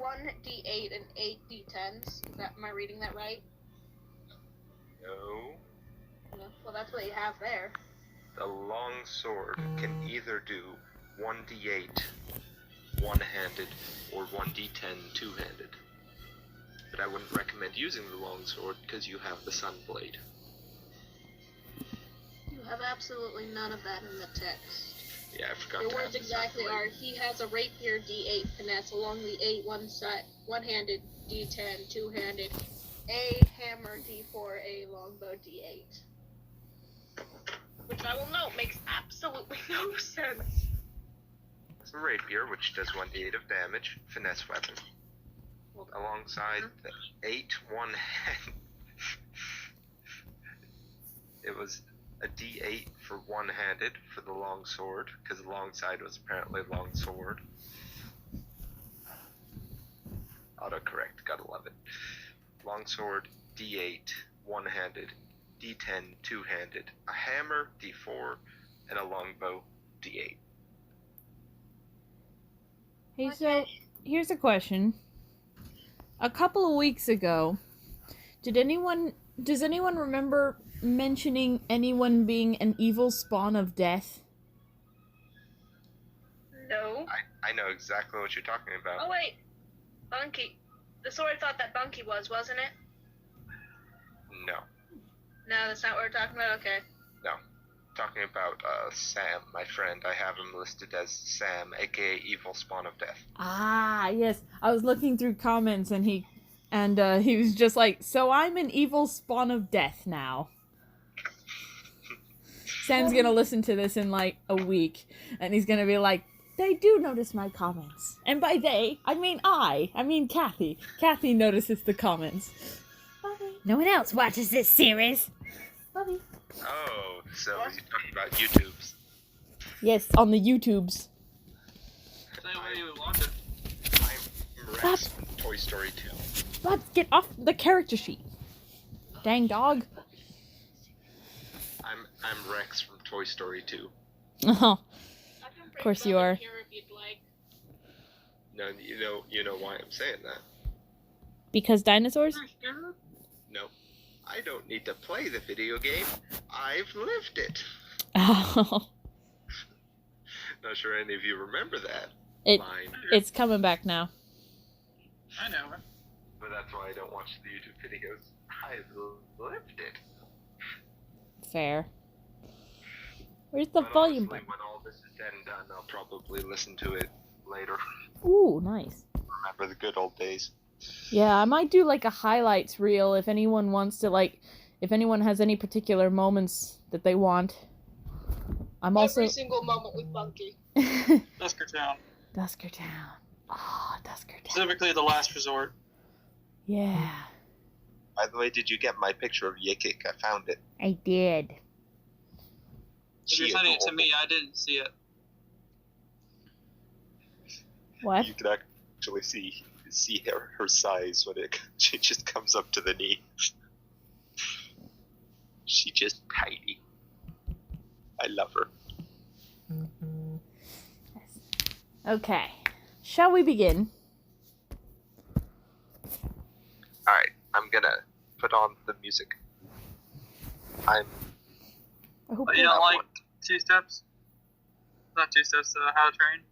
1d8 and 8 d10s. Am I reading that right? No. Well, that's what you have there. The long sword can either do 1d8 one-handed or 1d10 two-handed. But I wouldn't recommend using the long sword because you have the sun blade. You have absolutely none of that in the text. Yeah, I forgot Your to words add the exactly sun blade. are, he has a rapier d8 finesse along the 8 one-handed d10 two-handed, a hammer d4, a longbow d8. Which I will note makes absolutely no sense. It's a rapier, which does 1d8 of damage, finesse weapon. Alongside the 8 one-hand. It was a d8 for one-handed for the long sword, because alongside was apparently long sword. Autocorrect, gotta love it. Long sword, d8, one-handed, d10, two-handed, a hammer, d4, and a longbow, d8. Hey, so here's a question. A couple of weeks ago, does anyone remember mentioning anyone being an evil spawn of death? No. I know exactly what you're talking about. Oh wait, Bunky. The sword I thought that Bunky was, wasn't it? No. No, that's not what we're talking about? Okay. No. Talking about Sam, my friend. I have him listed as Sam, aka Evil Spawn of Death. Ah, yes. I was looking through comments and he was just like, so I'm an evil spawn of death now. Sam's gonna listen to this in like a week and he's gonna be like, they do notice my comments. And by they, I mean Kathy. Kathy notices the comments. Bobby. No one else watches this series. Bobby. Oh, so you're talking about YouTubes. Yes, on the YouTubes. I'm Rex from Toy Story 2. Bob, get off the character sheet. Dang dog. I'm Rex from Toy Story 2. Oh, of course you are. No, you know why I'm saying that. Because dinosaurs? No, I don't need to play the video game. I've lived it. Oh. Not sure any of you remember that line. It's coming back now. I know it. But that's why I don't watch the YouTube videos. I've lived it. Fair. Where's the But volume honestly, button? when all this is said and done, I'll probably listen to it later. Ooh, nice. Remember the good old days. Yeah, I might do like a highlights reel if anyone wants to, like, if anyone has any particular moments that they want. Every single moment with Bunky. Duskertown. Duskertown. Ah, oh, Duskertown. Specifically the last resort. Yeah. By the way, did you get my picture of Yikik? I found it. I did. If you're sending it to me, I didn't see it. What? You can actually see her size when she just comes up to the knee. She just tiny. I love her. Okay. Shall we begin? Alright, I'm gonna put on the music. I hope You don't like Two Steps? Not Two Steps, How to Train?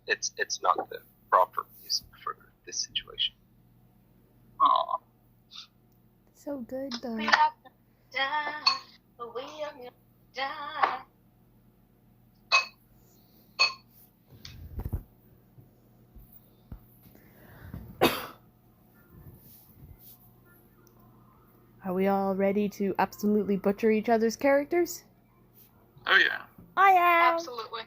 It's not the proper music for this situation. Aww. So good though. We have to die, but we are gonna die. Are we all ready to absolutely butcher each other's characters? Oh yeah. I am! Absolutely.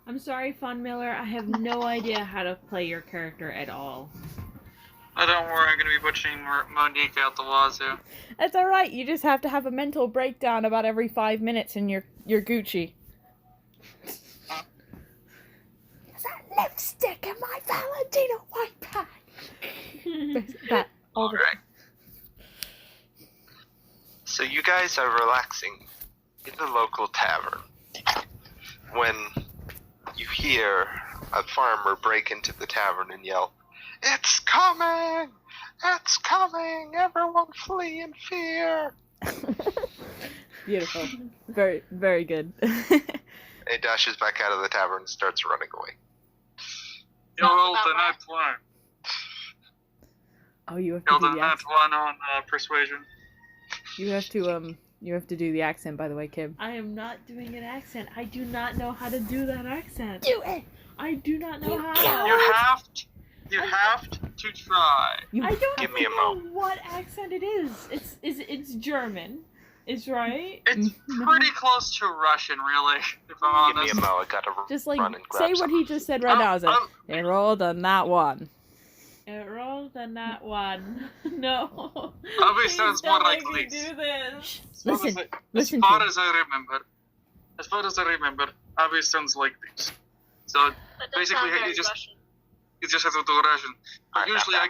I'm sorry, Fawn Miller, I have no idea how to play your character at all. Oh, don't worry, I'm gonna be butchering Monique out the wazoo. That's alright, you just have to have a mental breakdown about every 5 minutes and you're Gucci. There's a lipstick in my Valentino white bag! That all the Alright. So you guys are relaxing in the local tavern when you hear a farmer break into the tavern and yell, "It's coming! It's coming! Everyone flee in fear!" Beautiful. Very, very good. He dashes back out of the tavern and starts running away. You Sounds rolled about the right. nat one. Oh, you have You to rolled do the the nat accent. one on persuasion. You have to do the accent, by the way, Kim. I am not doing an accent. I do not know how to do that accent. Do it. I do not know how. You have to try. I don't Give me a know mo. what accent it is. It's German. It's right. It's pretty close to Russian, really, if I'm Give me honest. a mo. I gotta Just like run and grab say what something. he just said right now. Is it? It rolled on that one. It rolled on that one. No. Probably sounds more like me this. do this. Listen, As listen far to as I remember, Abby sounds like this. So That does Basically, sound very you just- Russian. you just have to do Russian. But usually I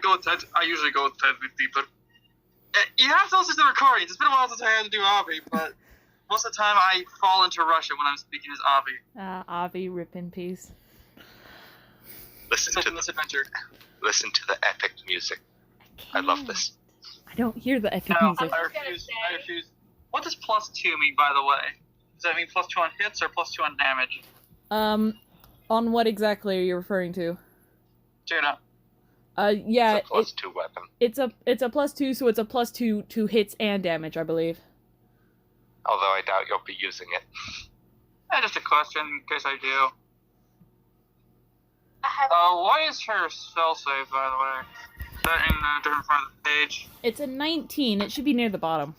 usually go with Ted with people. You have to listen to the recordings. It's been a while since I had to do Abby, but most of the time I fall into Russian when I'm speaking as Abby. Avi, rip in peace. Listen Such to a the misadventure. listen to the epic music. I love this. I don't hear the epic No, music. I refuse. What does +2 mean, by the way? Does that mean +2 on hits or +2 on damage? On what exactly are you referring to? Tuna. Yeah, It's a +2 weapon. it's a +2, so it's a +2 to hits and damage, I believe. Although I doubt you'll be using it. Just a question in case I do. I have What is her spell save, by the way? Is that in a different front of the page? It's a 19. It should be near the bottom.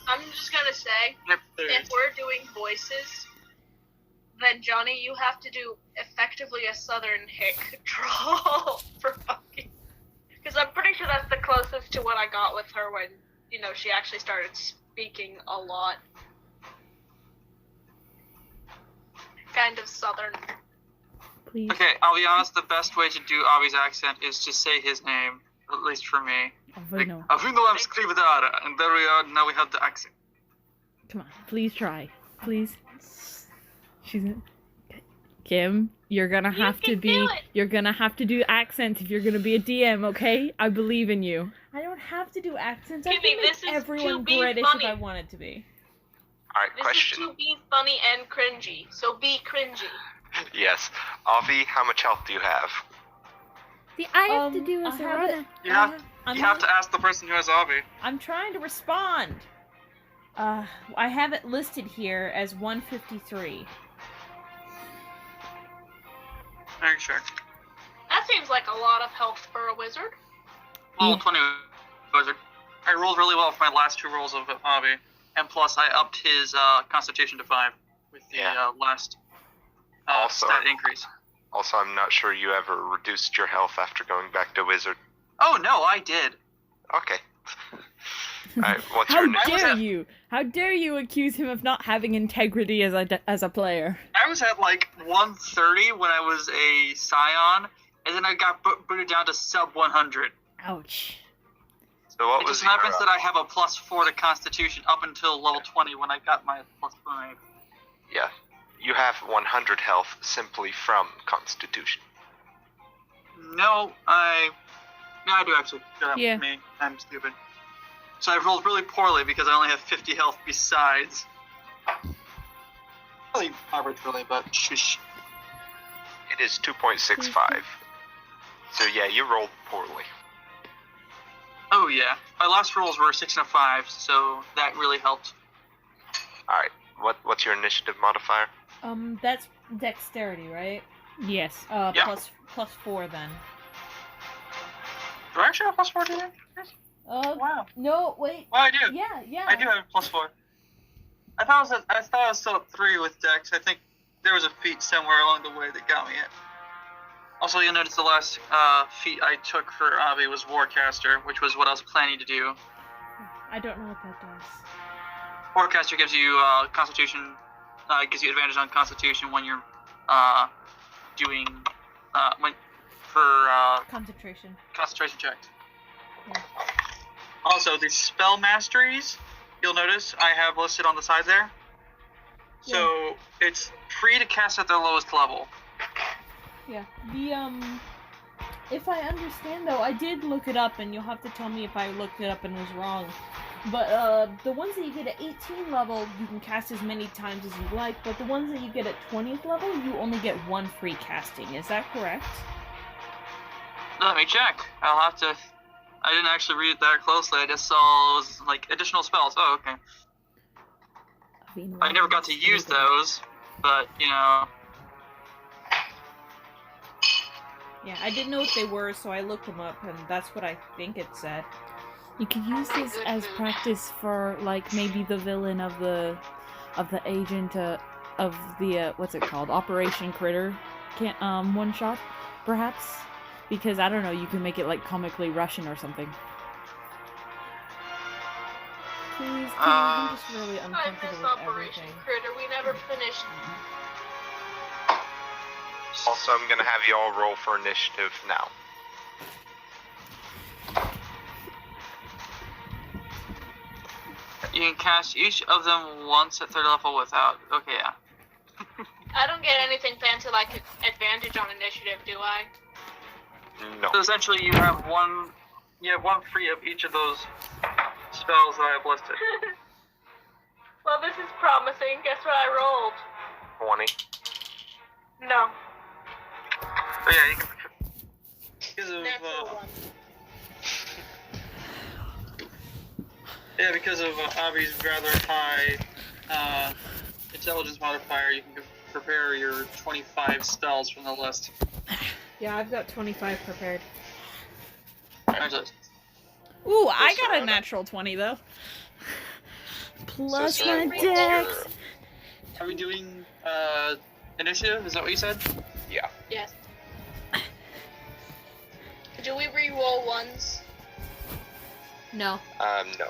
I'm just gonna say, Yep, there it if is. we're doing voices, then Johnny, you have to do effectively a Southern hick drawl for fucking. Because I'm pretty sure that's the closest to what I got with her when, she actually started speaking a lot. Kind of Southern. Please. Okay, I'll be honest, the best way to do Avi's accent is to say his name, at least for me. Oh, no. Avindo Skrividara, and there we are, now we have the accent. Come on, please try. Please. She's in. Kim, you're gonna have to can be. do it. You're gonna have to do accents if you're gonna be a DM, okay? I believe in you. I don't have to do accents. I Kimmy, can make this is everyone to be British funny. if I wanted to be. Alright, This question. is to be funny and cringy, so be cringy. Yes. Avi, how much health do you have? See, I have to do I a have Serana. it. You have, I'm you have to ask the person who has Avi. I'm trying to respond. I have it listed here as 153. Are you sure? That seems like a lot of health for a wizard. Roll 20 wizard. I rolled really well for my last 2 rolls of Avi, and plus I upped his Constitution to 5 with the last Also- stat increase. Also, I'm not sure you ever reduced your health after going back to wizard. Oh no, I did. Okay. Alright, what's How your initiative? dare you? How dare you accuse him of not having integrity as a player? I was at like 130 when I was a Scion, and then I got booted down to sub 100. Ouch. So what It was just your, happens that I have a +4 to Constitution up until level 20 when I got my +5. Yeah. You have 100 health simply from Constitution. No, I do actually. Yeah. Me. I'm stupid. So I rolled really poorly because I only have 50 health besides. Really average, really, but shush. It is 2.65. So yeah, you rolled poorly. Oh yeah, my last rolls were 6 and a 5, so that really helped. Alright, what's your initiative modifier? That's dexterity, right? Yes. Yeah. Plus 4 then. Do I actually have +4 to that? Wow. No, wait. Well, I do. Yeah. I do have +4. I thought I was still at 3 with Dex. I think there was a feat somewhere along the way that got me it. Also, you'll notice the last feat I took for Avi was Warcaster, which was what I was planning to do. I don't know what that does. Warcaster gives you Constitution, gives you advantage on Constitution when you're doing Concentration. concentration checks. Yeah. Also, the spell masteries, you'll notice I have listed on the side there. So it's free to cast at their lowest level. Yeah. If I understand though, I did look it up, and you'll have to tell me if I looked it up and was wrong. But the ones that you get at 18 level, you can cast as many times as you like, but the ones that you get at 20th level, you only get one free casting. Is that correct? Let me check. I'll have to. I didn't actually read it that closely. I just saw it was like additional spells. Oh, okay. I never got to use those, but you know. Yeah, I didn't know what they were, so I looked them up, and that's what I think it said. You could use this as practice for, like, maybe the villain of the agent of the what's it called, Operation Critter, one shot, perhaps, because I don't know, you can make it like comically Russian or something. Please, I'm just really I uncomfortable miss with Operation everything. Critter. We never finished. Also, I'm gonna have you all roll for initiative now. You can cast each of them once at third level without. Okay, yeah. I don't get anything fancy like advantage on initiative, do I? No. So essentially, you have one free of each of those spells that I have listed. Well, this is promising. Guess what I rolled? 20. No. But yeah, you can. Because of Natural one. yeah, because of Avi's rather high intelligence modifier, you can prepare your 25 spells from the list. Yeah, I've got 25 prepared. Congratulations. Ooh, I got a Sarah? natural 20 though. Plus So my Sarah, dex. Are we doing initiative? Is that what you said? Yeah. Yes. Do we re-roll ones? No. No.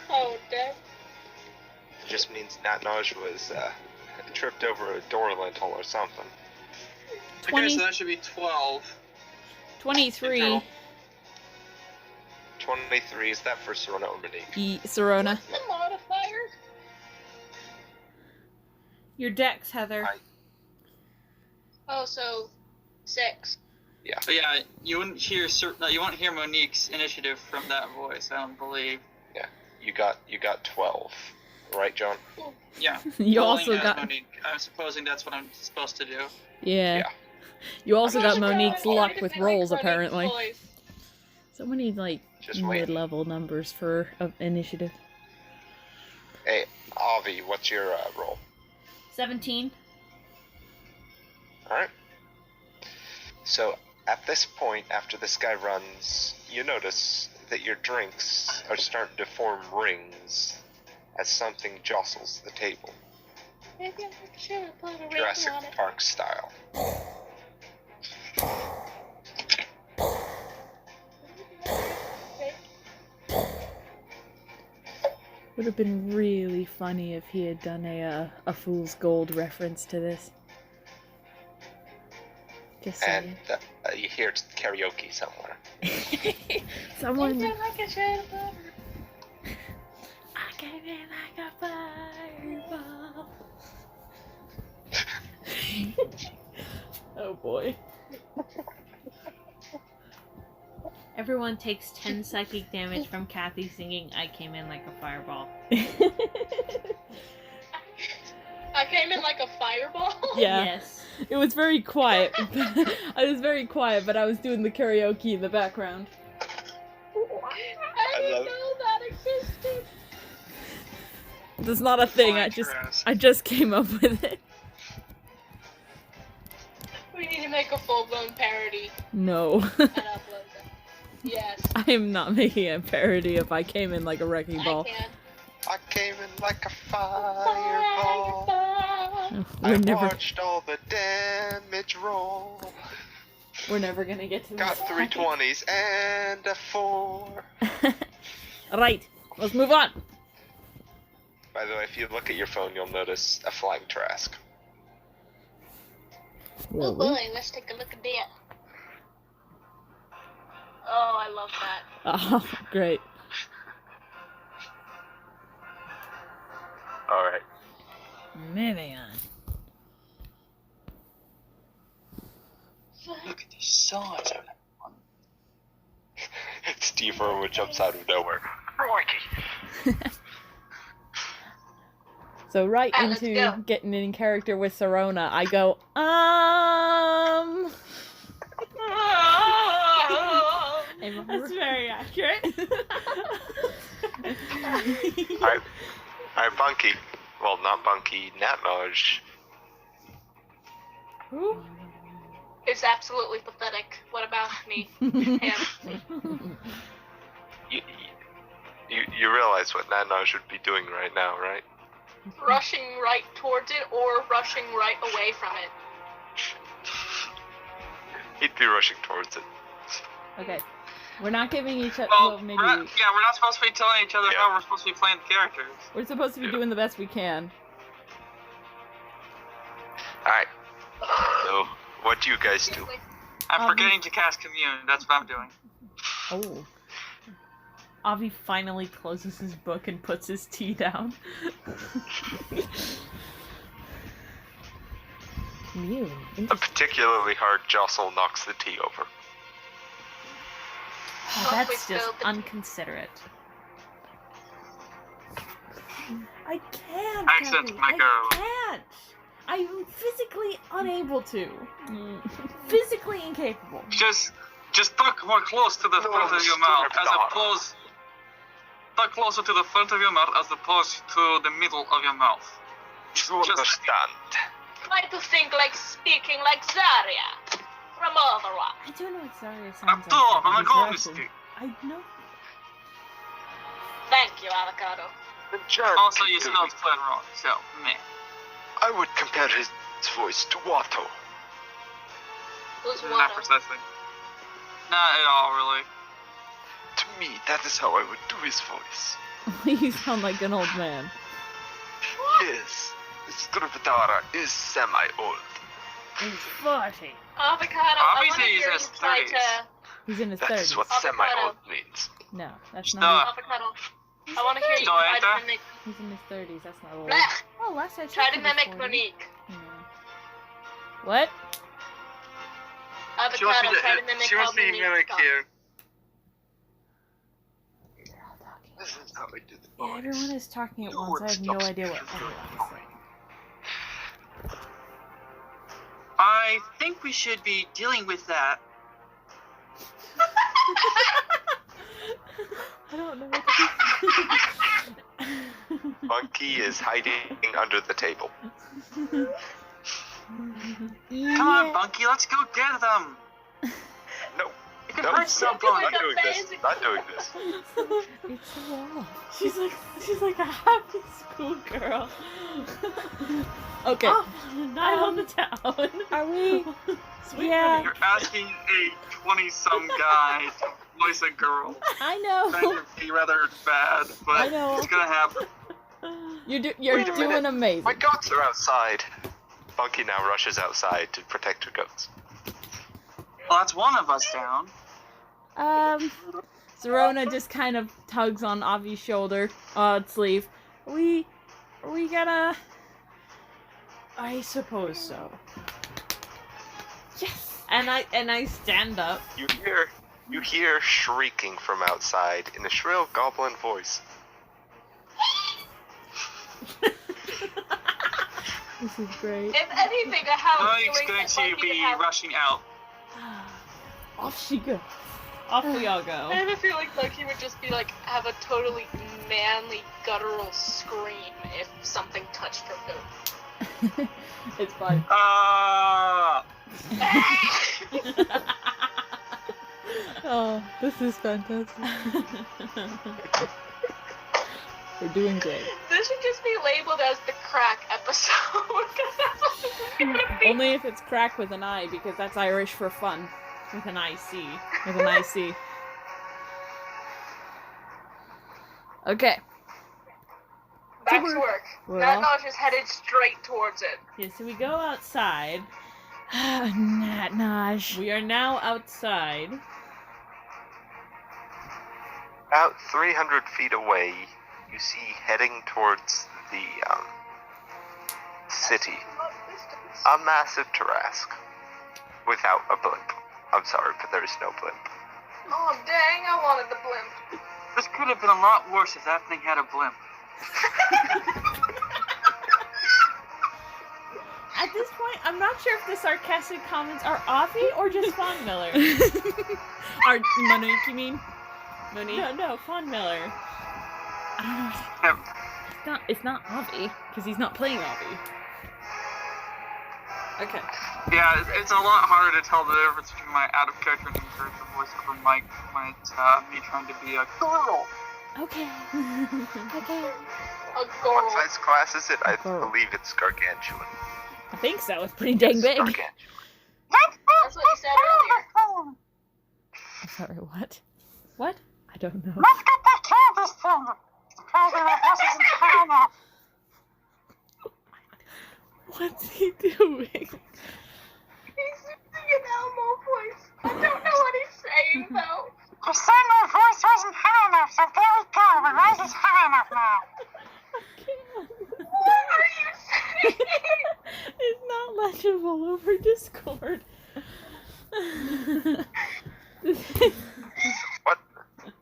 Oh, damn. It just means Naj was tripped over a door lintel or something. 20. Okay, so that should be 12. 23. 23, is that for Serena or Monique? Serona. The modifier? Your dex, Heather. Oh, so 6. But yeah, you wouldn't hear Monique's initiative from that voice. I don't believe. Yeah. You got 12. Right, John? Yeah. You Rolling also as got Monique. I'm supposing that's what I'm supposed to do. yeah. Yeah. You also I'm got not sure Monique's I luck wanted with to make rolls Monique's apparently. voice. So many like Just wait. mid-level numbers for initiative. Hey, Avi, what's your roll? 17. Alright. So, at this point, after this guy runs, you notice that your drinks are starting to form rings as something jostles the table. Maybe I should have put a ring Jurassic on it. Park style. Would have been really funny if he had done a Fool's Gold reference to this. Just And saying. you hear it's karaoke somewhere. Someone. Maybe I should have put a I came in like a fireball. Oh boy. Everyone takes 10 psychic damage from Kathy singing I Came In Like a Fireball. I came in like a fireball? Yeah. Yes. It was very quiet. I was very quiet, but I was doing the karaoke in the background. I didn't love- know that existed. That's not a thing. I just came up with it. We need to make a full-blown parody No. and upload them. Yes, I am not making a parody if I came in like a wrecking ball. I can. I came in like a fireball. Fireball. We're watched all the damage roll. never gonna get to Got this. 3 20s and a 4. Right. Let's move on. By the way, if you look at your phone, you'll notice a flying terrasque. Oh boy, let's take a look at that. Oh, I love that. Oh, great. Alright. Moving on. Look at these swords. Steve Irwin jumps out of nowhere. Crikey! So right Let's into go. getting in character with Serona, I go, That's very accurate. Alright, Bunky. Well, not Bunky, Natnoj. Who? It's absolutely pathetic. What about me? Him. You realize what Natnoj would be doing right now, right? Rushing right towards it or rushing right away from it. He'd be rushing towards it. Okay. We're not giving each other. Well, Well, maybe we're not supposed to be telling each other Yeah. how we're supposed to be playing the characters. we're supposed to be doing the best we can. Alright. So, what do you guys do? I'm forgetting to cast Commune. That's what I'm doing. Oh. Avi finally closes his book and puts his tea down. Commune. A particularly hard jostle knocks the tea over. Oh, that's just unconsiderate. I can't, Accent, Kathy. my girl. I can't. I'm physically unable to. Physically incapable. Just talk more close to the front of your mouth, as opposed. Talk closer to the front of your mouth as opposed to the middle of your mouth. You understand. Try to think like speaking like Zarya from Overwatch. I don't know what Zarya sounds I'm like. tough, I'm a He's golden Russian. I know. Thank you, Avocado. Also, you spelled Flynn wrong, so, meh. I would compare his voice to Watto. Who's Not Watto? precisely. Not at all, really. To me, that is how I would do his voice. You sound like an old man. Yes, Mr. Vidara is semi-old. He's 40. Avocado, I want to Obviously, he's hear in you his try 30s. to... He's in his That is 30s. what Avocado. semi-old means. No, that's No. not. Avocado, I want to hear you No, try ain't to that? mimic... He's in his 30s. That's not old. Blech! Oh, last I checked. Try to he was mimic 40. Monique. Yeah. What? She wants Avocado, me try to to, mimic she wants how me to Monique mimic talks. you. They're all talking. This is how I do the Yeah, voice. everyone is talking at You once. I have no stop idea what speaking anyone's saying. I think we should be dealing with that. I don't know what to do. Monkey is hiding under the table. Come on, Bunky, let's go get them. No, You can no, hurt someone. not doing this. Not doing this. It's a wall. She's like a happy schoolgirl. Okay. Off on a night on the town. Are we? Sweet Yeah. You're asking a 20-some guy to voice a girl. I That know. would be rather bad, but I know. it's gonna happen. You're Wait a doing minute. amazing. My goats are outside. Monkey now rushes outside to protect her goats. Well, that's one of us down. Serona just kind of tugs on Avi's shoulder, sleeve. Are we gonna? I suppose so. Yes. And I stand up. You hear shrieking from outside in a shrill goblin voice. This is great. If anything, I have a Monik's feeling going that to Bunky be would have... rushing out. Off she goes. Off we all I go. have a feeling Bunky would just be like, have a totally manly, guttural scream if something touched her food. It's fine. Oh, this is fantastic. We're doing great. This should just be labeled as the crack episode, because that's what this is gonna be. Only if it's crack with an I, because that's Irish for fun. With an IC. With an IC. Okay. Back we're- to work. we're That off. notch is headed straight towards it. Yeah, so we go outside. Nat Naj. We are now outside. About 300 feet away, you see heading towards the city, a massive terrasque, without a blimp. I'm sorry, but there is no blimp. Oh, dang, I wanted the blimp. This could have been a lot worse if that thing had a blimp. At this point, I'm not sure if the sarcastic comments are Avi or just Fawn Miller. Or Monique, you mean? Monique? No, Fawn Miller. It's not Avi, because he's not playing Avi. Okay. Yeah, it's a lot harder to tell the difference between my out-of-character and in-character voiceover mic when it's me trying to be a girl. Okay. A What girl. size class is it? I Girl. believe it's gargantuan. I think so. It's pretty dang big. Gargantuan. That's what you said earlier. Sorry, what? What? I don't know. Let's get that canvas thing! Surprising my horses in China! What's he doing? He's using an Elmo voice. I don't know what he's saying, though. You said my voice wasn't high enough, so there we go. My voice is high enough now. What are you saying? It's not legible over Discord.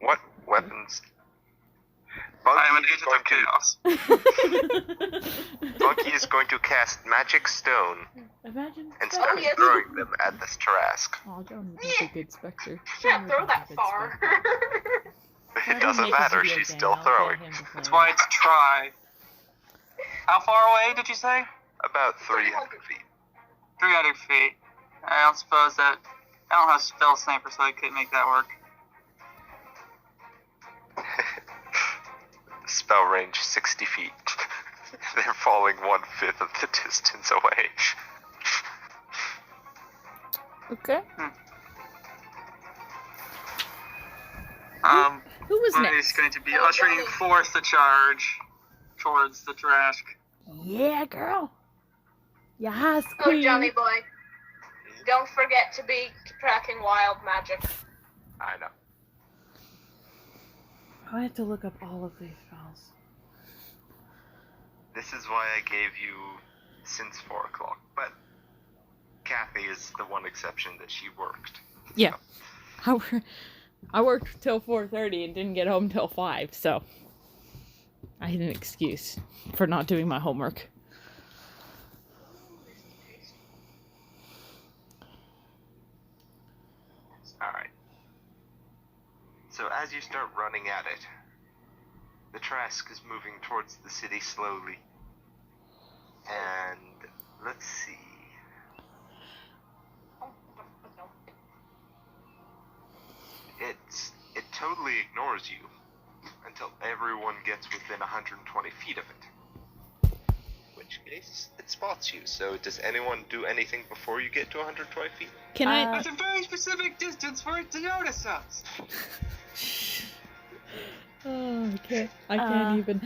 What weapons? I am an Bunky agent of chaos. Bunky is going to cast Magic Stone Imagine. and Oh, start yes. throwing them at this Tarrasque. Oh, John is a good specter. Can't throw that far. It doesn't matter, she's still throwing. That's why it's try. How far away did you say? About 300 feet. 300 feet. I don't suppose that... I don't have spell sniper, so I couldn't make that work. Spell range 60 feet. They're falling 1/5 of the distance away. Okay. Who was Money next? is going to be ushering forth the charge towards the Tarrasque. Yeah, girl. Yes, Oh, queen. Johnny boy. Don't forget to be tracking wild magic. I know. I have to look up all of these spells. This is why I gave you since 4 o'clock, but Kathy is the one exception that she worked. Yeah. I worked till 4:30 and didn't get home till 5, so I had an excuse for not doing my homework. Alright. So as you start running at it, the Trask is moving towards the city slowly. And let's see. It totally ignores you until everyone gets within 120 feet of it. In which case, it spots you. So does anyone do anything before you get to 120 feet? Can I? That's a very specific distance for it to notice us. Oh, I can't even.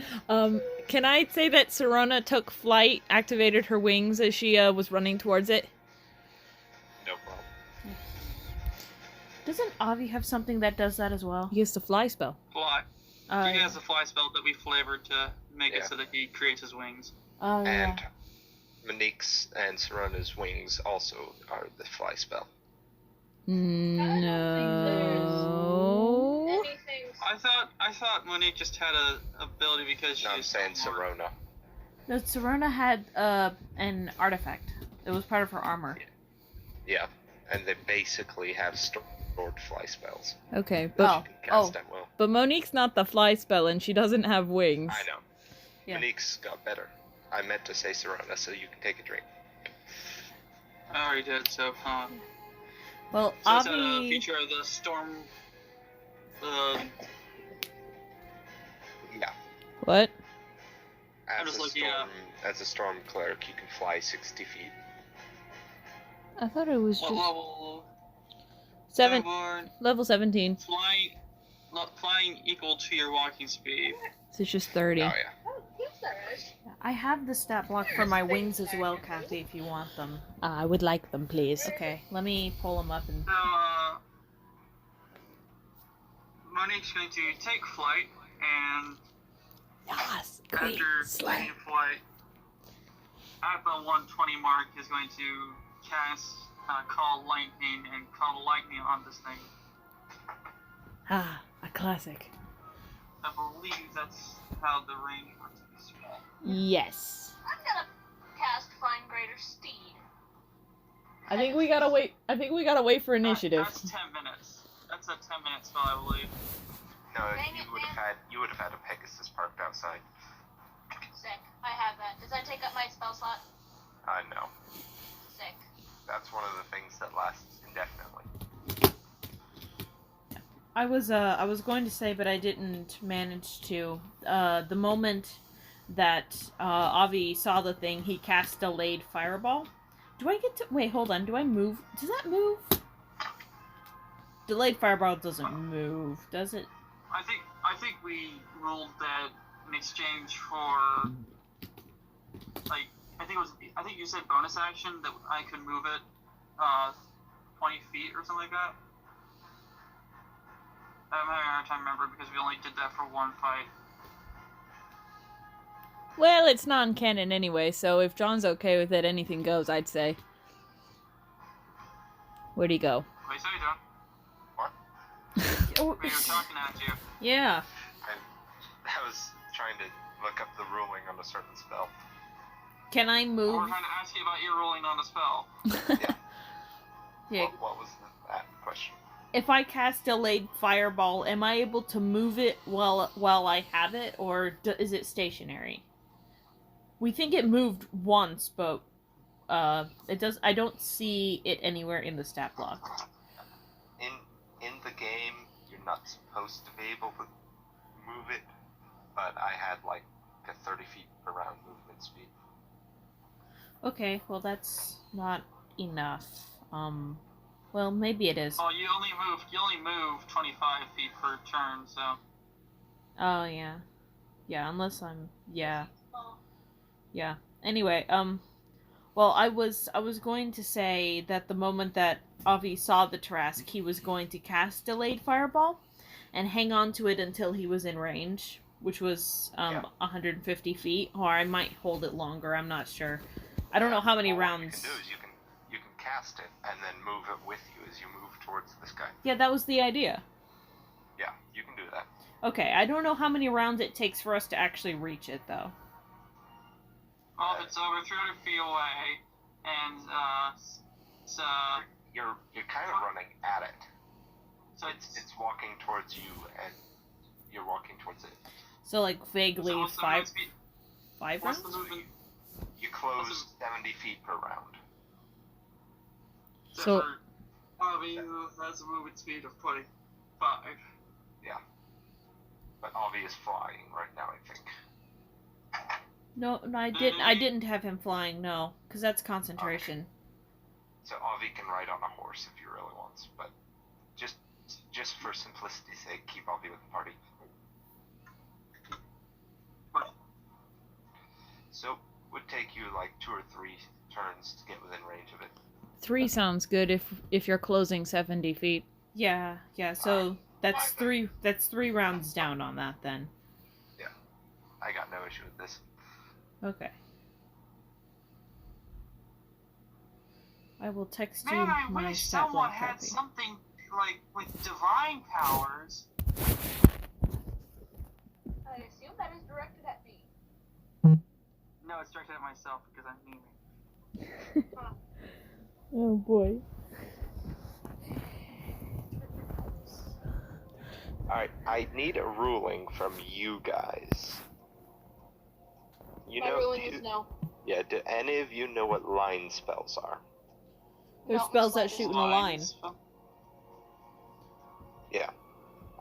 Can I say that Serona took flight, activated her wings as she was running towards it? No problem. Doesn't Avi have something that does that as well? He gets the fly spell. Fly. Oh, He has a fly spell that we flavored to make Yeah. it so that he creates his wings. Oh, yeah. And Monique's and Serona's wings also are the fly spell. No. Anything. I thought Monique just had a ability because she No, I'm is saying so more- Serona. No, Serona had an artifact. It was part of her armor. Yeah, and they basically have stored fly spells. Okay, That but you can cast at will. but Monique's not the fly spell, and she doesn't have wings. I know. Yeah. Monique's got better. I meant to say Serona, so you can take a drink. I already did, so, Well, so is that a Avi. feature of the storm, Yeah. What? I'm just looking up. As a storm cleric, you can fly 60 feet. I thought it was what just level? level 17. Flying equal to your walking speed. So it's just 30. Oh yeah. Oh, yes, there is. I have the stat block for my wings as well, Kathy, if you want them. I would like them, please. Okay, let me pull them up and. So, Monique's going to take flight, and Yes, after taking flight, at the 120 mark, is going to cast Call Lightning and call lightning on this thing. Ah, a classic. I believe that's how the range works in this spell. Yes. I'm gonna cast Find Greater Steed. I think we gotta wait. I think we gotta wait for initiative. That's 10 minutes. That's a 10-minute spell, I believe. No, Dang it, man. you would have had a Pegasus parked outside. Sick. I have that. Does that take up my spell slot? No. Sick. That's one of the things that lasts indefinitely. I was going to say, but I didn't manage to. The moment that Avi saw the thing, he cast Delayed Fireball. Do I get to wait? Hold on. Do I move? Does that move? Delayed Fireball doesn't move, does it? I think we ruled that in exchange for, like, I think you said bonus action that I could move it 20 feet or something like that. I'm having a hard time remembering because we only did that for one fight. Well, it's non-canon anyway, so if John's okay with it, anything goes, I'd say. Where'd he go? What do you say, John? Oh, We were talking at you. yeah. I was trying to look up the ruling on a certain spell. Can I We're move? trying to ask you about your rolling on the spell. Yeah. What was that question? If I cast Delayed Fireball, am I able to move it while I have it, or is it stationary? We think it moved once, but it does. I don't see it anywhere in the stat block. In the game, you're not supposed to be able to move it, but I had like a 30 feet per round movement speed. Okay, well that's not enough. Well maybe it is. Oh, you only move 25 feet per turn, so. Oh yeah, yeah. Unless I'm yeah. Oh. Yeah. Anyway, well, I was going to say that the moment that Avi saw the terrasque, he was going to cast Delayed Fireball, and hang on to it until he was in range, which was 150 feet, or I might hold it longer. I'm not sure. I don't know how many rounds. What you can do is you can cast it and then move it with you as you move towards this guy. Yeah, that was the idea. Yeah, you can do that. Okay, I don't know how many rounds it takes for us to actually reach it, though. Well, if it's over 300 feet away, and it's You're kind of running at it. so It's walking towards you, and you're walking towards it. So, like, vaguely so what's the five movement speed? rounds? What's the movement? You close 70 feet per round. So- Avi has a movement speed of 25. But Avi is flying right now, I think. No, I didn't have him flying, no. Because that's concentration. So Avi can ride on a horse if he really wants, but just for simplicity's sake, keep Avi with the party. So would take you like 2 or 3 turns to get within range of it. 3 sounds good if you're closing 70 feet. Yeah, so that's three rounds down on that then. I got no issue with this. Okay. I will text Man, you I my wish stat someone block had copy. something like with divine powers. I assume that is directed at me. No, it's directed at myself because I'm memeing. Oh boy. Alright, I need a ruling from you guys. My ruling is no. Yeah, do any of you know what line spells are? There's No, spells that it's shoot in a line. Yeah.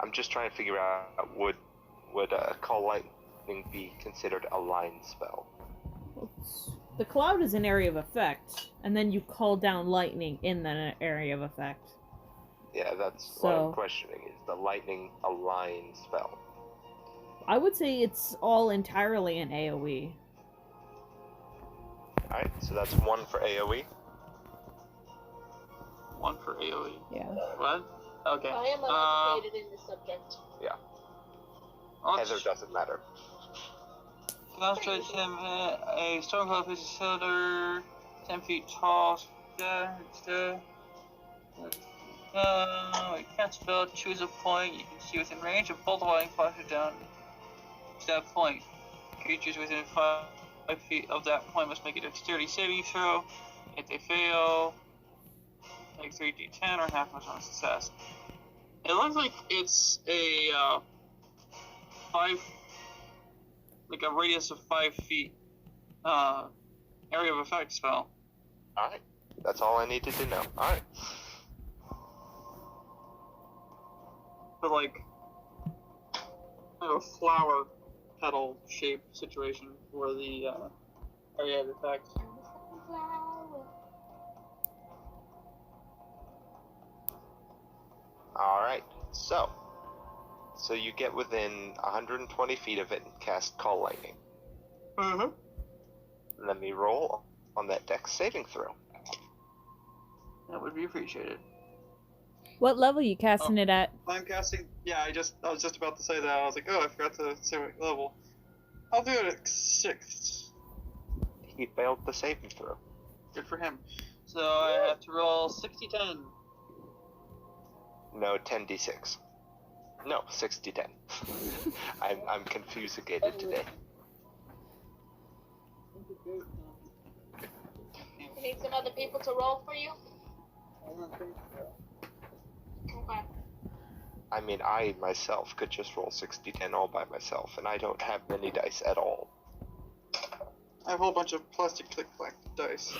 I'm just trying to figure out would Call Lightning be considered a line spell? The cloud is an area of effect, and then you call down lightning in that area of effect. Yeah, that's what I'm questioning. Is the lightning a line spell? I would say it's all entirely an AoE. Alright, so that's 1 for AoE. 1 for AoE. Yeah. What? Okay. I am uneducated in this subject. I'll Heather just- doesn't matter. Concentrate him a Stormcloud faces cylinder, 10 feet tall. Cast spell, choose a point you can see within range of bolt lightning flashes down to that point. Creatures within 5 feet of that point must make a dexterity saving throw. If they fail, take 3d10 or half much on a success. It looks like it's a 5, like a radius of 5 feet area of effect spell. Alright. That's all I needed to know. Alright. But like a flower petal shaped situation for the area of effect. Alright. So you get within 120 feet of it and cast Call Lightning. Mm-hmm. Let me roll on that dex saving throw. That would be appreciated. What level you casting it at? I'm casting. Yeah, I was just about to say that. I was like, oh, I forgot to say what level. I'll do it at 6th. He failed the saving throw. Good for him. So I have to roll 60-10. No, 10d6. No, 60-10. I'm confusicated today. You need some other people to roll for you? Okay. I mean, I myself could just roll 60-10 all by myself, and I don't have many dice at all. I have a whole bunch of plastic click-clack dice.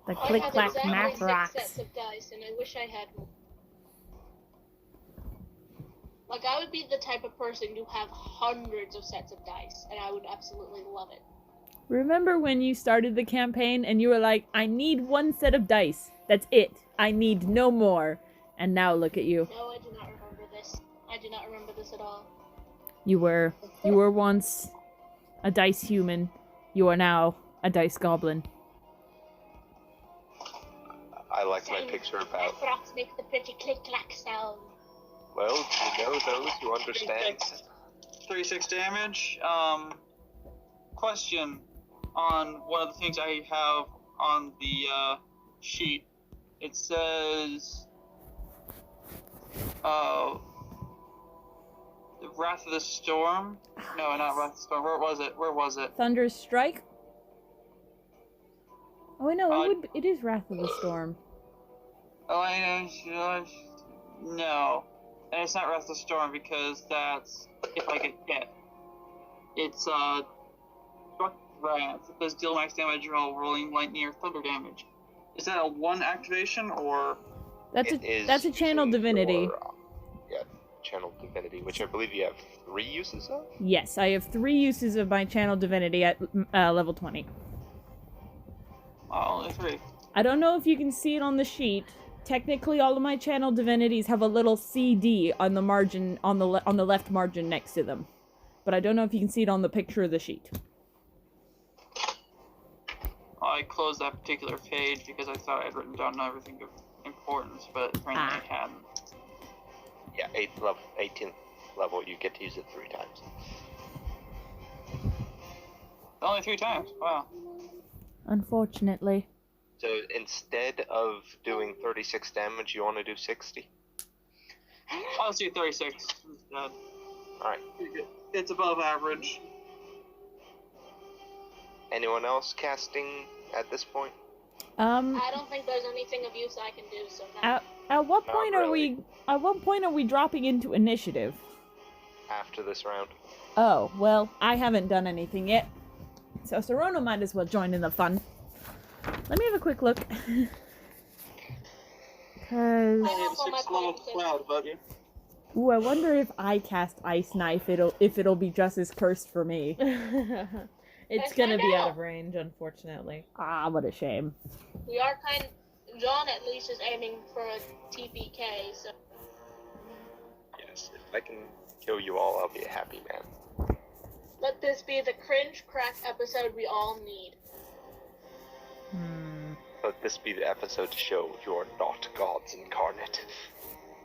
The I click have clack exactly math 6 rocks. sets of dice, and I wish I had more. Like, I would be the type of person to have hundreds of sets of dice, and I would absolutely love it. Remember when you started the campaign and you were like, I need 1 set of dice. That's it. I need no more. And now look at you. No, I do not remember this. I do not remember this at all. You were once a dice human. You are now a dice goblin. I like my picture about, My rocks make the pretty click-clack sound. well, you know those who understand. 36 damage. Question on one of the things I have on the sheet. It says the Wrath of the Storm. No, not Wrath of the Storm. Where was it? Thunder's Strike? Oh, no, it is Wrath of the Storm. Oh, I know. No. And it's not Wrath of the Storm because that's if I get hit. It's Struck Wrath. It does deal max damage while rolling lightning or thunder damage. Is that a 1 activation or? That's a channel divinity. Yeah, channel divinity, which I believe you have 3 uses of? Yes, I have 3 uses of my channel divinity at level 20. Only 3. I don't know if you can see it on the sheet. Technically, all of my channel divinities have a little CD on the margin, on the left margin next to them. But I don't know if you can see it on the picture of the sheet. I closed that particular page because I thought I had written down everything of importance, but apparently I hadn't. Yeah, 18th level, you get to use it 3 times. Only 3 times. Wow. Unfortunately. So instead of doing 36 damage, you want to do 60? I'll do 36 instead. Alright. It's above average. Anyone else casting at this point? I don't think there's anything of use I can do, so no. At what Not point really. are we dropping into initiative? After this round. Oh, well, I haven't done anything yet. So Serona might as well join in the fun. Let me have a quick look. Cause I have 6 level cloud above you. ooh, I wonder if I cast Ice Knife, it'll be just as cursed for me. It's gonna be out of range, unfortunately. Ah, what a shame. We are John at least is aiming for a TPK, so. Yes, if I can kill you all, I'll be a happy man. Let this be the cringe crack episode we all need. Let this be the episode to show you are not gods incarnate.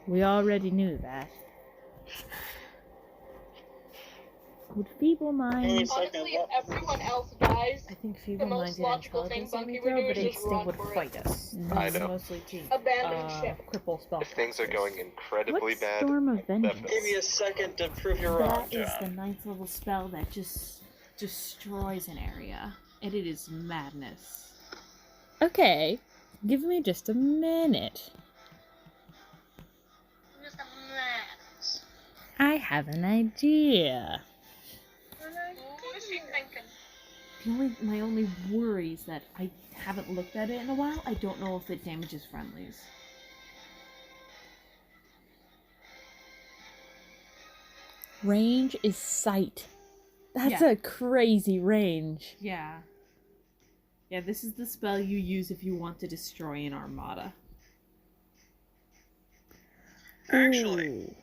We already knew that. Would feeble minds... Honestly, if everyone else dies, I think the feeble most minds and logical thing intelligence Bunky saving would throw, do but is it just still run would for fight it. us. I This is know. mostly to Abandon ship. cripple spell. If things are going incredibly What bad, Storm of Vengeance? definitely. Give me a second to prove you're wrong, That is the John. 9th level spell that just destroys an area. And it is madness. Okay, give me just a minute. Just a minute. I have an idea. What is she thinking? My only worry is that I haven't looked at it in a while. I don't know if it damages friendlies. Range is sight. That's Yeah. a crazy range. Yeah. Yeah, this is the spell you use if you want to destroy an armada. Actually, Ooh.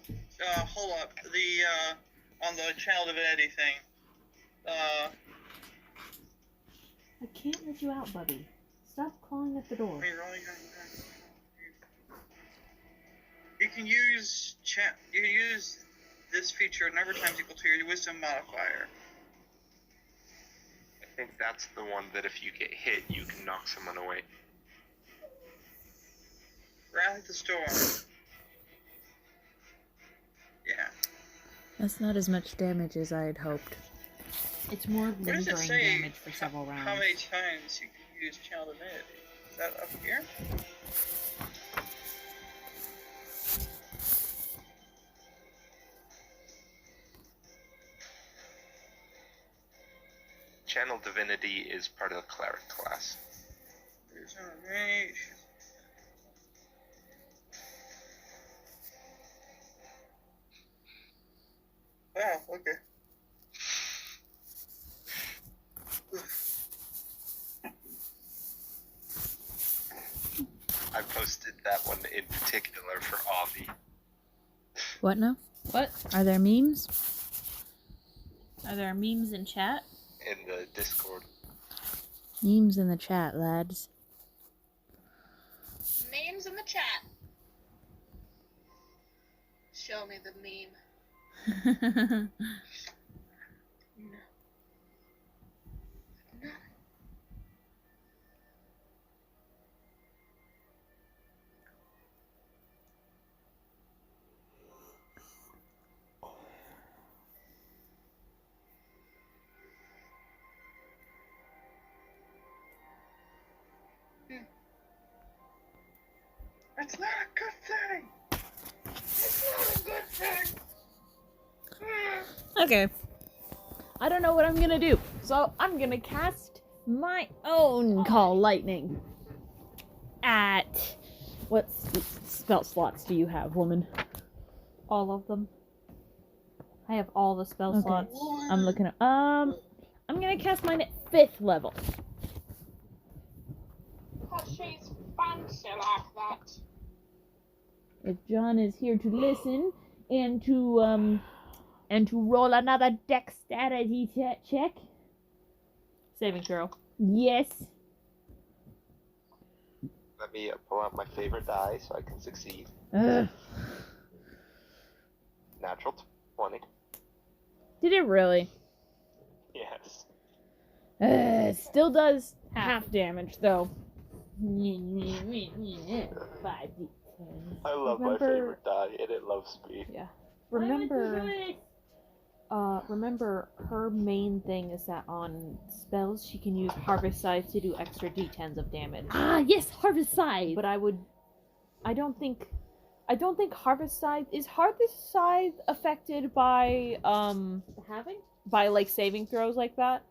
hold up. On the Channel Divinity thing, I can't let you out, buddy. Stop clawing at the door. you can use this feature number of times equal to your wisdom modifier. I think that's the one that if you get hit, you can knock someone away. Wrath of the Storm. Yeah. That's not as much damage as I had hoped. It's more What does it lingering say? damage for several rounds. How many times you can use Channel Divinity? Is that up here? Channel Divinity is part of the Cleric class. There's no range. Oh, okay. I posted that one in particular for Avi. What now? What? Are there memes? Are there memes in chat? In the Discord. Memes in the chat, lads. Memes in the chat. Show me the meme. No. No. That's not a good thing! It's not a good thing! Okay. I don't know what I'm gonna do, so I'm gonna cast my own Call Lightning. At... What spell slots do you have, woman? All of them. I have all the spell Okay. slots. I'm looking at... I'm gonna cast mine at 5th level. Cause she's fancy like that. If John is here to listen and to roll another dexterity check. Saving throw. Yes. Let me pull out my favorite die so I can succeed. Ugh. Natural 20. Did it really? Yes. It still does half damage, though. 5d10. I love my favorite die, and it loves me. Yeah. Remember, her main thing is that on spells she can use Harvest Scythe to do extra d10s of damage. Ah, yes, Harvest Scythe. But I don't think Harvest Scythe is Harvest Scythe affected by by like saving throws like that.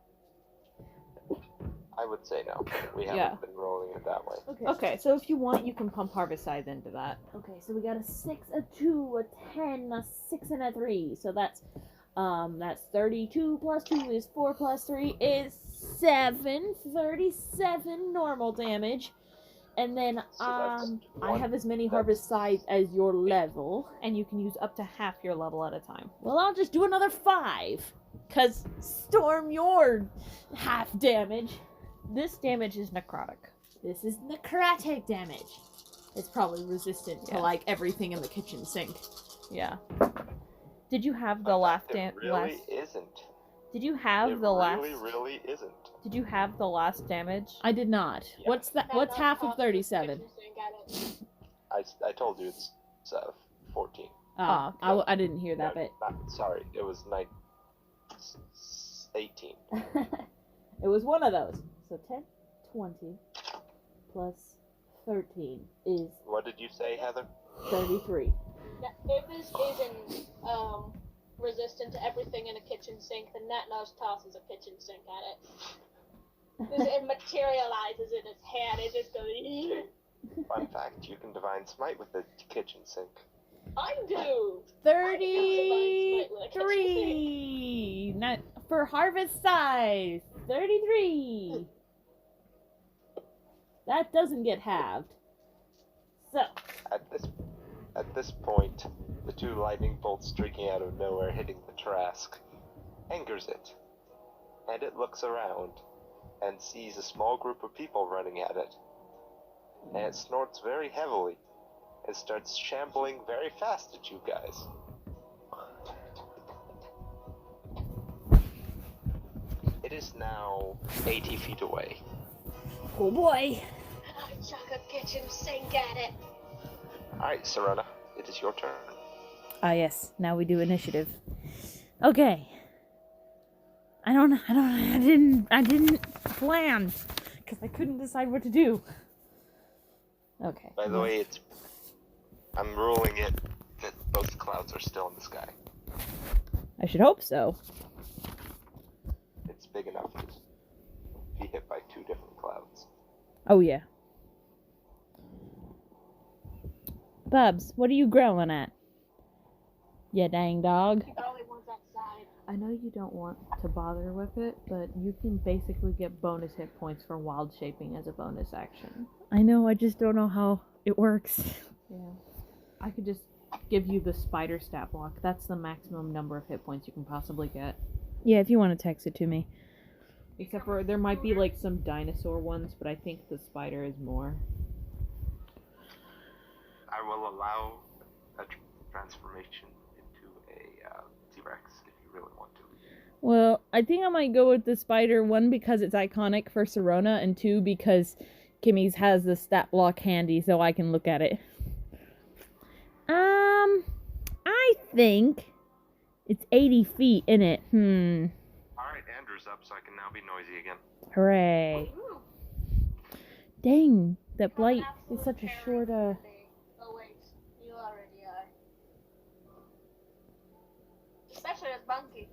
I would say no. We haven't Yeah. been rolling it that way. Okay, so if you want, you can pump Harvest Scythe into that. Okay, so we got a 6, a 2, a 10, a 6, and a 3. So that's 32 plus 2 is 4 plus 3 is 7. 37 normal damage. And then So that's I have as many that's- Harvest Scythe as your level. And you can use up to half your level at a time. Well, I'll just do another 5. Cause Storm, your half damage. This damage is necrotic. This is necrotic damage. It's probably resistant to Yeah. like everything in the kitchen sink. Yeah. Did you have the In last fact, it really isn't. Did you have It the really, last? really isn't. Did you have the last damage? I did not. Yeah. What's that? What's half of 37? I told you it's 14. Ah, no. I didn't hear that No, bit. sorry, it was 18. It was one of those. So 10, 20 plus 13 is What did you say, Heather? 33. Now, if this isn't resistant to everything in a kitchen sink, then Nat Nose tosses a kitchen sink at it. It materializes in his hand. It just goes. Fun fact, you can divine smite with the kitchen sink. Undo. 33. Not for harvest size. 33. That doesn't get halved. So At this point, the two lightning bolts streaking out of nowhere hitting the terrasque angers it, and it looks around and sees a small group of people running at it, and it snorts very heavily and starts shambling very fast at you guys. It is now 80 feet away. oh boy. I chuck a kitchen sink at it. Alright, Serena, it is your turn. Ah yes. Now we do initiative. Okay. I didn't plan because I couldn't decide what to do. Okay. By the way, I'm ruling it that both clouds are still in the sky. I should hope so. It's big enough to be hit by two different clouds. Oh yeah. Bubs, what are you growling at? Ya dang dog. He probably wants outside. I know you don't want to bother with it, but you can basically get bonus hit points for wild shaping as a bonus action. I know, I just don't know how it works. Yeah. I could just give you the spider stat block. That's the maximum number of hit points you can possibly get. Yeah, if you want to text it to me. Except for there might be like some dinosaur ones, but I think the spider is more. I will allow a transformation into a T-Rex if you really want to. Well, I think I might go with the spider, one, because it's iconic for Serona, and two, because Kimmy's has the stat block handy so I can look at it. I think it's 80 feet, innit? Alright, Andrew's up, so I can now be noisy again. Hooray. Dang, that blight is such a short, Oh wait, you already are. Especially as Bunky.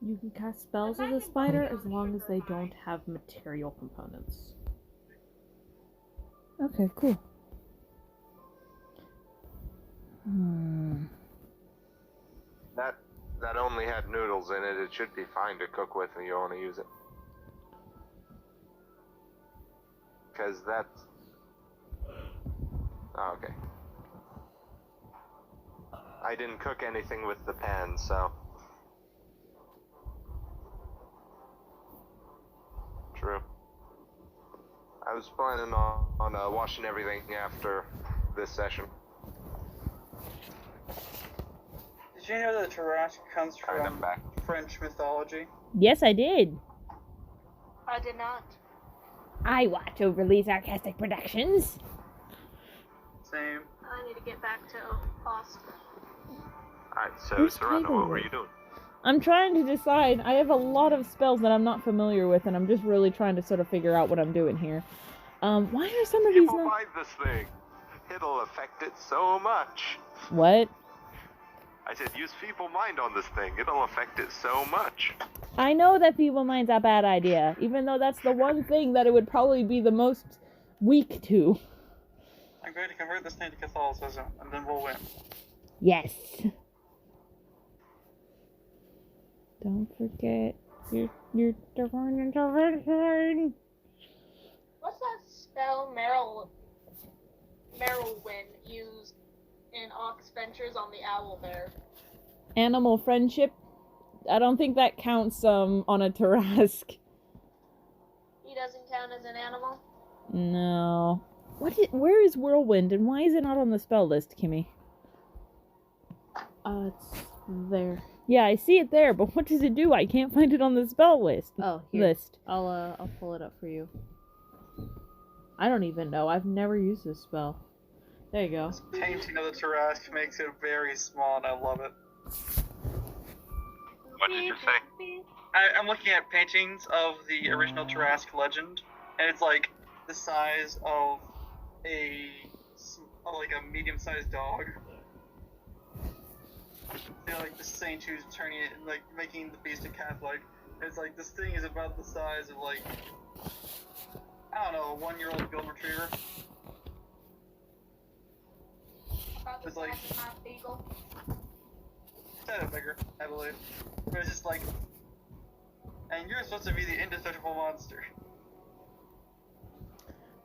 You can cast spells as a spider as long as they don't have material components. Okay, cool. That only had noodles in it. It should be fine to cook with if you want to use it. Because that's... Oh, okay. I didn't cook anything with the pan, so... True. I was planning on washing everything after this session. Did you know that terrasque comes Kind of from back. French mythology? Yes, I did. I did not. I watch overly sarcastic productions. Same. I need to get back to Lost. Alright, so Whose Serena, table what were is you doing? I'm trying to decide. I have a lot of spells that I'm not familiar with, and I'm just really trying to sort of figure out what I'm doing here. Why are some of these People not... mind this thing. It'll affect it so much. What? I said use feeble mind on this thing. It'll affect it so much. I know that feeble mind's a bad idea, even though that's the one thing that it would probably be the most weak to. I'm going to convert this thing to Catholicism, and then we'll win. Yes. Don't forget your divine intervention. What's that spell Merylwyn used in Ox Ventures on the owl bear? Animal friendship. I don't think that counts on a terrasque. He doesn't count as an animal? No. Where is Whirlwind, and why is it not on the spell list, Kimmy? It's there. Yeah, I see it there, but what does it do? I can't find it on the spell list. Oh, here. List. I'll pull it up for you. I don't even know. I've never used this spell. There you go. This painting of the terrasque makes it very small, and I love it. What did you say? I'm looking at paintings of the original terrasque legend, and it's like the size of a medium-sized dog. They're like the saint who's turning it and like making the beast a Catholic. And it's like this thing is about the size of like, I don't know, a 1-year-old golden retriever. It's like kind of bigger, I believe. But it's just like, and you're supposed to be the indestructible monster.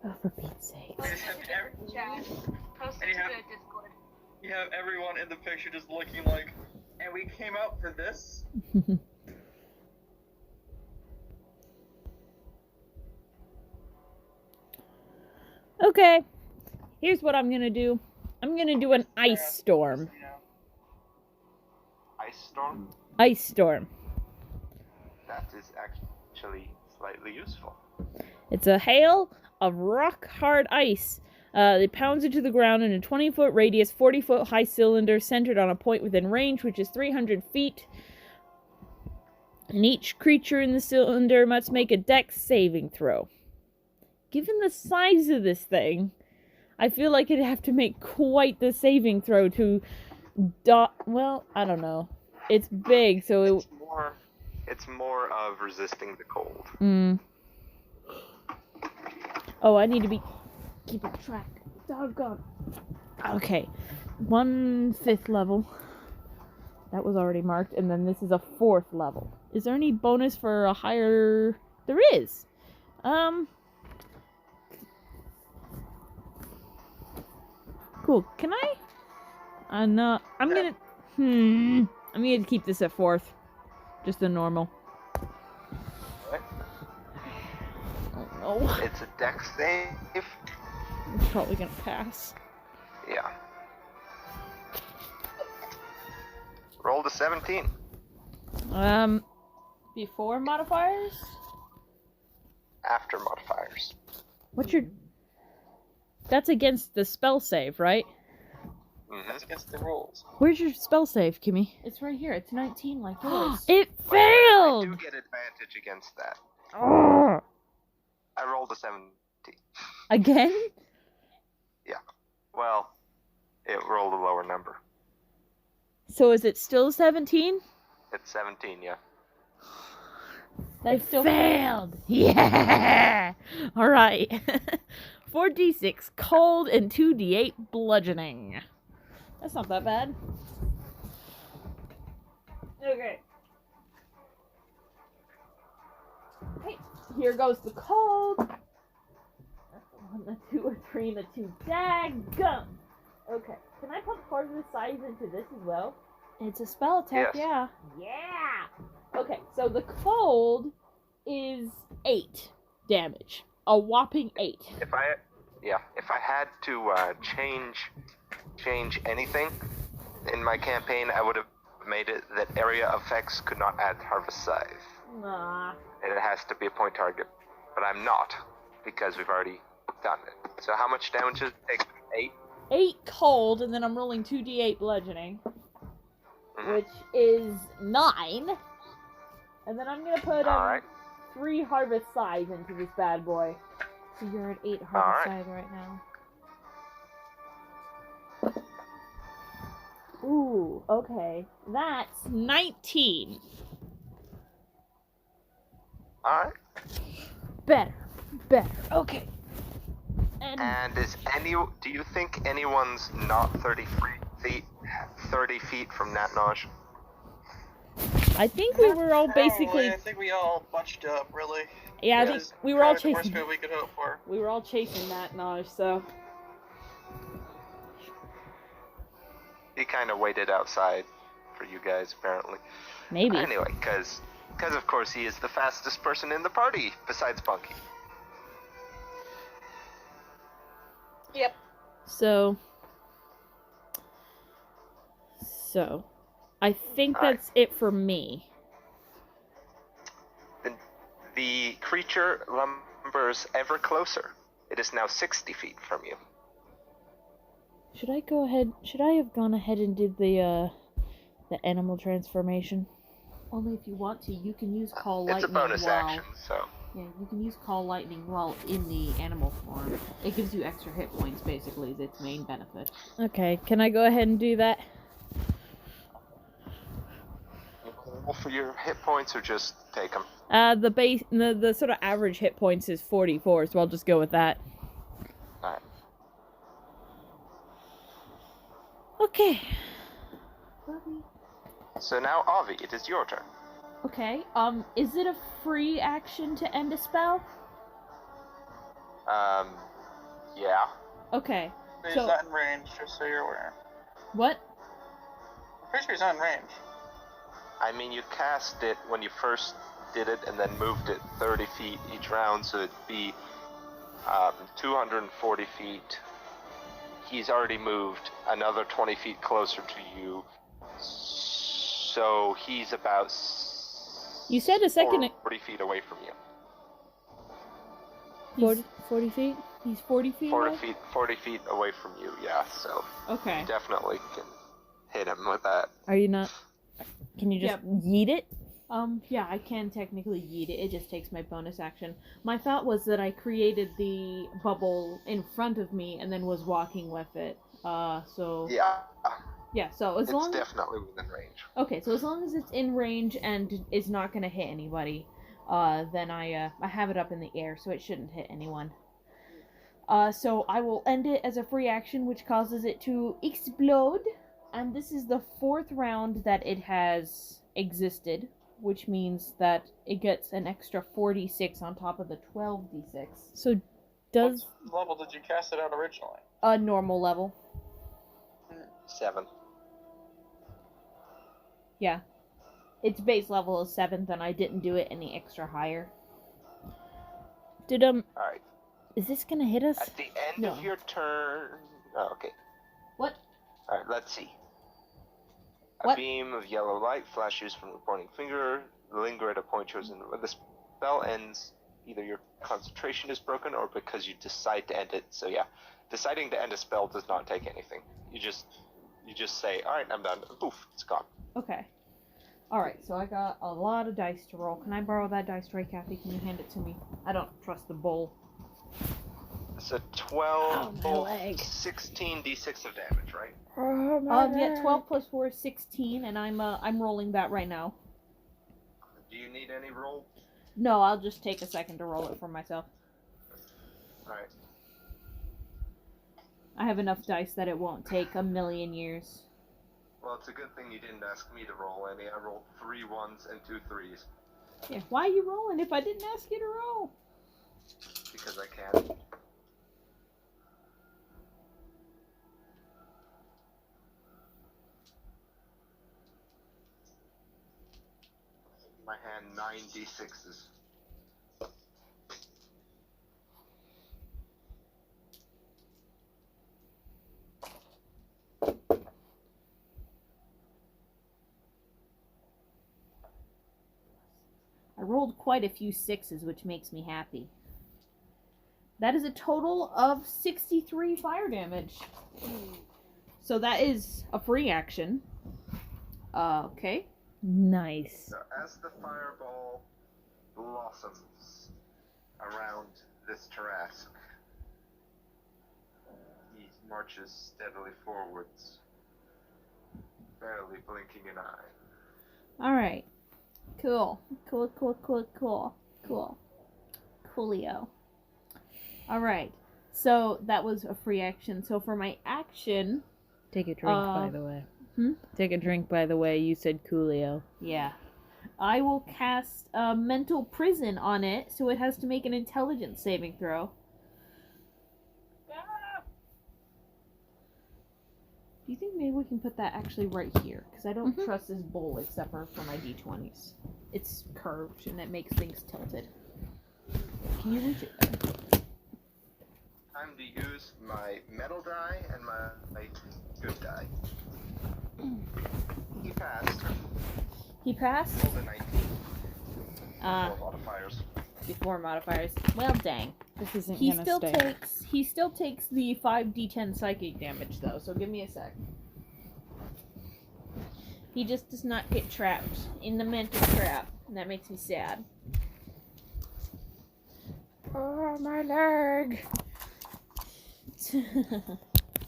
Oh, for Pete's sake. And you have everyone in the picture just looking like, and we came out for this? Okay. Here's what I'm gonna do. I'm gonna do an ice storm. Ice storm? Ice storm. That is actually slightly useful. It's a hail of rock-hard ice. It pounds into the ground in a 20-foot radius, 40-foot high cylinder centered on a point within range, which is 300 feet. And each creature in the cylinder must make a dex saving throw. Given the size of this thing, I feel like it'd have to make quite the saving throw to well, I don't know. It's big, so it's more of resisting the cold. Oh, I need to be keeping track. Doggone. Okay. 1/5 level. That was already marked, and then this is a 4th level. Is there any bonus for a higher? There is. Cool. Can I? I'm gonna keep this at 4th. Just the normal. What? Oh no. It's a dex save. It's probably gonna pass. Yeah. Roll to 17. Before modifiers? After modifiers. What's your... That's against the spell save, right? That's against the rules. Where's your spell save, Kimmy? It's right here. It's 19 like yours. It I failed! do get advantage against that. Ugh. I rolled a 17. Again? Yeah. Well, it rolled a lower number. So is it still 17? It's 17, yeah. That still failed! Yeah! Alright. 4d6 cold and 2d8 bludgeoning. That's not that bad. Okay. Okay, here goes the cold. That's the 1, the 2, a 3, and a 2. Daggum! Okay, can I put part of the size into this as well? It's a spell attack, Yes. yeah. Yeah! Okay, so the cold is 8 damage. A whopping 8. If I had to change anything in my campaign, I would have made it that area effects could not add Harvest Scythe. Nah. And it has to be a point target. But I'm not, because we've already done it. So how much damage does it take? 8? 8 cold, and then I'm rolling 2d8 bludgeoning, which is 9. And then I'm gonna put Alright. 3 harvest scythes into this bad boy. So you're at 8 harvest Alright. side right now. Ooh, okay. That's 19. Alright. Better. Okay. And Do you think anyone's not 30 feet from Natnosh? I think we were all basically... Probably, I think we all bunched up, really. Yeah, I think we were all The worst chasing... good we could hope for. We were all chasing that Naj, so... He kind of waited outside for you guys, apparently. Maybe. Anyway, because of course he is the fastest person in the party, besides Bunky. Yep. So, I think Alright. that's it for me. The creature lumbers ever closer. It is now 60 feet from you. Should I have gone ahead and did the animal transformation? Only if you want to, you can use Call It's a Lightning bonus while... action, so... Yeah, you can use Call Lightning while in the animal form. It gives you extra hit points, basically, is its main benefit. Okay, can I go ahead and do that? Roll for your hit points or just take them? The sort of average hit points is 44, so I'll just go with that. Alright. Okay. So now, Avi, it is your turn. Okay, is it a free action to end a spell? Yeah. Okay. He's So- not in range, just so you're aware. What? I'm pretty sure he's not in range. I mean, you cast it when you first did it and then moved it 30 feet each round, so it'd be 240 feet. He's already moved another 20 feet closer to you, so he's about You said a second... 40 feet away from you. 40 feet? He's 40 feet away? 40 feet away from you, yeah, so Okay. you definitely can hit him with that. Are you not... Can you just yeet it? Yeah, I can technically yeet it. It just takes my bonus action. My thought was that I created the bubble in front of me and then was walking with it. So... Yeah, Yeah, so as it's long... definitely within range. Okay, so as long as it's in range and is not going to hit anybody, then I have it up in the air, so it shouldn't hit anyone. So I will end it as a free action, which causes it to explode. And this is the 4th round that it has existed, which means that it gets an extra 4d6 on top of the 12d6. So, does... What level did you cast it out originally? A normal level. 7. Yeah. Its base level is 7th, and I didn't do it any extra higher. Did, Alright. Is this gonna hit us? At the end No. of your turn... Oh, okay. What? Alright, let's see. A What? beam of yellow light flashes from your pointing finger, linger at a point chosen. When the spell ends, either your concentration is broken or because you decide to end it. So yeah, deciding to end a spell does not take anything. You just say, alright, I'm done. Poof, it's gone. Okay. Alright, so I got a lot of dice to roll. Can I borrow that dice tray, Kathy? Can you hand it to me? I don't trust the bowl. It's a 12, Oh, my leg. 16 d6 of damage, right? Yeah, 12 plus 4 is 16, and I'm rolling that right now. Do you need any roll? No, I'll just take a second to roll it for myself. Alright. I have enough dice that it won't take a million years. Well, it's a good thing you didn't ask me to roll any. I rolled 3 1s and 2 3s. Yeah, why are you rolling if I didn't ask you to roll? Because I can. In my hand, 9 d6s. I rolled quite a few 6s, which makes me happy. That is a total of 63 fire damage. So that is a free action. Okay. Nice. So as the fireball blossoms around this terrasque, he marches steadily forwards, barely blinking an eye. Alright. Cool. Coolio. Alright. So that was a free action. So for my action, Take a drink, by the way. hmm? Take a drink, by the way. You said Coolio. yeah, I will cast a mental prison on it, so it has to make an intelligence saving throw. Do you think maybe we can put that actually right here? Because I don't trust this bowl except for my d20s. It's curved and it makes things tilted. Can you reach it there? I'm time to use my metal die and my good die. He passed. He passed? Rolled a 19. Ah, Four modifiers. before modifiers. Well, dang. This isn't He gonna still stay. takes the 5d10 psychic damage though, so give me a sec. He just does not get trapped in the mental trap, and that makes me sad. Oh, my leg.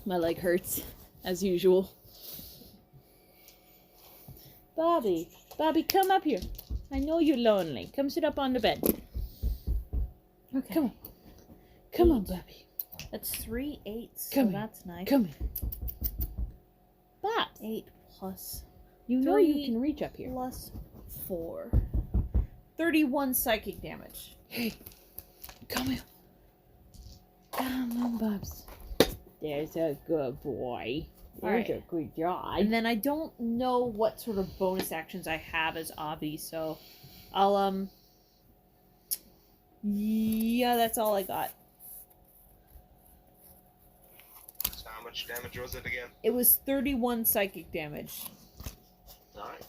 My leg hurts, as usual. Bobby, come up here. I know you're lonely. Come sit up on the bed. Okay. Come on. Come on, Bobby. That's 3 8s, Come so here. that's nice. Come here. Babs. 8 plus You know 3 you can reach up here. plus 4. 31 psychic damage. Hey, come here. Come on, Bubs. There's a good boy. There's Alright. a good job. And then I don't know what sort of bonus actions I have as Avi, so I'll yeah, that's all I got. So how much damage was it again? It was 31 psychic damage. Alright.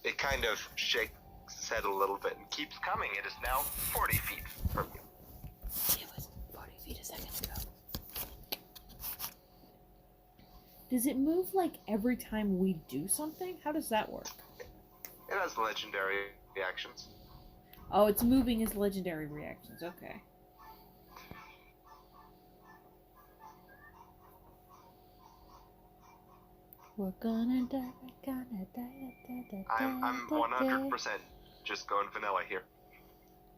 It kind of shakes its head a little bit and keeps coming. It is now 40 feet from you. It was 40 feet a second ago. Does it move like every time we do something? How does that work? It has legendary reactions. Oh, it's moving as legendary reactions. Okay. We're gonna die, we're gonna die. I'm 100% just going vanilla here.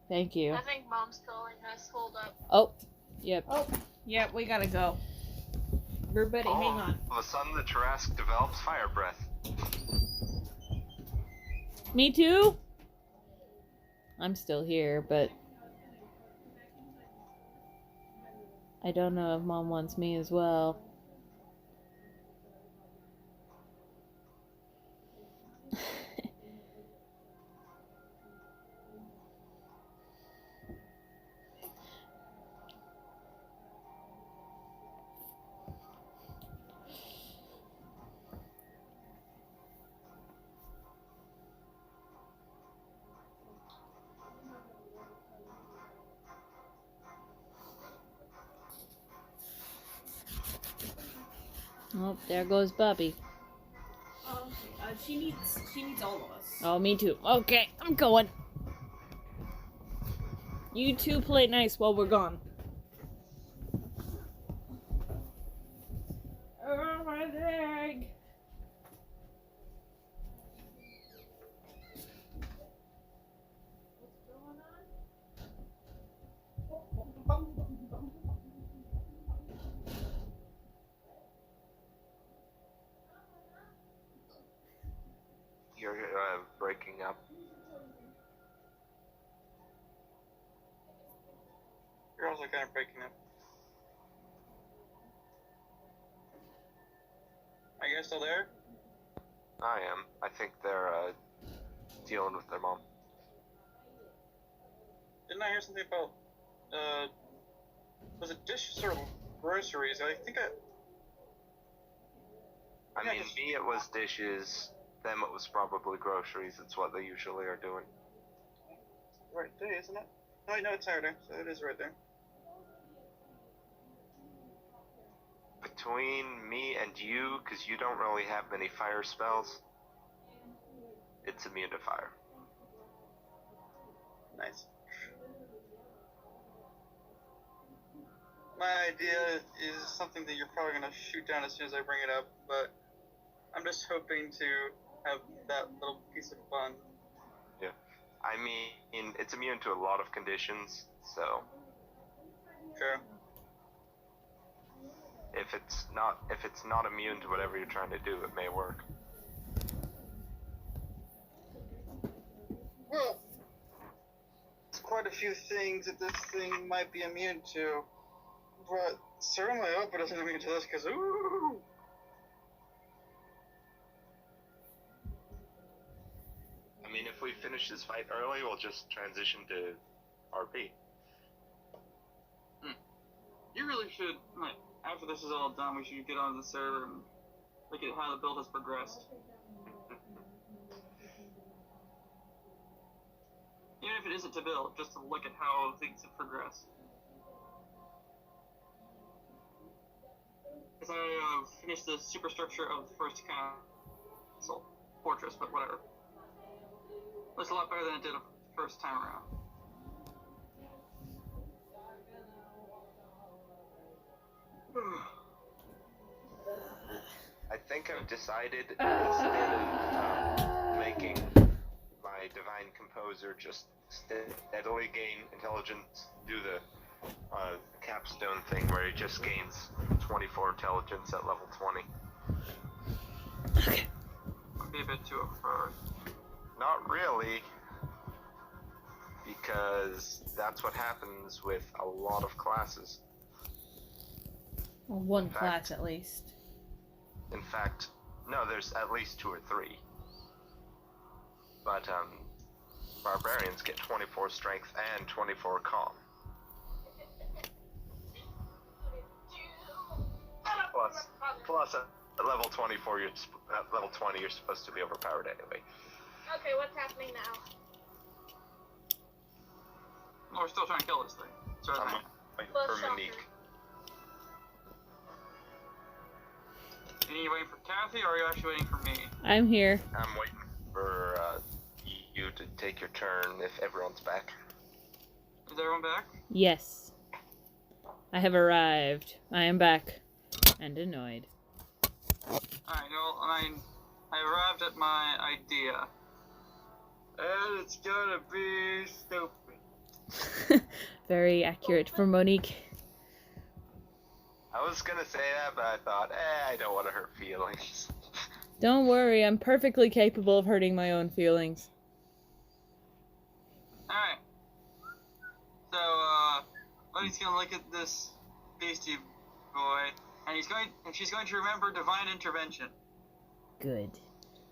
Thank you. I think Mom's calling us. Hold up. Oh, yep. Oh, yeah, we gotta go. Everybody, hang on. All of a sudden, the terrasque develops fire breath. Me too? I'm still here, but I don't know if Mom wants me as well. Oh, there goes Bubby. She needs all of us. Oh, me too. Okay, I'm going. You two play nice while we're gone. Oh, my leg. You're breaking up. You're also kind of breaking up. Are you guys still there? I am. I think they're dealing with their mom. Didn't I hear something about, was it dishes or groceries? I think I mean, me it was dishes, them it was probably groceries. It's what they usually are doing. right day, isn't it? No, wait, no, it's Saturday, so it is right there. Between me and you, because you don't really have many fire spells, it's immune to fire. Nice. My idea is something that you're probably going to shoot down as soon as I bring it up, but I'm just hoping to have that little piece of fun. Yeah. I mean, it's immune to a lot of conditions, so Sure. if it's not immune to whatever you're trying to do, it may work. Well, there's quite a few things that this thing might be immune to, but certainly I hope it isn't immune to this, because ooh! I mean, if we finish this fight early, we'll just transition to RP. You really should, like, after this is all done, we should get onto the server and look at how the build has progressed. Even if it isn't to build, just to look at how things have progressed. Because I finished the superstructure of the first castle, fortress, but whatever. Looks a lot better than it did the first time around. I think I've decided instead of making my Divine Composer just steadily gain intelligence, do the capstone thing where he just gains 24 intelligence at level 20. Okay. Would be a bit too overpowered. Not really, because that's what happens with a lot of classes. Well, one In fact- class at least. In fact, no, there's at least 2 or 3. But barbarians get 24 strength and 24 calm. Plus at level 24, at level 20, you're supposed to be overpowered anyway. Okay, what's happening now? Well, we're still trying to kill this thing. So I'm waiting Plus for shocker. Monique. are you waiting for Kathy, or are you actually waiting for me? I'm here. I'm waiting for you to take your turn if everyone's back. Is everyone back? Yes. I have arrived. I am back. And annoyed. Alright, well, I arrived at my idea. And it's gonna be stupid. Very accurate for Monique. I was gonna say that, but I thought, I don't want to hurt feelings. Don't worry, I'm perfectly capable of hurting my own feelings. Alright. So, Buddy's gonna look at this beastie boy, and she's going to remember divine intervention. Good.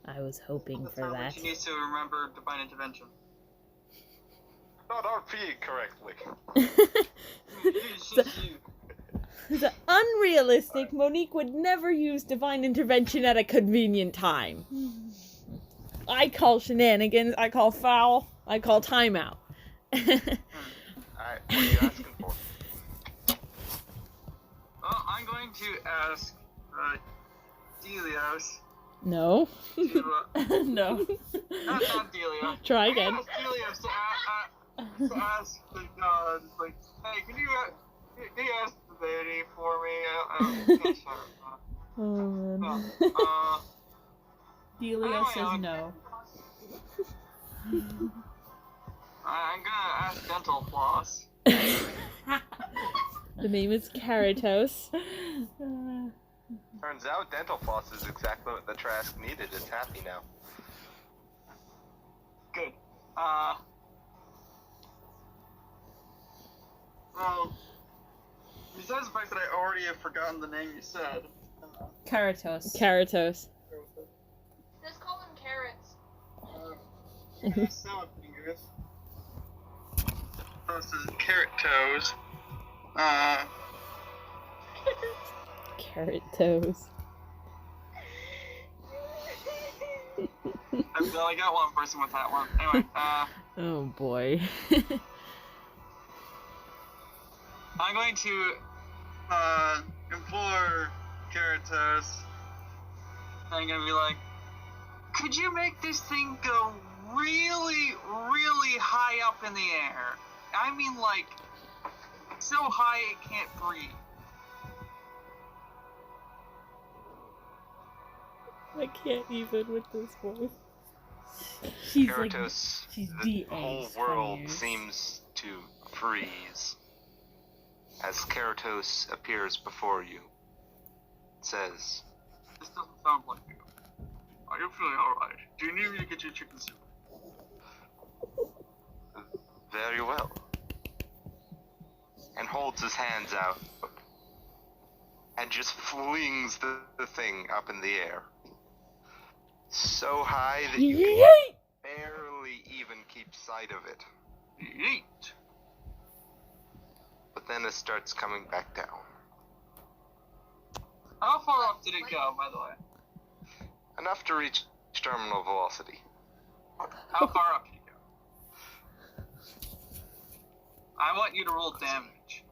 I was hoping That's for not when that. she needs to remember divine intervention. Not RP correctly. It's unrealistic. Monique would never use divine intervention at a convenient time. I call shenanigans, I call foul, I call timeout. Alright, what are you asking for? Well, I'm going to ask Delios No. to, No. not Delios. Try again. I'm gonna ask Delios to ask the gods, like, hey, can you ask the deity for me? I can't shut up. Oh, man. Delio says no. I'm gonna ask Dental Floss. The name is Karatos. Turns out dental floss is exactly what the terrasque needed. It's happy now. Good. Well, besides the fact that I already have forgotten the name you said. Karatos. Karatos. Just call them carrots. Salad fingers. This is carrot toes. Carrot toes. I only got one person with that one. Anyway, Oh boy. I'm going to implore Karatos. I'm gonna be like, could you make this thing go really, really high up in the air? I mean, like, so high it can't breathe. I can't even with this voice. She's Karatos, she's the de-aged whole for world years. seems to freeze. As Karatos appears before you, it says, This doesn't sound like you. Are you feeling alright? Do you need me to get you chicken soup? very well. And holds his hands out. And just flings the thing up in the air. So high that you can barely even keep sight of it. Yeet! But then then it starts coming back down. How far up did it go, by the way? Enough to reach terminal velocity. How far up did it go? I want you to roll damage.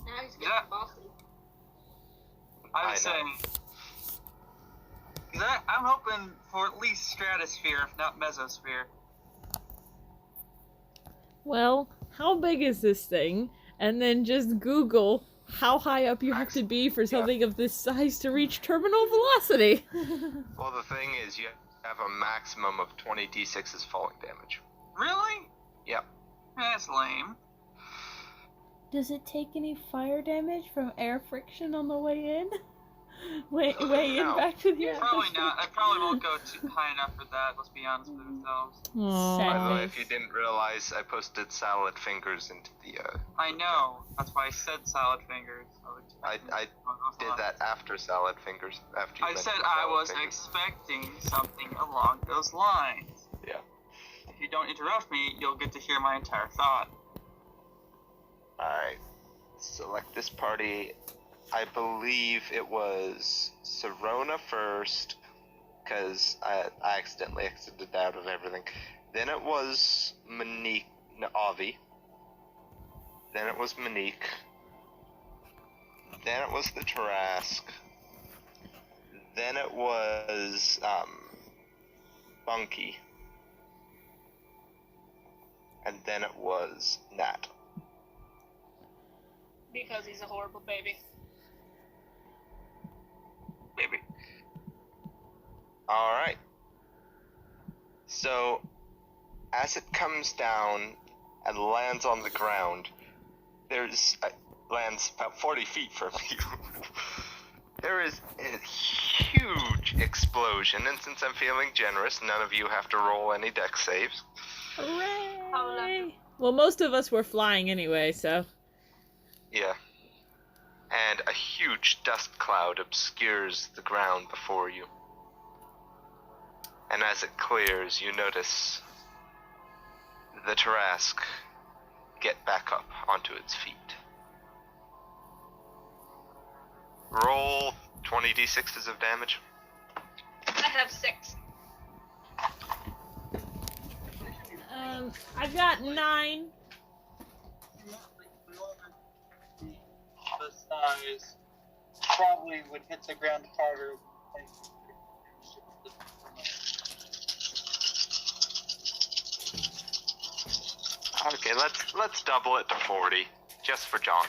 Now he's getting Yeah. bossy. I I would say. Cause I'm hoping for at least stratosphere, if not mesosphere. Well, how big is this thing? And then just Google how high up you have to be for something of this size to reach terminal velocity. Well, the thing is, you have a maximum of 20 d6s falling damage. Really? Yep. That's lame. Does it take any fire damage from air friction on the way in? way in No. back to the Probably atmosphere? not. I probably won't go too high enough for that. Let's be honest with ourselves. Aw. By the way, Sad if you face. didn't realize, I posted salad fingers into the, I know. That's why I said salad fingers. I did that after salad fingers. After you I mentioned said I salad was fingers. expecting something along those lines. Yeah. If you don't interrupt me, you'll get to hear my entire thought. Alright. Select this party. I believe it was Serona first, because I accidentally exited out of everything. Then it was Avi. Then it was Monique. Then it was the Terrasque. Then it was Bunky. And then it was Nat. Because he's a horrible baby. Maybe. Alright. So, as it comes down and lands on the ground, lands about 40 feet from you. There is a huge explosion, and since I'm feeling generous, none of you have to roll any dex saves. Hooray! Well, most of us were flying anyway, so. Yeah. And a huge dust cloud obscures the ground before you. And as it clears, you notice the terrasque get back up onto its feet. Roll 20d6s of damage. I have 6. I've got 9. The size probably would hit the ground harder. Okay, let's double it to 40, just for John.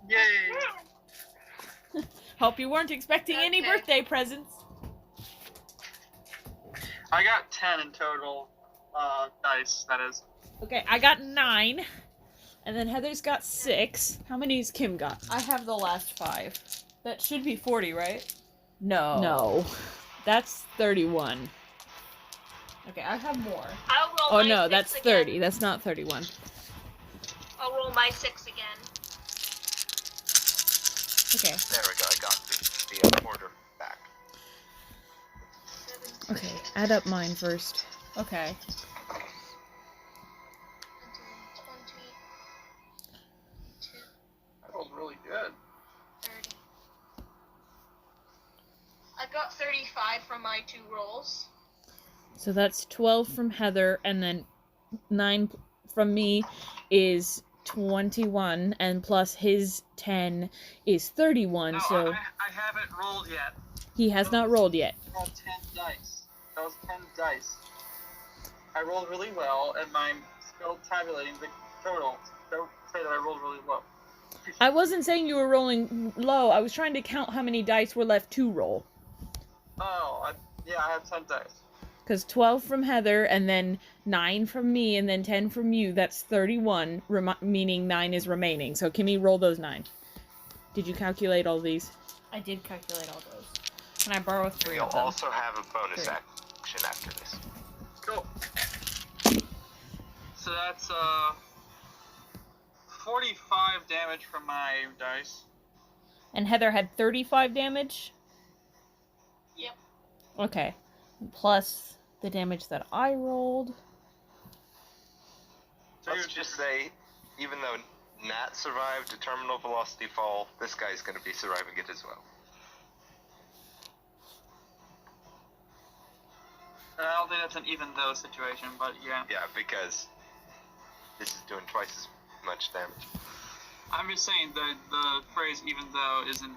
Yay! Hope you weren't expecting any Okay. birthday presents. I got 10 in total dice, that is. Okay, I got 9. And then Heather's got 6. How many's Kim got? I have the last 5. That should be 40, right? No. No. That's 31. Okay, I have more. I'll roll Oh my no, 6 that's again. 30. That's not 31. I'll roll my 6 again. Okay. There we go, I got the order back. 17, Okay, add up mine first. Okay. 20, 22, That was really good. 30. I got 35 from my 2 rolls. So that's 12 from Heather, and then 9 from me is 21, and plus his 10 is 31, No, so I haven't rolled yet. he has not rolled yet. I rolled 10 dice. That was 10 dice. I rolled really well, and I'm still tabulating the total. Don't say that I rolled really low. I wasn't saying you were rolling low, I was trying to count how many dice were left to roll. Oh, yeah, I have 10 dice. Because 12 from Heather, and then 9 from me, and then 10 from you, that's 31, meaning 9 is remaining. So Kimmy, roll those 9. Did you calculate all these? I did calculate all those. Can I borrow 3 You'll of them? also have a bonus Great. action after this. Cool. So that's 45 damage from my dice. And Heather had 35 damage? Yep. Okay. Plus the damage that I rolled. So Let's just say even though Nat survived a terminal velocity fall, this guy's going to be surviving it as well. I don't think that's an even though situation, but yeah. Yeah, because this is doing twice as much damage. I'm just saying the phrase even though isn't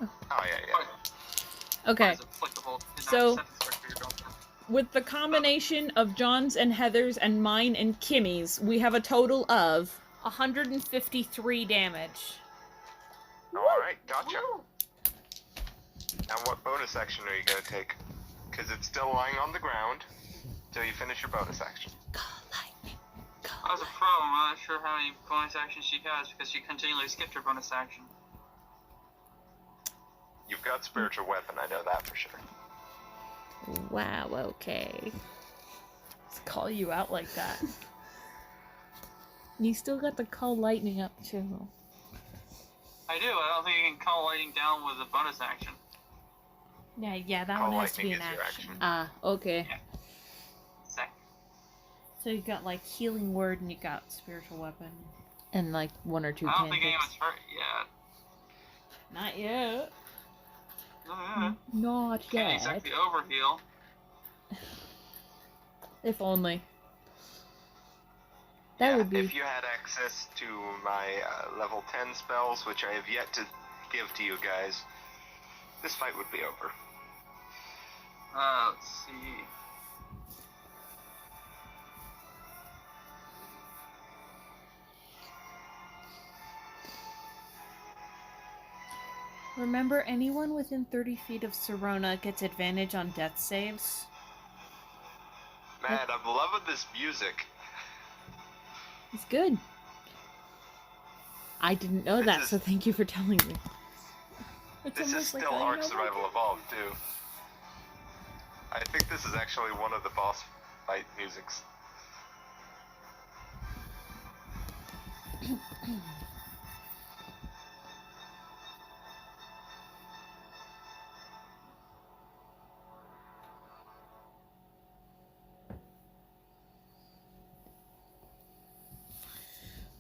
Oh, yeah. Okay. as applicable in So- that sentence structure you're going for. With the combination of John's and Heather's and mine and Kimmy's, we have a total of 153 damage. Alright, gotcha. Now what bonus action are you going to take? Because it's still lying on the ground till you finish your bonus action. That was a problem. I'm not sure how many bonus actions she has because she continually skipped her bonus action. You've got spiritual weapon, I know that for sure. wow, okay. Let's call you out like that. You still got the call lightning up too. I do. I don't think you can call lightning down with a bonus action. Yeah, that Call one has to be lightning an is your action. action. Ah, okay. Sec. So you got like healing word and you got spiritual weapon. And like one or two I don't think cantrips. anyone's hurt yet. Not yet. Not Can't yet. exactly overheal. If only. That would be. If you had access to my level 10 spells, which I have yet to give to you guys, this fight would be over. Let's see. Remember, anyone within 30 feet of Serona gets advantage on death saves. Man, I'm loving this music. It's good. I didn't know This that, is- so thank you for telling me. It's This is almost like still I Ark know Survival what- Evolved, too. I think this is actually one of the boss fight musics.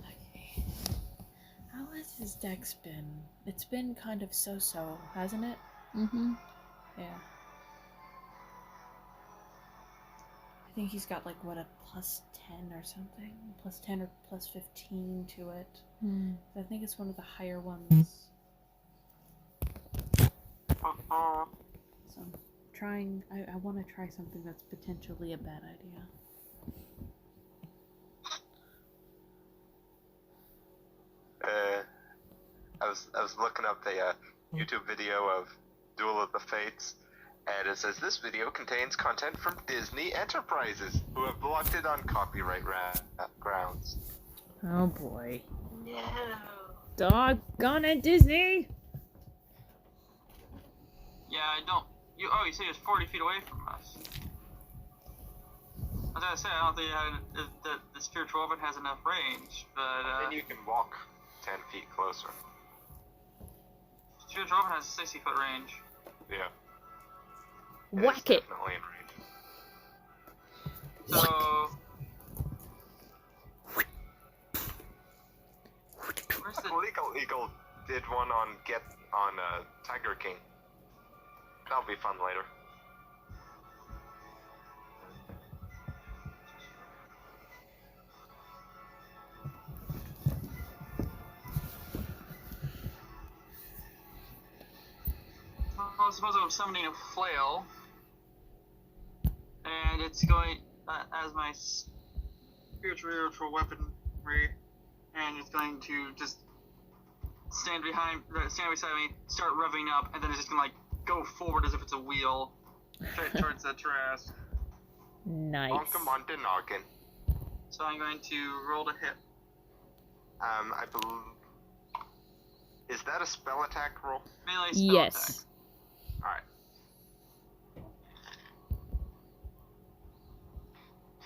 Okay. How has his dex been? It's been kind of so-so, hasn't it? Mm-hmm. Yeah. I think he's got like what, a plus 10 or something? Plus 10 or plus 15 to it. I think it's one of the higher ones. So I'm trying, I want to try something that's potentially a bad idea. I was looking up the YouTube video of Duel of the Fates, and it says this video contains content from Disney Enterprises, who have blocked it on copyright grounds. Oh boy. No. Doggone it, Disney! Yeah, I don't. You say it's 40 feet away from us. As I said, I don't think the spiritual weapon has enough range, but Then you can walk 10 feet closer. spiritual weapon has 60-foot range. Yeah. Whack It's it! definitely in range. So. Where's the. Legal Eagle did one on Tiger King. That'll be fun later. I suppose I'm summoning a flail, and it's going as my spiritual weaponry, and it's going to just stand beside me, start revving up, and then it's just gonna like go forward as if it's a wheel, straight towards the terrasque. Nice. Bonkum on the noggin. So I'm going to roll to hit. I believe. Is that a spell attack roll? Melee spell Yes. attack. Alright.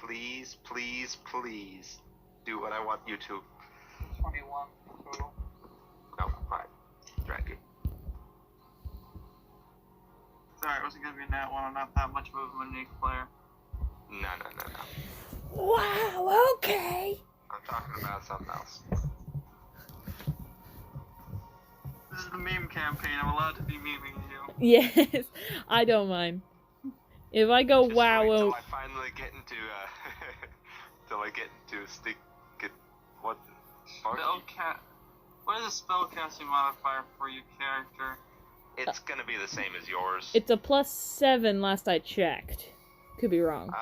Please, please, please do what I want you to. 21 total. No, alright. Drag it. Sorry, it wasn't gonna be a nat one. I'm not that much of a unique player. No. Wow, okay. Okay. talking about something else. This is the meme campaign. I'm allowed to be memeing you. Yes, I don't mind. If I go Just wow, wait till oh, I finally get into till I get into what the fuck? What is the spellcasting modifier for your character? It's gonna be the same as yours. it's a +7 last I checked. Could be wrong.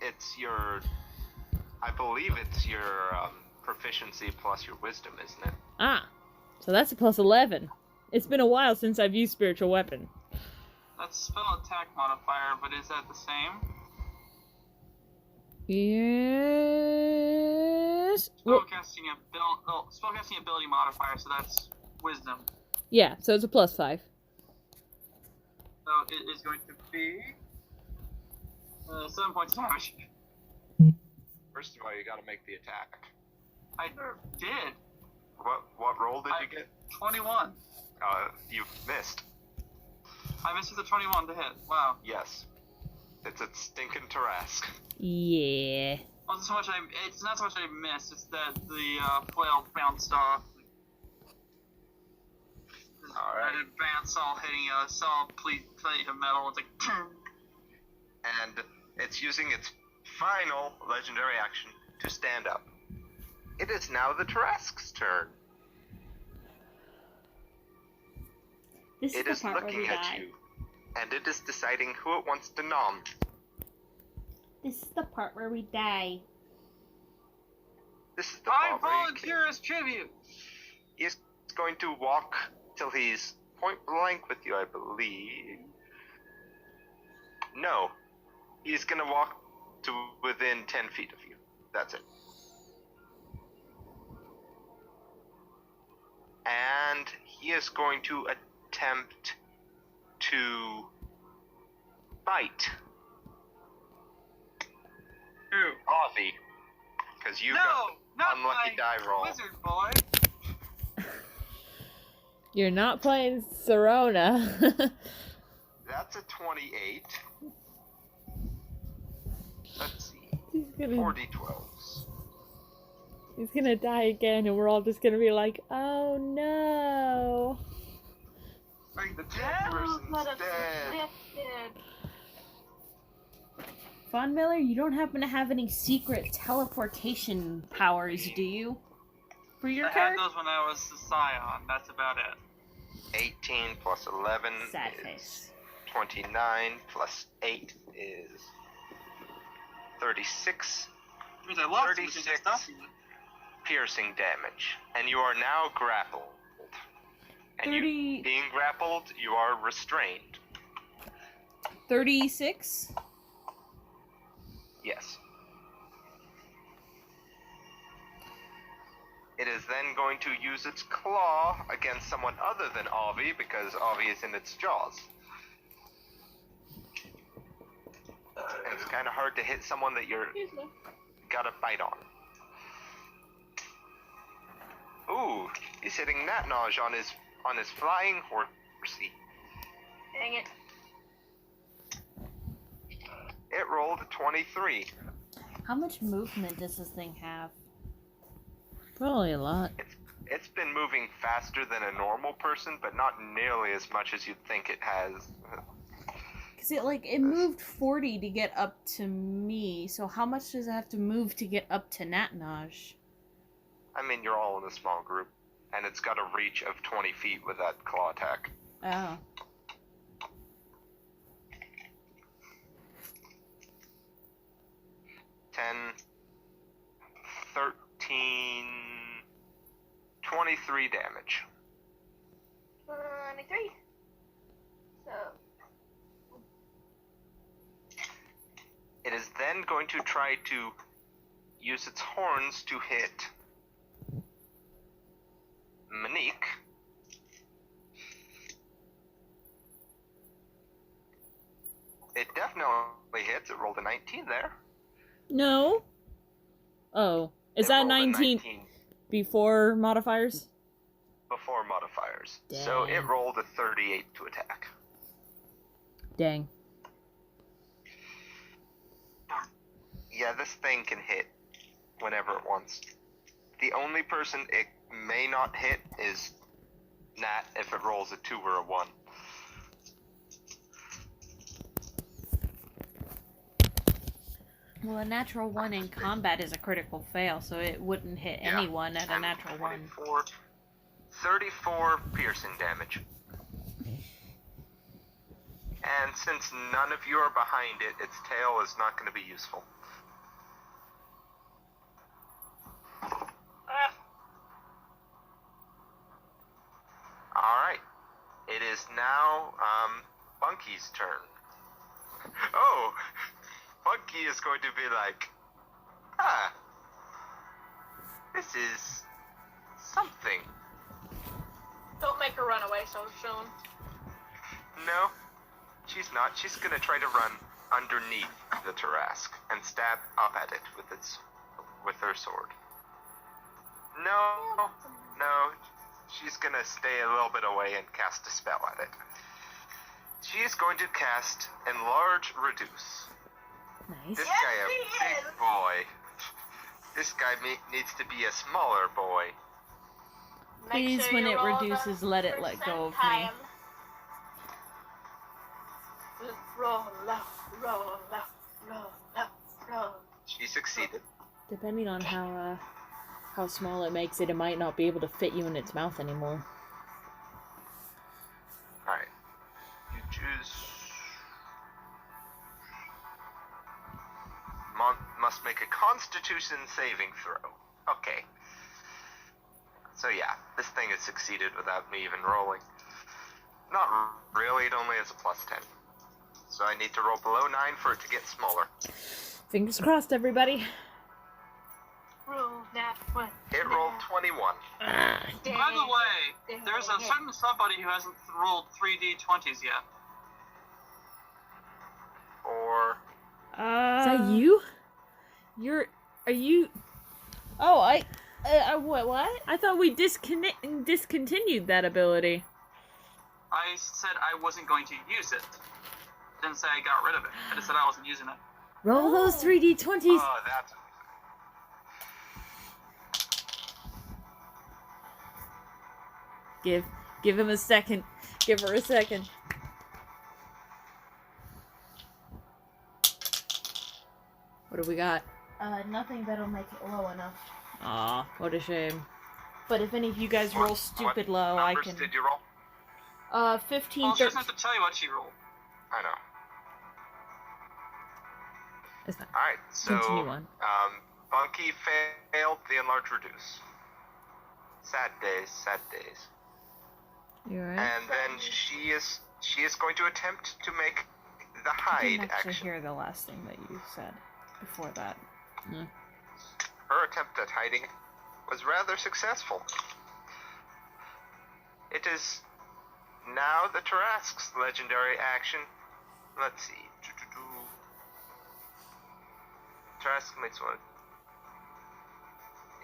It's your, I believe it's your proficiency plus your wisdom, isn't it? Ah, so that's a +11. It's been a while since I've used spiritual weapon. That's spell attack modifier, but is that the same? Yes. Well, Spellcasting ability modifier, so that's wisdom. yeah, so it's a +5. So it is going to be 7 points of damage. First of all, you gotta make the attack. I did. What roll did you get? 21. You missed. I missed with a 21 to hit. Wow. Yes. It's a stinking terrasque. Yeah. It's not so much I missed, it's that the flail bounced off. Alright. And it bounced all hitting a solid plate of metal. It's like, And it's using its final legendary action to stand up. It is now the terrasque's turn. This It is is the part where looking we at die. you, and it is deciding who it wants to nom. This is the part where we die. This is the I part where you volunteer as tribute! He is going to walk till he's point blank with you, I believe. No. He's gonna walk to within 10 feet of you. That's it. And he is going to attempt to bite Who? Avi. Because you No! got Not the unlucky my die roll. wizard boy! You're not playing Serona. That's a 28. Let's see. He's 4d12s. gonna die again, and we're all just gonna be like, oh no. Like the dead person's dead. Von Miller, you don't happen to have any secret teleportation powers, do you? For your I had character? those when I was a scion, that's about it. 18 plus 11 Sad is face. 29 plus 8 is 36 Which I love 36. stuff. piercing damage. And you are now grappled. And 30 you being grappled, you are restrained. 36? Yes. It is then going to use its claw against someone other than Avi because Avi is in its jaws. And it's kind of hard to hit someone that you're got a bite on. Ooh, he's hitting Natnoj on his flying horsey. Dang it. It rolled a 23. How much movement does this thing have? Probably a lot. It's been moving faster than a normal person, but not nearly as much as you'd think it has. Because it moved 40 to get up to me, so how much does it have to move to get up to Natnoj? I mean, you're all in a small group, and it's got a reach of 20 feet with that claw attack. Oh. Ten, 13, 23 damage. 23. So, It is then going to try to use its horns to hit Monique. It definitely hits. It rolled a 19 there. No. Oh. Is It that rolled a 19 before modifiers? before modifiers. So it Dang. rolled a 38 to attack. Dang. Yeah, this thing can hit whenever it wants. The only person it may not hit is Nat if it rolls a 2 or a 1. Well, a natural 1 in combat is a critical fail, so it wouldn't hit anyone at a natural 1. 34 piercing damage. And since none of you are behind it, its tail is not going to be useful. Alright. It is now, Bunky's turn. Oh! Bunky is going to be like, this is something. Don't make her run away, so Sean. No, she's not. She's gonna try to run underneath the terrasque and stab up at it with her sword. No, she's gonna stay a little bit away and cast a spell at it. She is going to cast Enlarge Reduce. Nice. This guy a big boy. This guy needs to be a smaller boy. Please, when it reduces, let it let go of me. Roll up, roll up, roll up, roll. She succeeded. Depending on how small it makes it, it might not be able to fit you in its mouth anymore. Alright. You choose... must make a Constitution saving throw. Okay. So yeah, this thing has succeeded without me even rolling. Not really, it only has a plus 10. So I need to roll below 9 for it to get smaller. Fingers crossed, everybody. Roll that one. It rolled 21. By the way, there's a certain somebody who hasn't rolled 3d20s yet. Or... Is that you? Are you... Oh, what? I thought we discontinued that ability. I said I wasn't going to use it. Didn't say I got rid of it. I just said I wasn't using it. Roll those 3d20s. Oh, that's... Give him a second. Give her a second. What do we got? Nothing that'll make it low enough. Aw, what a shame. But if any of you guys roll stupid low, I numbers can... did you roll? 15, Well, she 13... doesn't have to tell you what she rolled. I know. It's fine. Alright, so... Continue on. Bunky failed the Enlarge Reduce. Sad days, sad days. You alright? And then she is going to attempt to make the I hide didn't actually action. hear the last thing that you said before that. Her attempt at hiding was rather successful. It is now the terrasque's legendary action. Let's see. Terrasque makes one.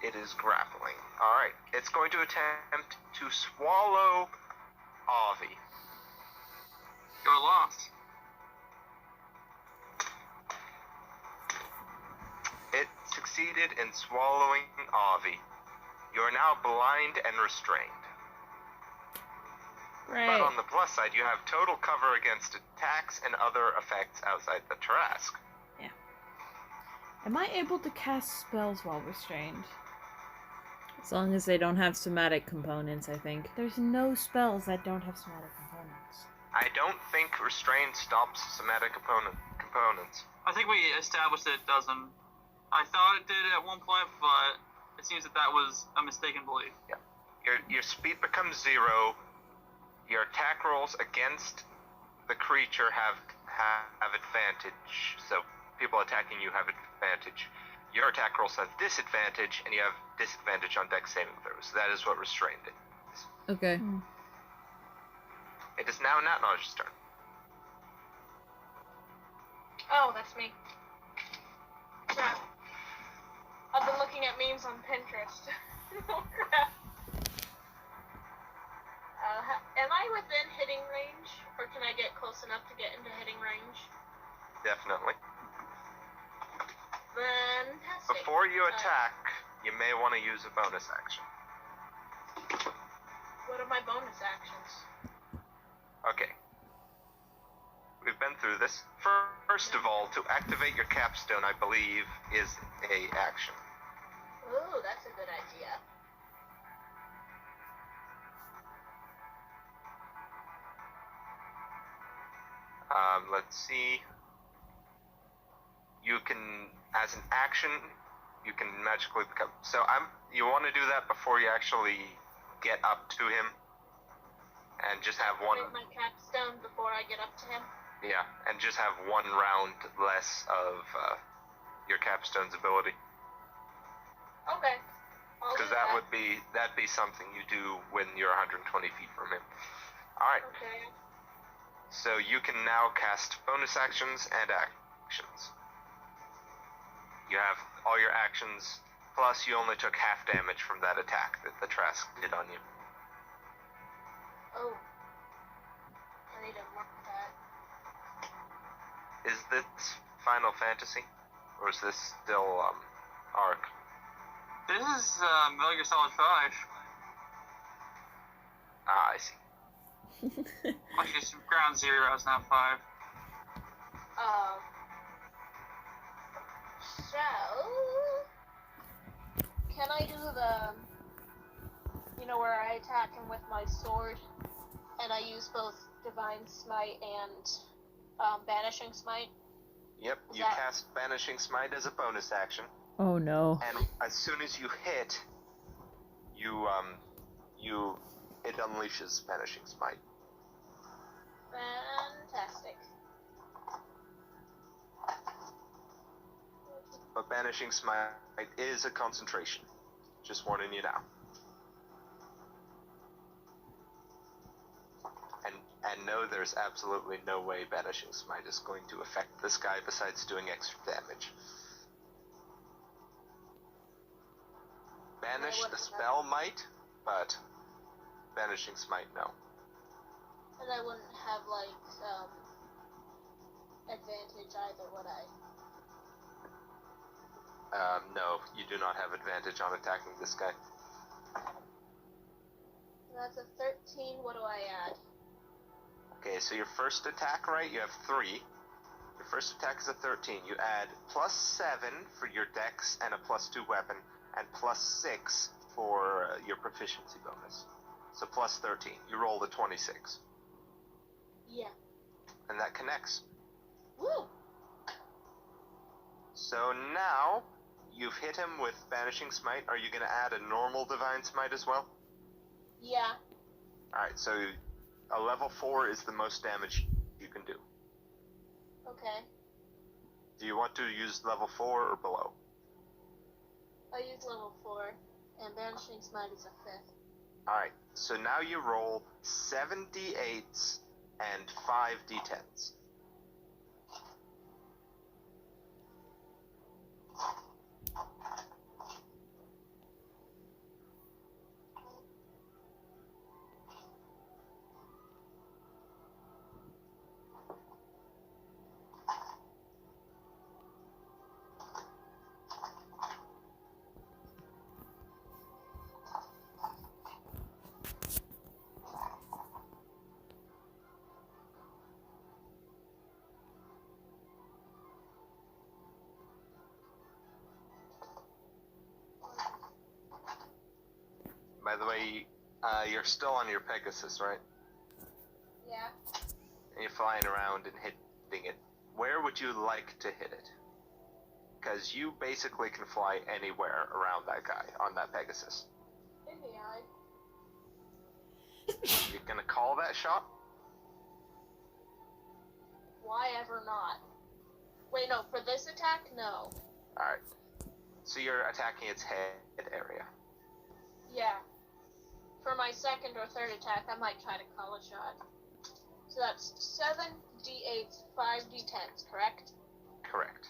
It is grappling. Alright. It's going to attempt to swallow Avi. You're lost. It succeeded in swallowing Avi. You are now blind and restrained. But on the plus side, you have total cover against attacks and other effects outside the terrasque. Yeah. Am I able to cast spells while restrained? As long as they don't have somatic components, I think. There's no spells that don't have somatic components. I don't think restraint stops somatic components. I think we established that it doesn't. I thought it did at one point, but it seems that that was a mistaken belief. Yeah. Your speed becomes 0. Your attack rolls against the creature have advantage. So people attacking you have advantage. Your attack rolls have disadvantage, and you have disadvantage on dex saving throws. That is what restrained is. Okay. It is now Natnoj's turn. Oh, that's me. Crap. I've been looking at memes on Pinterest. Oh, crap. Am I within hitting range? Or can I get close enough to get into hitting range? Definitely. Fantastic. Before you attack, you may want to use a bonus action. What are my bonus actions? Okay. We've been through this. First of all, to activate your capstone, I believe, is a action. Ooh, that's a good idea. Let's see. You can, as an action, you can magically become. So you want to do that before you actually get up to him, and just have one. Make my capstone before I get up to him. Yeah, and just have one round less of your capstone's ability. Okay. Because that'd be something you do when you're 120 feet from him. All right. Okay. So you can now cast bonus actions and actions. You have all your actions, plus you only took half damage from that attack that the terrasque did on you. Oh. I need to mark that. Is this Final Fantasy? Or is this still, Ark? This is Metal Gear Solid 5. Ah, I see. Actually, it's Ground Zero, it's not 5. So can I do the, where I attack him with my sword, and I use both Divine Smite and Banishing Smite? Yep, you cast Banishing Smite as a bonus action. Oh no. And as soon as you hit, it unleashes Banishing Smite. Fantastic. But Banishing Smite is a concentration. Just warning you now. And no, there's absolutely no way Banishing Smite is going to affect this guy besides doing extra damage. Banish the spell might, but Banishing Smite, no. And I wouldn't have, advantage either, would I? No, you do not have advantage on attacking this guy. That's a 13, what do I add? Okay, so your first attack, right, you have 3. Your first attack is a 13. You add +7 for your dex and a +2 weapon, and +6 for your proficiency bonus. So +13. You roll the 26. Yeah. And that connects. Woo! So now, you've hit him with Banishing Smite. Are you going to add a normal Divine Smite as well? Yeah. Alright, so a level 4 is the most damage you can do. Okay. Do you want to use level 4 or below? I use level 4, and Banishing Smite is a 5th. Alright, so now you roll 7 d8s and 5 d10s. By the way, you're still on your Pegasus, right? Yeah. And you're flying around and hitting it. Where would you like to hit it? Because you basically can fly anywhere around that guy on that Pegasus. In the eye. You gonna call that shot? Why ever not? Wait, no, for this attack, no. Alright. So you're attacking its head area. Yeah. For my second or third attack, I might try to call a shot. So that's 7 d8s, 5 d10s, correct? Correct.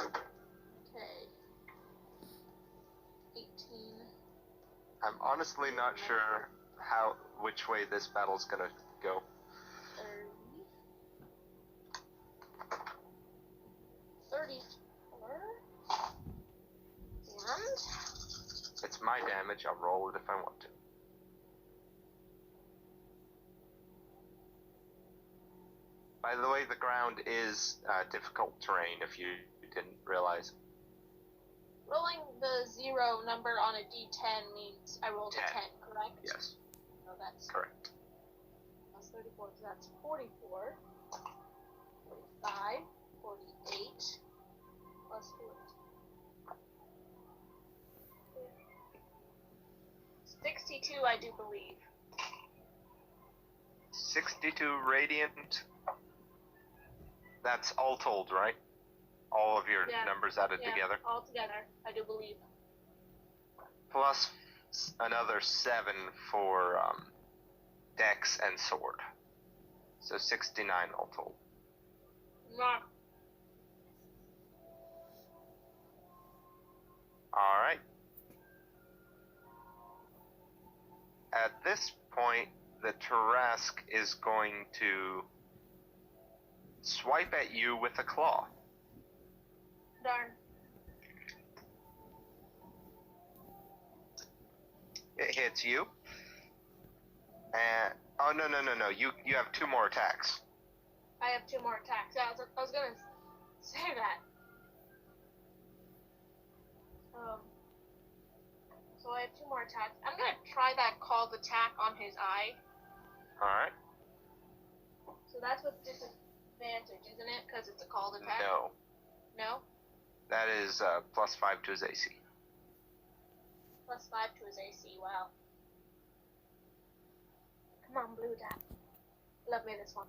Okay. 18. I'm honestly not sure which way this battle's gonna go. 30. 44. And It's my damage. I'll roll it if I want to. By the way, the ground is difficult terrain if you didn't realize. rolling the 0 number on a d10 means I rolled 10. a 10, correct? Yes, So that's correct. plus 34, so that's 44, 45, 48, plus 4. 62, I do believe. 62 radiant. That's all told, right? All of your Yeah. numbers added Yeah, together. all together, I do believe. Plus another 7 for dex and sword. So 69 all told. Nah. Alright. At this point, the terrasque is going to swipe at you with a claw. Darn. It hits you. And oh no. You have 2 more attacks. I have 2 more attacks. Yeah, I was gonna say that. So I have 2 more attacks. I'm gonna try that called attack on his eye. Alright. So that's with disadvantage, isn't it? Because it's a called attack? No. No? That is plus 5 to his AC. Plus 5 to his AC, wow. Come on, blue dot. Love me this one.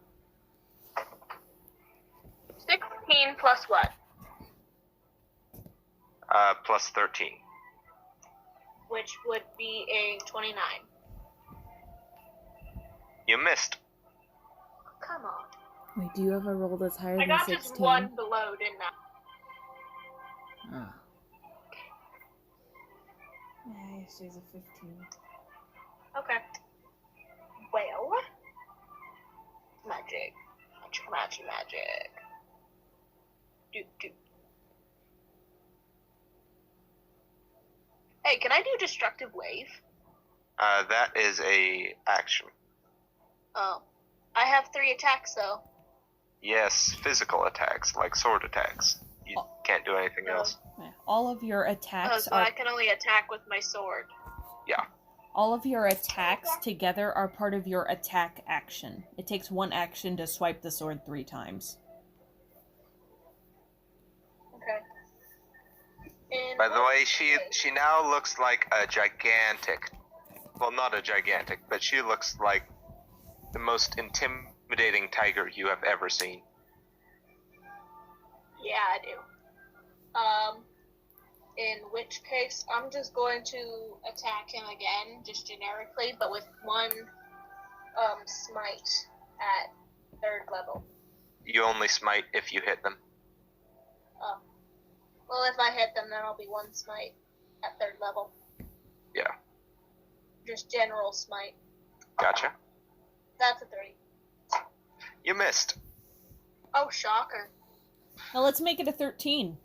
16 plus what? Plus 13. Which would be a 29. You missed. Come on. Wait, do you have a roll that's higher I than got 16? just 1 below, didn't I? Ah. Yeah, she's a 15. Okay. Well. Magic. Magic. Do. Hey, can I do Destructive Wave? That is a action. Oh. I have 3 attacks, though. Yes, physical attacks, like sword attacks. You can't do anything else. Yeah. All of your Oh, attacks so are I can only attack with my sword. Yeah. all of your attacks together are part of your attack action. It takes 1 action to swipe the sword 3 times. Okay. And By the way, she now looks like a gigantic. Well, not a gigantic, but she looks like the most intimidating tiger you have ever seen. Yeah, I do. In which case, I'm just going to attack him again, just generically, but with 1 smite at 3rd level. You only smite if you hit them. Oh. Well, if I hit them, then I'll be 1 smite at 3rd level. Yeah. Just general smite. Gotcha. That's a 3. You missed. Oh, shocker. Now let's make it a 13.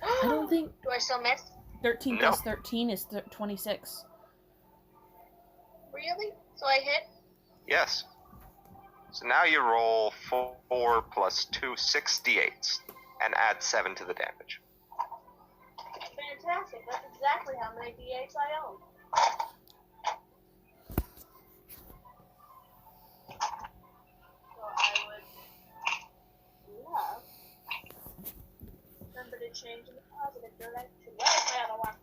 I don't think Do I still miss? 13 No. plus 13 is 26. Really? So I hit? Yes. So now you roll 4 plus 2, 6 d8s, and add 7 to the damage. Fantastic. That's exactly how many D8s I own. So I would love remember to change in the positive direction. Where's my other one?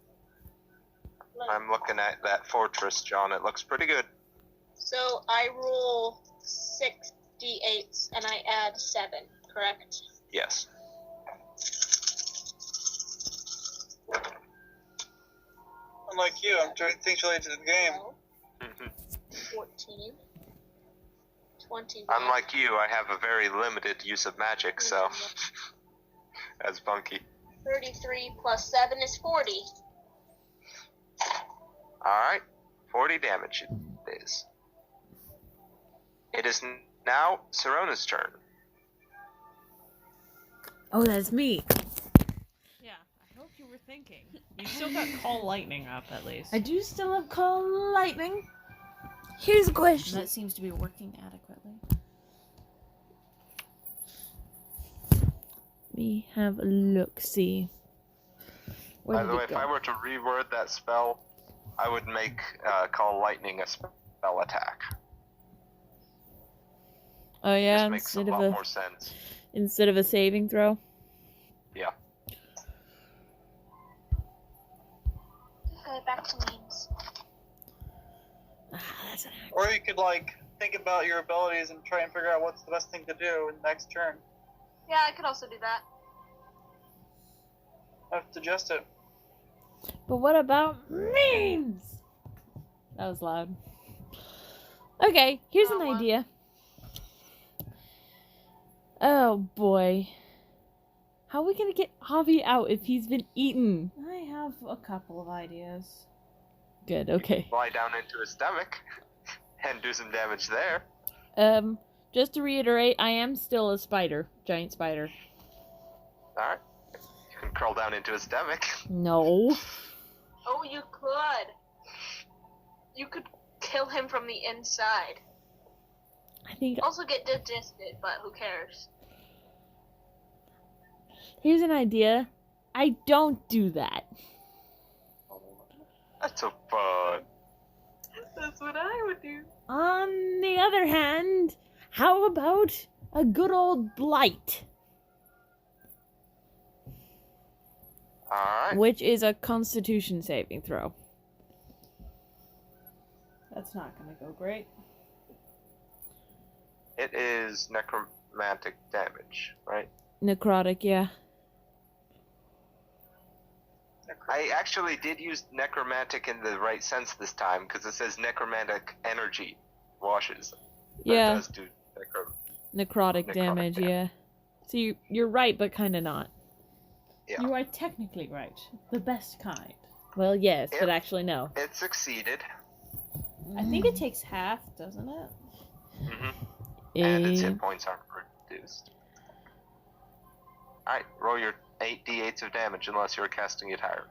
Look. I'm looking at that fortress, John. It looks pretty good. So I roll 6 D8s and I add 7, correct? Yes. Unlike you, I'm doing things related to the game. 12, 14, 21. Unlike you, I have a very limited use of magic, so that's funky. 33 plus 7 is 40. Alright, 40 damage it is. It is now Sirona's turn. Oh, that's me. Yeah, I hope you were thinking. You still got Call Lightning up, at least. I do still have Call Lightning. Here's a And question. that seems to be working adequately. We have a look. See. Where By did the way, it if I go? were to reword that spell, I would make Call Lightning a spell attack. Oh yeah, This makes a lot more sense. instead of a saving throw. Yeah. Okay, back to memes. Ah, that's an act. Or you could like think about your abilities and try and figure out what's the best thing to do in the next turn. Yeah, I could also do that. I've suggest it. But what about memes? That was loud. Okay, here's an Oh, wow. idea. Oh boy. How are we gonna get Javi out if he's been eaten? I have a couple of ideas. Good, okay. Lie down into his stomach and do some damage there. Just to reiterate, I am still a spider. Giant spider. Alright. You can crawl down into his stomach. No. Oh, you could. You could kill him from the inside. I think Also get digested, but who cares? here's an idea. I don't do that. That's so fun. That's what I would do. On the other hand, how about a good old blight? Alright. Which is a constitution saving throw. That's not gonna go great. It is necromantic damage, right? Necrotic, yeah. I actually did use necromantic in the right sense this time, because it says necromantic energy washes. But Yeah, It does do necrotic damage, damage. yeah. So you're right, but kind of not. Yeah. You are technically right. The best kind. Well, yes, but Yep. actually no. It succeeded. I think it takes half, doesn't it? Mm-hmm. And its Eh, hit points aren't reduced. Alright, roll your 8d8s of damage unless you're casting it higher.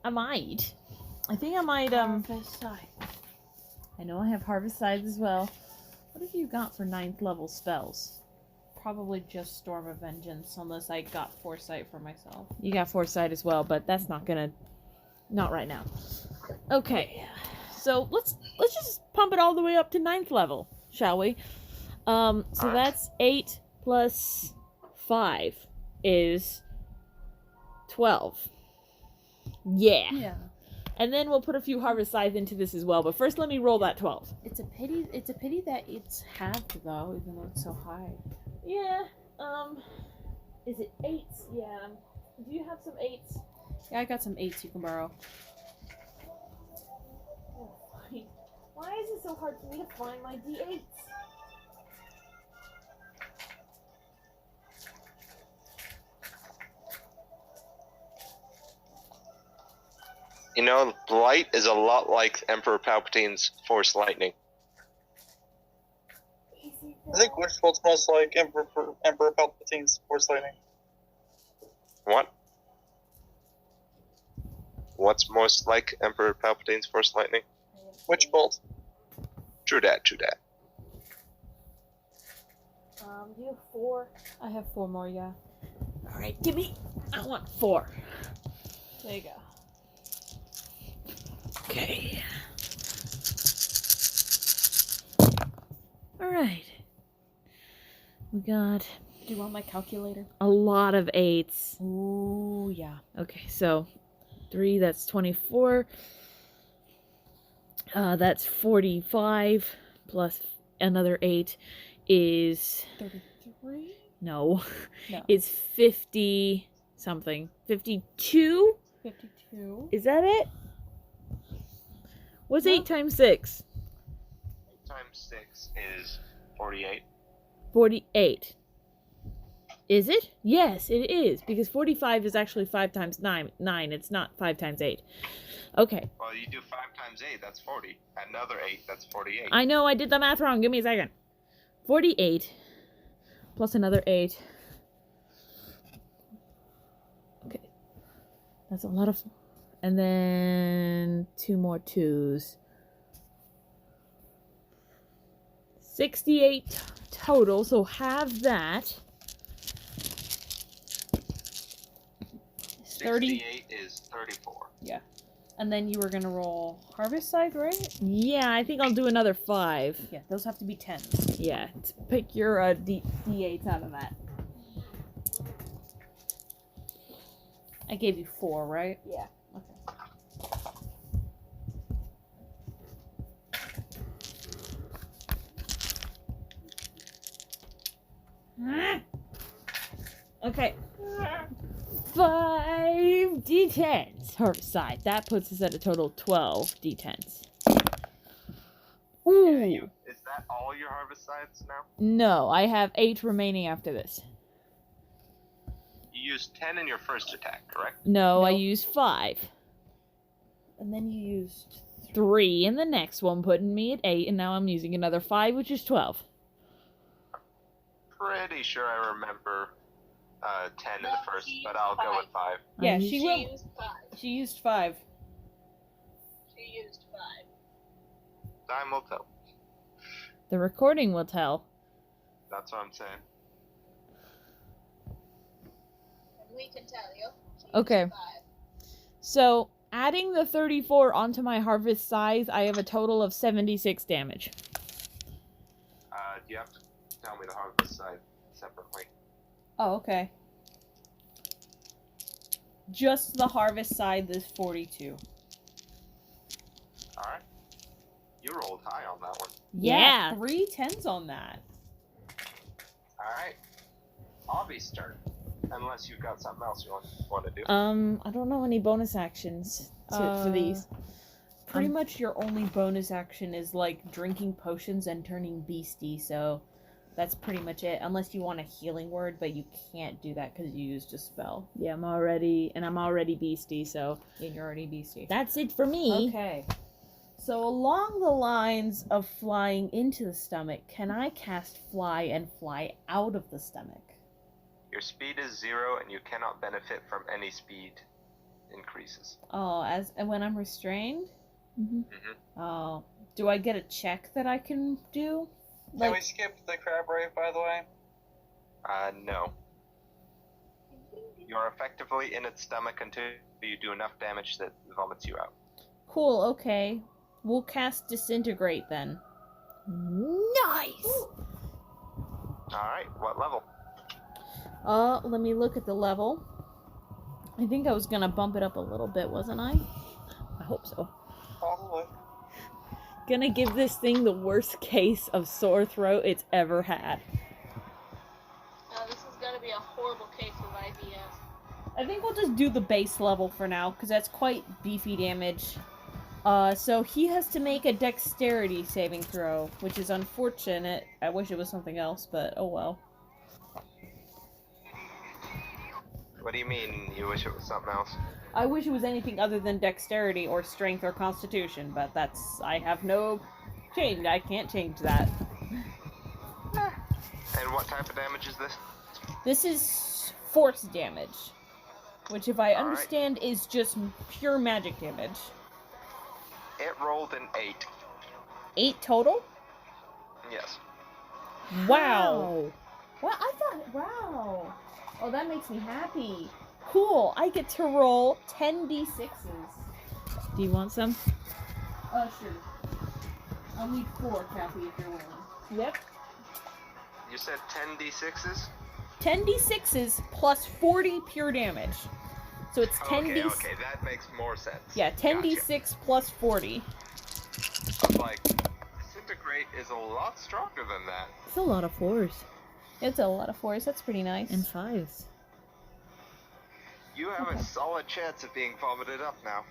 I might. I think I might, Harvest Scythe. I know I have Harvest Scythe as well. What have you got for 9th level spells? Probably just Storm of Vengeance, unless I got Foresight for myself. You got Foresight as well, but that's not gonna... Not right now. Okay. So, let's just pump it all the way up to 9th level, shall we? So Alright. that's 8 plus 5 is 12. Yeah. Yeah. And then we'll put a few Harvest Scythe into this as well, but first let me roll that 12. It's a pity that it's halved though, even though it's so high. Yeah, is it 8s? Yeah. Do you have some 8s? Yeah, I got some 8s you can borrow. Oh, fine. Why is it so hard for me to find my D8s? You know, Blight is a lot like Emperor Palpatine's Force Lightning. I think Witchbolt's most like Emperor Palpatine's Force Lightning. What? What's most like Emperor Palpatine's Force Lightning? Witchbolt. True dat, true dat. Do you have 4? I have 4 more, yeah. Alright, give me. I want 4. There you go. Okay. Alright. We got Do you want my calculator? a lot of 8s. Ooh, yeah. Okay, so 3, that's 24. That's 45 plus another 8 is 33? no. No. It's 50 something. 52? 52. Is that it? What's No. 8 times 6? 8 times 6 is 48. 48. Is it? Yes, it is. Because 45 is actually 5 times 9. It's not 5 times 8. Okay. Well, you do 5 times 8, that's 40. Another 8, that's 48. I know I did the math wrong. Give me a second. 48 plus another 8. Okay. That's a lot of... And then 2 more 2s. 68 total, so have that. 30. 68 is 34. Yeah. And then you were gonna roll harvest side, right? Yeah, I think I'll do another 5. Yeah, those have to be 10s. Yeah, pick your D8s out of that. I gave you 4, right? Yeah. Okay. 5 D10s harvest side. That puts us at a total of 12 D10s. Ooh. Yeah, is that all your harvest sides now? No, I have 8 remaining after this. You used 10 in your first attack, correct? No, I used 5. And then you used 3 in the next one, putting me at 8, and now I'm using another 5, which is 12. Pretty sure I remember 10 in No, the first, she but used I'll go 5. with 5. Yeah, I'm she using- will. used 5. She used 5. She used 5. Time will tell. The recording will tell. That's what I'm saying. And we can tell you. She Okay. used 5. So, adding the 34 onto my harvest size, I have a total of 76 damage. You have to tell me the harvest side separately. Oh, okay. Just the harvest side is 42. Alright. You rolled high on that one. Yeah. 3 10s on that. Alright. Avi's turn. Unless you've got something else you want to do. I don't know any bonus actions for these. Pretty much your only bonus action is like drinking potions and turning beastie, so that's pretty much it. Unless you want a healing word, but you can't do that because you used a spell. Yeah, I'm already beastie, so And you're already beastie. that's it for me. Okay. So along the lines of flying into the stomach, can I cast fly and fly out of the stomach? Your speed is 0 and you cannot benefit from any speed increases. Oh, and when I'm restrained? Mm-hmm. Oh, do I get a check that I can do? Can we skip the crab rave, by the way? No. You're effectively in its stomach until you do enough damage that it vomits you out. Cool, okay. We'll cast Disintegrate then. Nice. Alright, what level? Let me look at the level. I think I was gonna bump it up a little bit, wasn't I? I hope so. Probably. Gonna give this thing the worst case of sore throat it's ever had. This is gonna be a horrible case of IBS. I think we'll just do the base level for now, because that's quite beefy damage. So he has to make a dexterity saving throw, which is unfortunate. I wish it was something else, but oh well. What do you mean you wish it was something else? I wish it was anything other than dexterity or strength or constitution, but I have no change. I can't change that. And what type of damage is this? This is force damage, which if I All right. understand is just pure magic damage. It rolled an 8. 8 total? Yes. Wow. Well, I thought, wow. Oh, that makes me happy. Cool, I get to roll 10d6s. Do you want some? Sure. I'll need 4, Kathy, if you're willing. Yep. You said 10 d6s? 10d6s plus 40 pure damage. So it's 10d... Okay, that makes more sense. Yeah, 10d6 plus 40. I'm like, Disintegrate is a lot stronger than that. It's a lot of 4s. It's a lot of 4s, that's pretty nice. And 5s. You have a solid chance of being vomited up now.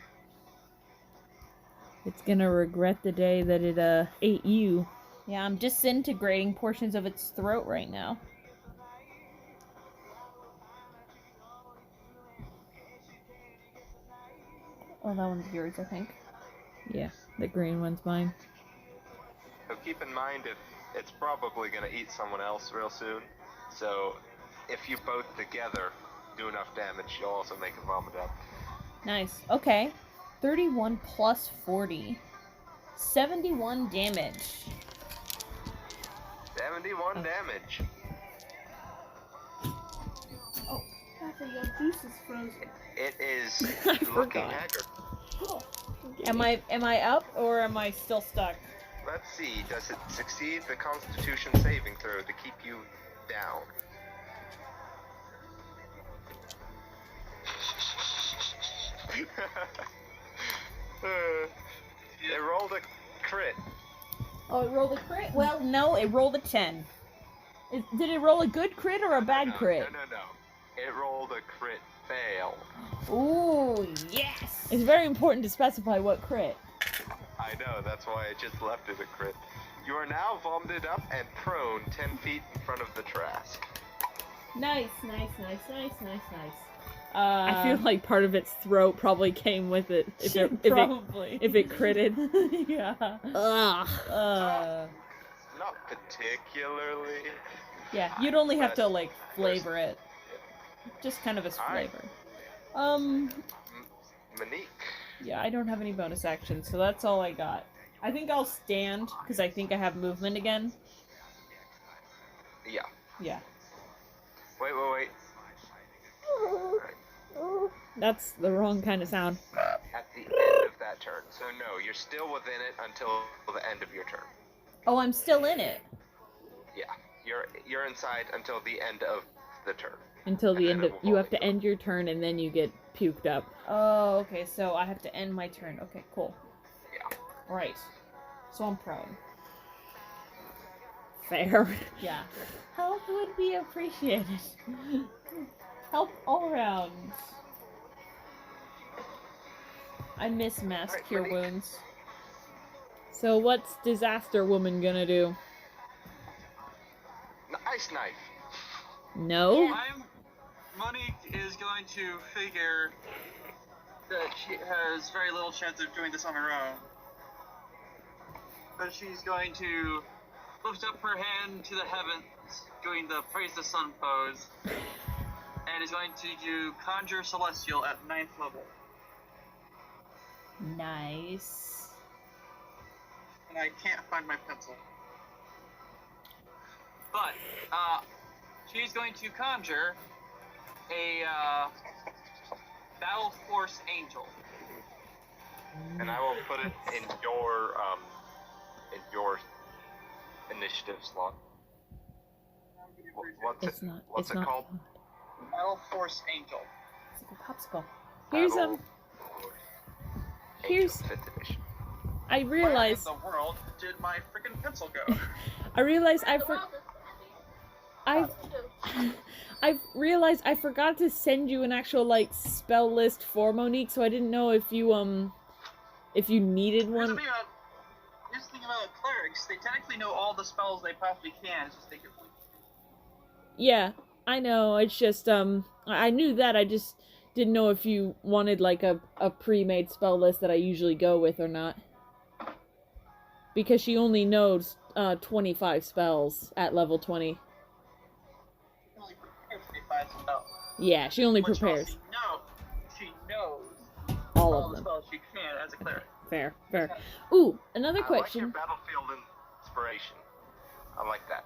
It's gonna regret the day that it ate you. Yeah, I'm disintegrating portions of its throat right now. Oh, that one's yours, I think. Yeah, the green one's mine. So keep in mind if it's probably going to eat someone else real soon. So, if you both together do enough damage, you'll also make a vomit up. Nice. Okay. 31 plus 40. 71 damage. 71 damage. Oh, Catherine, your juice is frozen. It is I looking forgot. haggard. Am I up or am I still stuck? Let's see, does it succeed the Constitution saving throw to keep you down? It rolled a crit. Oh, it rolled a crit? Well, no, it rolled a 10. Did it roll a good crit or a bad crit? No. It rolled a crit fail. Ooh, yes! It's very important to specify what crit. I know, that's why I just left it a crit. You are now vomited up and prone 10 feet in front of the trask. Nice. I feel like part of its throat probably came with it. Probably. If it critted. Yeah. Ugh. Not particularly. Yeah, you'd only have to, like, flavor it. Just kind of as Alright. flavor. Monique. Yeah, I don't have any bonus actions, so that's all I got. I think I'll stand, because I think I have movement again. Yeah. Yeah. Wait. That's the wrong kind of sound. At the end of that turn. So no, you're still within it until the end of your turn. Oh, I'm still in it. Yeah. You're inside until the end of the turn. Until the And end then of... it will You fall have to again. end your turn and then you get puked up. Oh, okay, so I have to end my turn. Okay, cool. Yeah. Right. So I'm prone. Fair. Yeah. Help would be appreciated. Help all around. I miss mass Alright, cure Monique. wounds. So what's Disaster Woman gonna do? Ice knife. No? Monique is going to figure that she has very little chance of doing this on her own. But she's going to lift up her hand to the heavens, doing the praise the sun pose, and is going to do Conjure Celestial at 9th level. Nice. And I can't find my pencil. But, she's going to conjure a, Battle Force Angel. And I will put it in your initiative slot. It's not. What's it's it not. called? Battle Force Angel. It's like a popsicle. Here's Battle here's- Angel 5th edition. I realized. Where in the world did my freaking pencil go? I realized I realized I forgot to send you an actual like spell list for Monique, so I didn't know if you needed Here's the one. thing about clerics. They technically know all the spells they possibly can. It's just they can. Yeah, I know. It's just I knew that. I just didn't know if you wanted like a pre-made spell list that I usually go with or not. Because she only knows 25 spells at level 20. Only prepared for 5 spells. Yeah, she only Which prepares she knows all all of the them. spells she can as a cleric. Fair. Ooh, another I like question. your battlefield inspiration. I like that.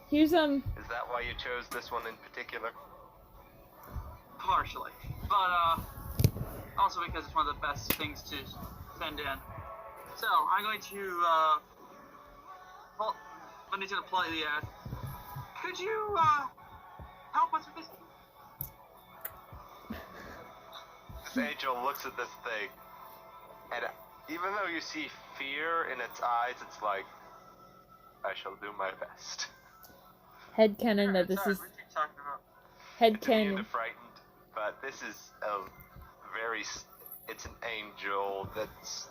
Here's Is that why you chose this one in particular? Partially. But, also because it's one of the best things to send in. So, I'm going to, I'm just gonna politely ask, could you, help us with this? This angel looks at this thing, and even though you see fear in its eyes, it's like, I shall do my best. headcanon that this Sorry, is what are you talking about? It's immune headcanon. to frightened, but this is it's an angel that's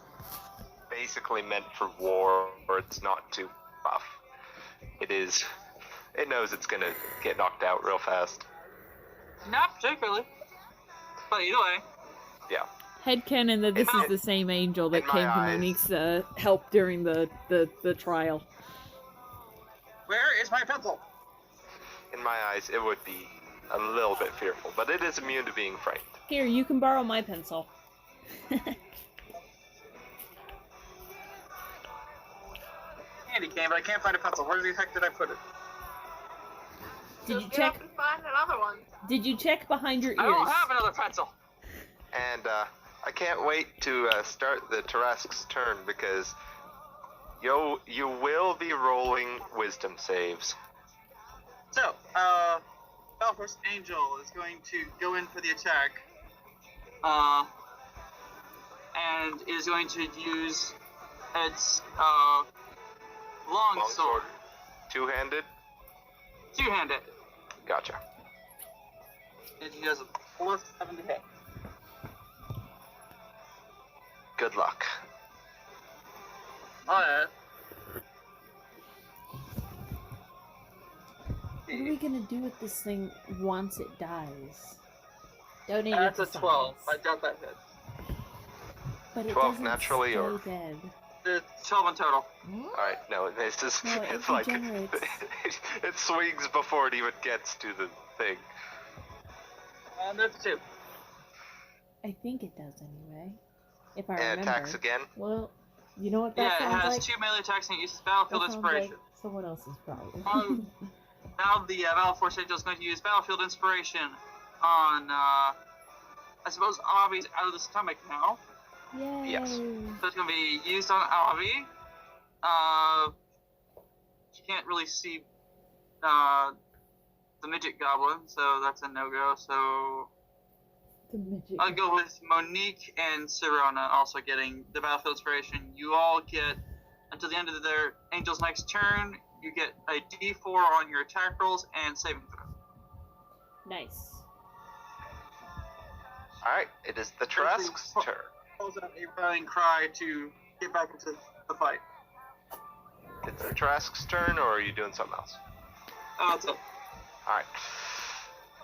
basically meant for war, or it's not too buff. It knows it's gonna get knocked out real fast. Not particularly. But either way. Yeah. Headcanon that this is the same angel that in my came to eyes. Monique's help during the trial. Where is my pencil? In in my eyes, it would be a little bit fearful, but it is immune to being frightened. Here, you can borrow my pencil. Candy cane, but I can't find a pencil. Where the heck did I put it? Did Just you get check? up and find another one. Did you check behind your ears? I don't have another pencil. And I can't wait to start the terrasque's turn because you will be rolling wisdom saves. So, Balfour's Angel is going to go in for the attack. And is going to use its long sword. Two-handed? Two-handed. Gotcha. And he has a +7 to hit. Good luck. Alright. What are we gonna do with this thing once it dies? Donate That's it a to 12. science. I doubt that hit. But it 12 doesn't naturally, stay or- dead. It's 12 in total. Alright, no, it's just, No, it it's like, degenerates. it swings before it even gets to the thing. And that's 2. I think it does anyway. If I And remember. attacks again. Well, you know what that Yeah, it sounds has like? 2 melee attacks and it uses That Battlefield sounds Inspiration. like someone else's problem. Now the Battleforce Angel is going to use Battlefield Inspiration on, I suppose Avi's out of the stomach now. Yay! Yes. So it's going to be used on Avi. She can't really see the midget goblin, so that's a no-go. So The midget. I'll go with Monique and Sirona also getting the Battlefield Inspiration. You all get, until the end of their Angel's next turn, you get a D4 on your attack rolls and saving throw. Nice. Alright, it is the terrasque's turn. Pulls out a rallying cry to get back into the fight. It's the terrasque's turn, or are you doing something else? That's it. Alright.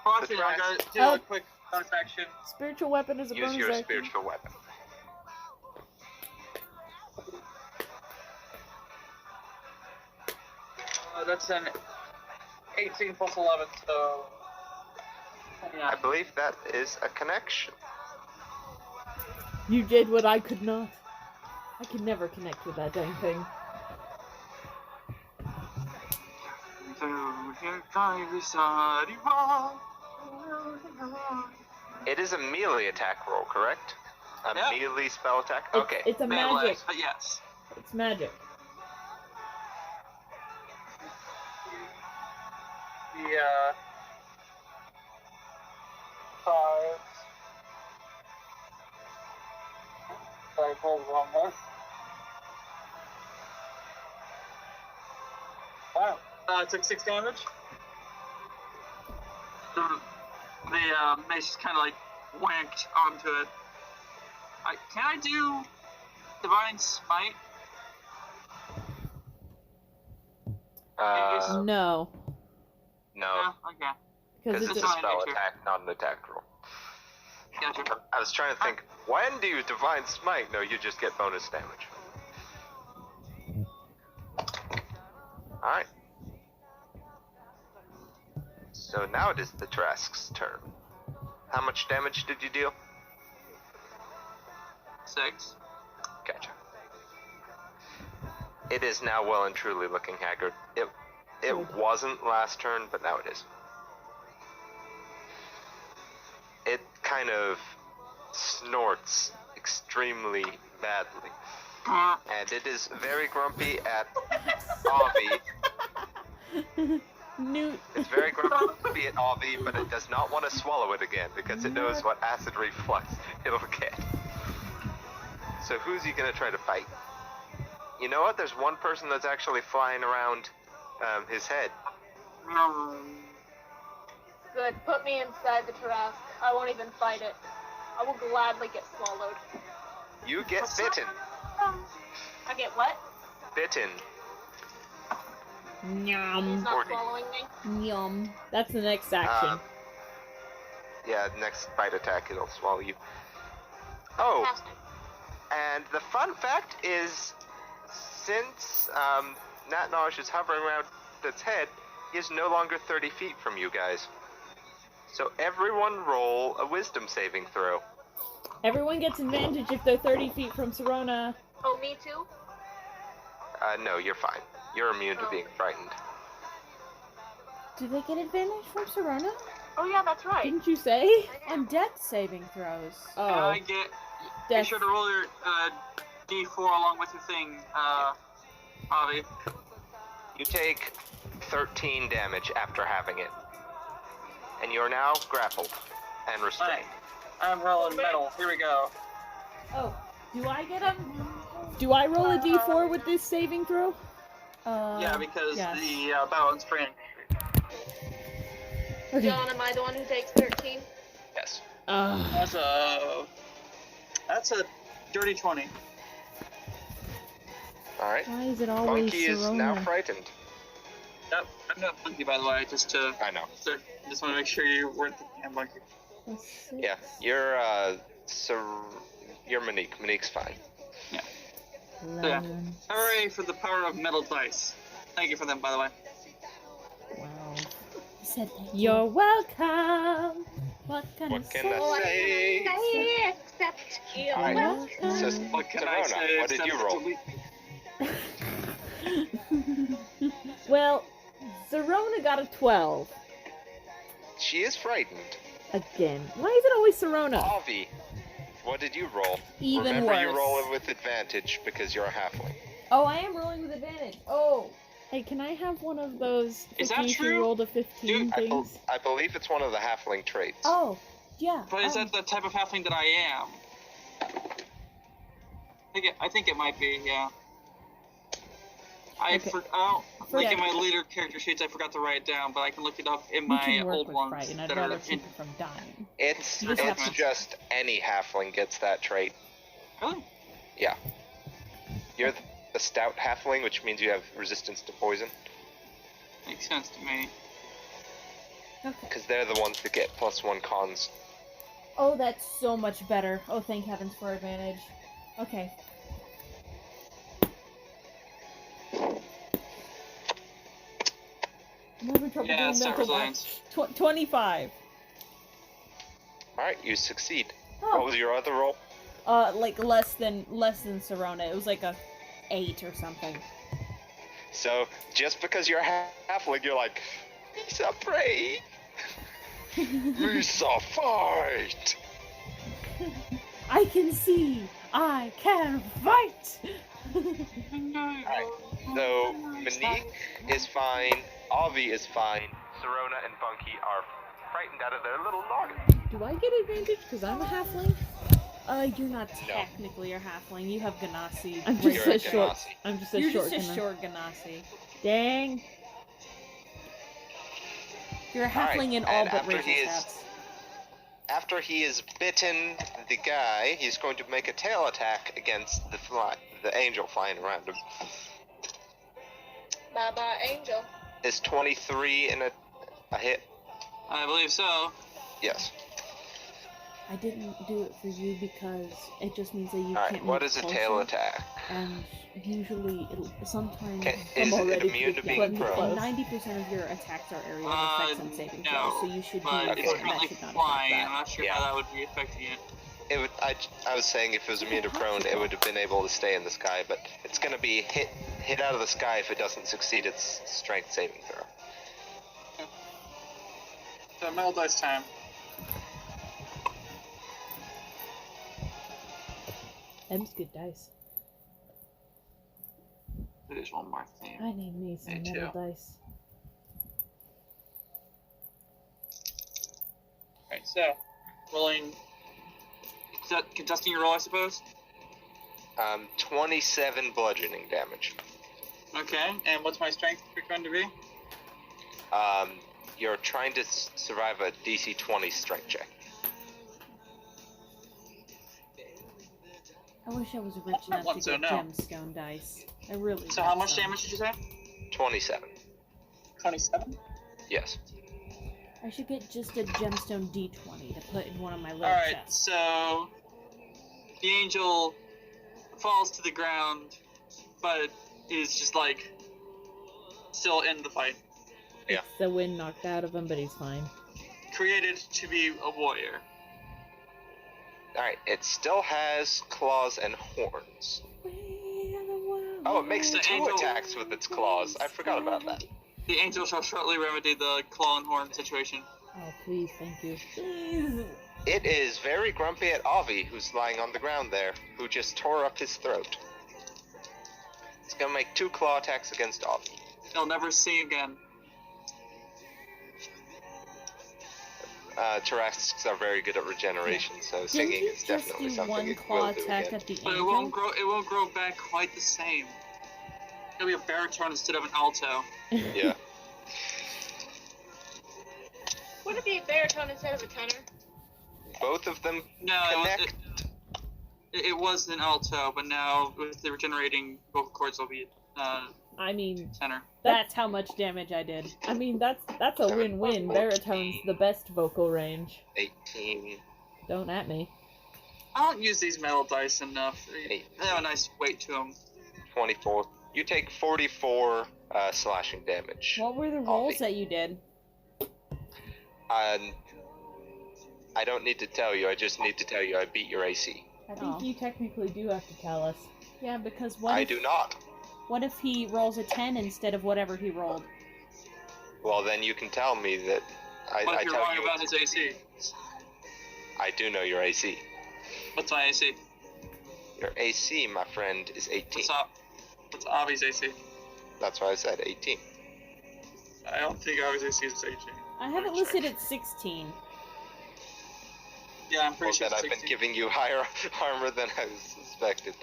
Well, actually, I gotta do Oh. a quick bonus action. Spiritual weapon is a Use bonus your action. spiritual weapon. That's an 18 plus 11, so. I believe that is a connection. You did what I could not. I could never connect with that dang thing. It is a melee attack roll, correct? A Yeah. melee spell attack? It's, Okay. it's a Melee, magic. but yes. It's magic. The, 5. Sorry, I pulled the wrong one. Wow. I took 6 damage. The mace just kind of like wanked onto it. Can I do Divine Smite? No. No. Yeah, okay. Because Because it's it's a a- spell nature. attack, not an attack roll. Gotcha. I was trying to think, when do you Divine Smite? No, you just get bonus damage. Alright. So now it is the terrasque's turn. How much damage did you deal? 6. Gotcha. It is now well and truly looking haggard. It wasn't last turn, but now it is. It kind of snorts extremely badly. And it is very grumpy at Avi. Newt. It's very grumpy at Avi, but it does not want to swallow it again because it knows what acid reflux it'll get. So who's he gonna try to fight? You know what? There's one person that's actually flying around his head. Good. Put me inside the terrasque. I won't even fight it. I will gladly get swallowed. You get bitten. I get what? Bitten. He's Nyam. not 40. swallowing me. Yum. That's the next action. Yeah, next bite attack it'll swallow you. Oh, Fantastic. and the fun fact is, since Nat Nosh is hovering around its head, He is no longer 30 feet from you guys. So everyone roll a wisdom saving throw. Everyone gets advantage if they're 30 feet from Serona. Oh, me too? No, you're fine. You're immune to being frightened. Do they get advantage from Serona? Oh, yeah, that's right. Didn't you say? On death saving throws. Oh. I get. Be Death. sure to roll your D4 along with your thing, Avi. You take 13 damage after having it. And you are now grappled and restrained. I'm rolling metal. Here we go. Oh, do I get Do I roll a d4 with this saving throw? Yeah, because yes. the balance brand. Okay. John, am I the one who takes 13? Yes. That's a dirty 20. Alright. Why is it always Bunky is Serona? now frightened. Yep, I'm not Bunky, by the way, just I know. just want to make sure you weren't thinking I'm Bunky. Yeah, you're Monique. Monique's fine. Yeah. Hooray for the power of metal dice. Thank you for them, by the way. Wow. You're welcome. What can What I can say? I say? Say except you're Alright. welcome. So, What can I Serona, say? what did you roll? Well, Serona got a 12. She is frightened. Again. Why is it always Serona? Avi, what did you roll? Even Remember, worse. you roll it with advantage because you're a halfling. Oh, I am rolling with advantage. Oh. Hey, can I have one of those Is that 15 true? you rolled a 15 Dude, things? I believe it's one of the halfling traits. Oh, yeah. But is that the type of halfling that I am? I think it might be, yeah. Okay. Like in my later character sheets, I forgot to write it down, but I can look it up in We my can work old with ones fright, and I'd that rather are keep in. it from dying. It's You just have to- just any halfling gets that trait. Really? Yeah. You're the stout halfling, which means you have resistance to poison, Makes sense to me. Okay. because they're the ones that get +1 cons. Oh, that's so much better. Oh, thank heavens for advantage. Okay. I'm having trouble Yeah, doing it's not mental resilience. math. 25. Alright, you succeed. Oh. What was your other roll? Like less than Serona. It was like a 8 or something. So, just because you're halfling, you're like, Misa, pray! Misa, fight! I can see. I can fight. Alright, so Monique is fine, Avi is fine, Serona and Bunky are frightened out of their little noggin. Do I get advantage because I'm a halfling? You're not technically a halfling. You have Ganassi. I'm just You're a a short. Ganassi. I'm just a You're short. just a Ganassi. short Ganassi. Dang. You're a halfling Alright, in all and but after racial he is- stats. After he has bitten the guy, he's going to make a tail attack against the angel flying around him. Bye bye, Angel. Is 23 in a hit? I believe so. Yes. I didn't do it for you because it just means that you Alright, can't what move is a closer, tail attack? And usually, sometimes... Is I'm it already immune to being getting prone? close. 90% of your attacks are area effects and saving no, throws, so you should be But Okay. it's fine. That currently should not flying. affect I'm that. not sure Yeah. how that would be affecting it. It would. I was saying if it was immune to prone, it would have been able to stay in the sky, but it's going to be hit out of the sky if it doesn't succeed its strength saving throw. So metal dice time. Them's good dice. There's one more thing. I need me some Me metal too. dice. Alright, so rolling. Contesting your roll, I suppose. 27 bludgeoning damage. Okay, and what's my strength going to be? You're trying to survive a DC 20 strength check. I wish I was rich enough to So get no. gemstone dice. I really So want how much some. damage did you say? 27. 27. Yes. I should get just a gemstone d20 to put in one of my little Alright, chests. so the angel falls to the ground, but is just like still in the fight. Yeah. It's the wind knocked out of him, but he's fine. Created to be a warrior. Alright, it still has claws and horns. Oh, it makes The 2 angel- attacks with its claws. I forgot about that. The angel shall shortly remedy the claw and horn situation. Oh, please, thank you. Please. It is very grumpy at Avi, who's lying on the ground there, who just tore up his throat. It's gonna make 2 claw attacks against Avi. He'll never sing again. Terrasques are very good at regeneration, so Didn't singing you is just definitely do something one it claw will do attack again. at the But angel? it won't grow back quite the same. It'll be a baritone instead of an alto. Yeah. Would it be a baritone instead of a tenor? Both of them No, connect. it was an alto, but now with the regenerating vocal cords, it'll be I mean, tenor. that's how much damage I did. I mean, that's a win-win. Baritone's the best vocal range. 18. Don't at me. I don't use these metal dice enough. They have a nice weight to them. 24. You take 44 slashing damage. What were the rolls that you did? I don't need to tell you, I just need to tell you I beat your AC. I think Oh. you technically do have to tell us. Yeah, because I do not. What if he rolls a 10 instead of whatever he rolled? Well, then you can tell me that What I if you're tell wrong you about his AC? I do know your AC. What's my AC? Your AC, my friend, is 18. What's up? What's Avi's AC? That's why I said 18. I don't think Avi's AC is 18. I have it listed at 16. Yeah, I'm pretty Well, sure then it's I've been 16. giving you higher armor than I suspected.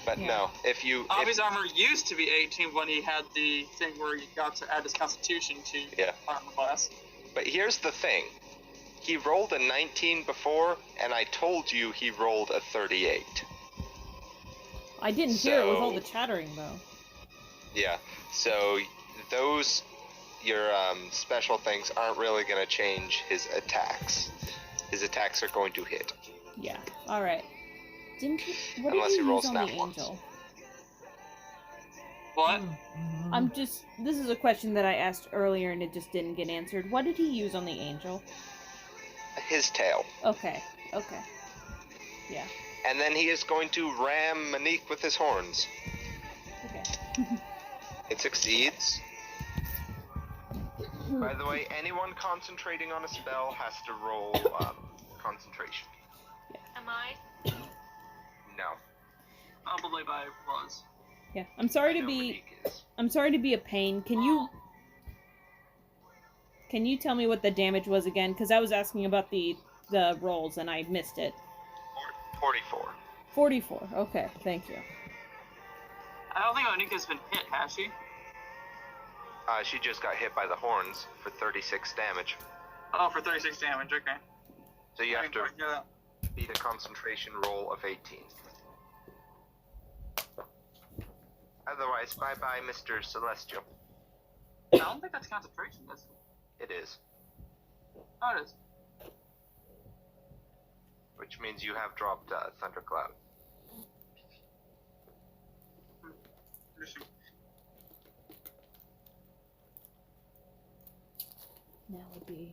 But Yeah. no, if you... Avi's armor used to be 18 when he had the thing where he got to add his constitution to Yeah. armor class. But here's the thing. He rolled a 19 before, and I told you he rolled a 38. I didn't hear it with all So- the chattering, though. Yeah, so those, your special things aren't really going to change his attacks. His attacks are going to hit. Yeah. Alright. Didn't he... What Unless did he he rolls use on the snap ones. angel? What? I'm just... This is a question that I asked earlier and it just didn't get answered. What did he use on the angel? His tail. Okay. Okay. Yeah. And then he is going to ram Monique with his horns. Okay. It succeeds. By the way, anyone concentrating on a spell has to roll concentration. Am I? No. I'll believe I was. Yeah. I'm sorry I to know be... Monique is. I'm sorry to be a pain. Can you tell me what the damage was again? Because I was asking about the rolls and I missed it. 44. 44. Okay, thank you. I don't think Onika's been hit, has she? She just got hit by the horns for 36 damage. Oh, for 36 damage, okay. So you have to Yeah. beat a concentration roll of 18. Otherwise, bye-bye, Mr. Celestial. I don't think that's concentration, is it? It is. Oh, it is. Which means you have dropped Thundercloud. Interesting. Now would be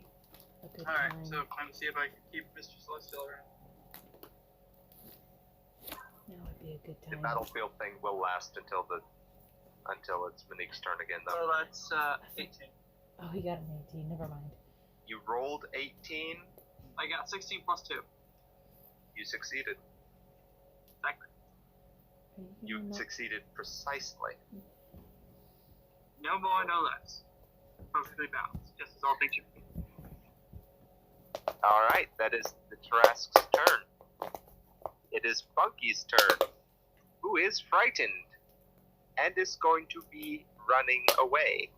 a good Alright, time. so time to see if I can keep Mr. Celestial around. Now would be a good The time. battlefield thing will last until it's Monique's turn again, So though. that's 18. Oh, he got an 18. Never mind. You rolled 18. I got 16 plus 2. You succeeded. Exactly. You succeeded precisely. No more, no less. Perfectly balanced, just as all things should be. Alright, that is the Terrasque's turn. It is Funky's turn, who is frightened and is going to be running away.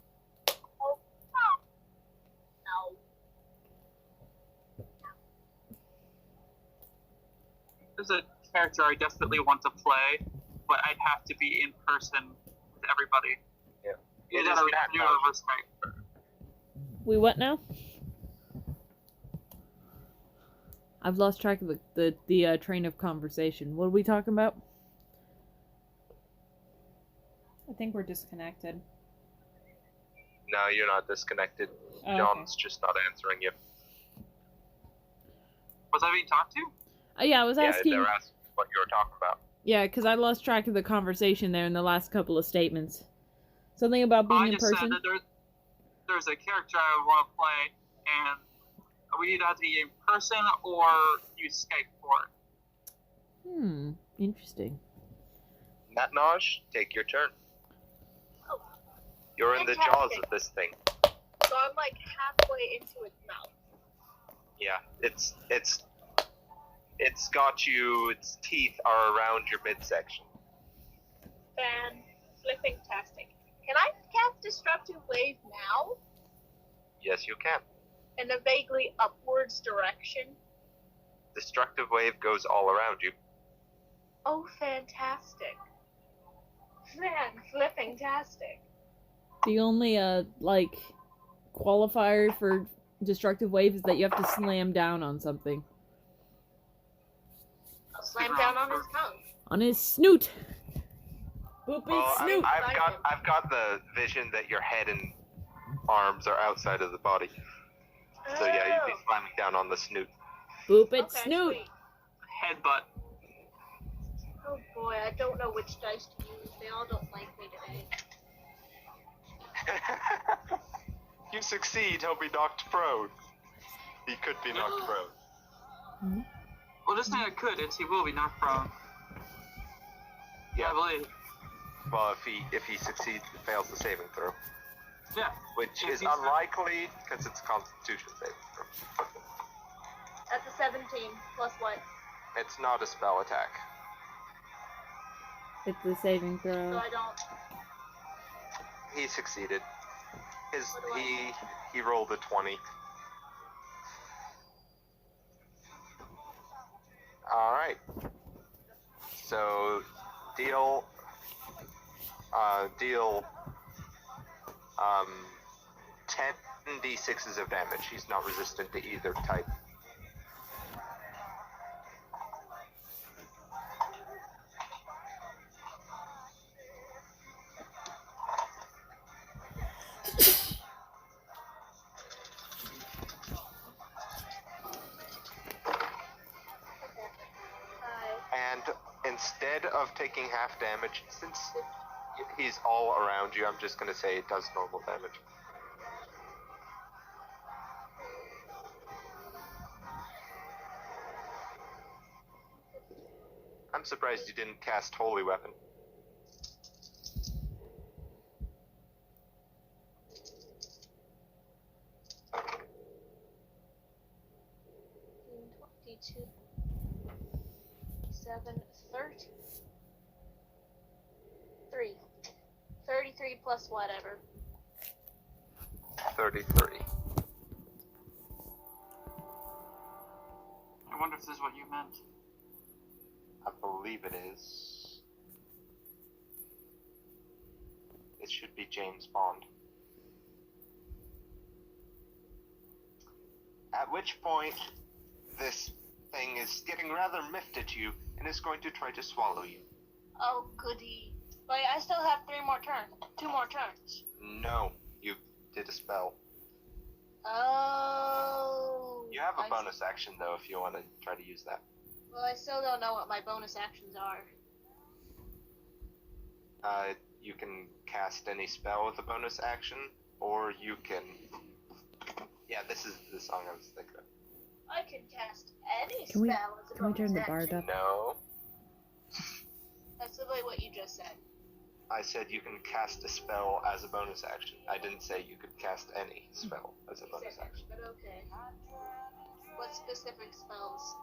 There's a character I desperately want to play, but I'd have to be in person with everybody. Yeah. It It is is a Matt real now. over Skype. We what now? I've lost track of the train of conversation. What are we talking about? I think we're disconnected. No, you're not disconnected. Oh, okay. John's just not answering you. Was I being talked to? Yeah, I was asking. Yeah, they're asking what you were talking about. Yeah, because I lost track of the conversation there in the last couple of statements. Something about being I in just person. said that there's a character I would want to play, and we either have to be in person or use Skype for it. Interesting. Matnaj, take your turn. Oh, You're in the jaws of this thing. so I'm like halfway into its mouth. Yeah, it's got you. Its teeth are around your midsection. Fan-flipping-tastic. Can I cast Destructive Wave now? Yes, you can. In a vaguely upwards direction? Destructive wave goes all around you. Oh, fantastic. Fan-flipping-tastic. The only qualifier for destructive wave is that you have to slam down on something. I'll slam down on his tongue. On his snoot. Boop his Well, snoot. I've got the vision that your head and arms are outside of the body. So yeah, you'd be slamming down on the snoot. Boop it snoot. Sweet. Headbutt. Oh boy, I don't know which dice to use. They all don't like me today. You succeed, he'll be knocked prone. He could be knocked prone. Well, this thing I could, he will be knocked prone. Yeah, I believe. well, if he succeeds, it fails the saving throw. Yeah. Which If is he's- unlikely, because it's a Constitution saving throw. That's a 17, plus what? It's not a spell attack. It's the saving So throw. I don't... He succeeded. What do I He rolled a 20. Alright. So deal 10 d6s of damage. He's not resistant to either type. And instead of taking half damage, since he's all around you, I'm just going to say it does normal damage. I'm surprised you didn't cast Holy Weapon. Two, 7, 30. 33 plus whatever. 33. I wonder if this is what you meant. I believe it is. It should be James Bond. At which point, this thing is getting rather miffed at you and is going to try to swallow you. Oh, goody. Wait, I still have 3 more turns. 2 more turns. No, you did a spell. Oh. You have a I bonus see. action though if you want to try to use that. Well, I still don't know what my bonus actions are. You can cast any spell with a bonus action, or you can... Yeah, this is the song I was thinking of. I can cast any Can we- spell as a can we turn bonus the bard action. up? No. That's literally what you just said. I said you can cast a spell as a bonus action. I didn't say you could cast any spell as a bonus Specific, action. but okay. What specific spells?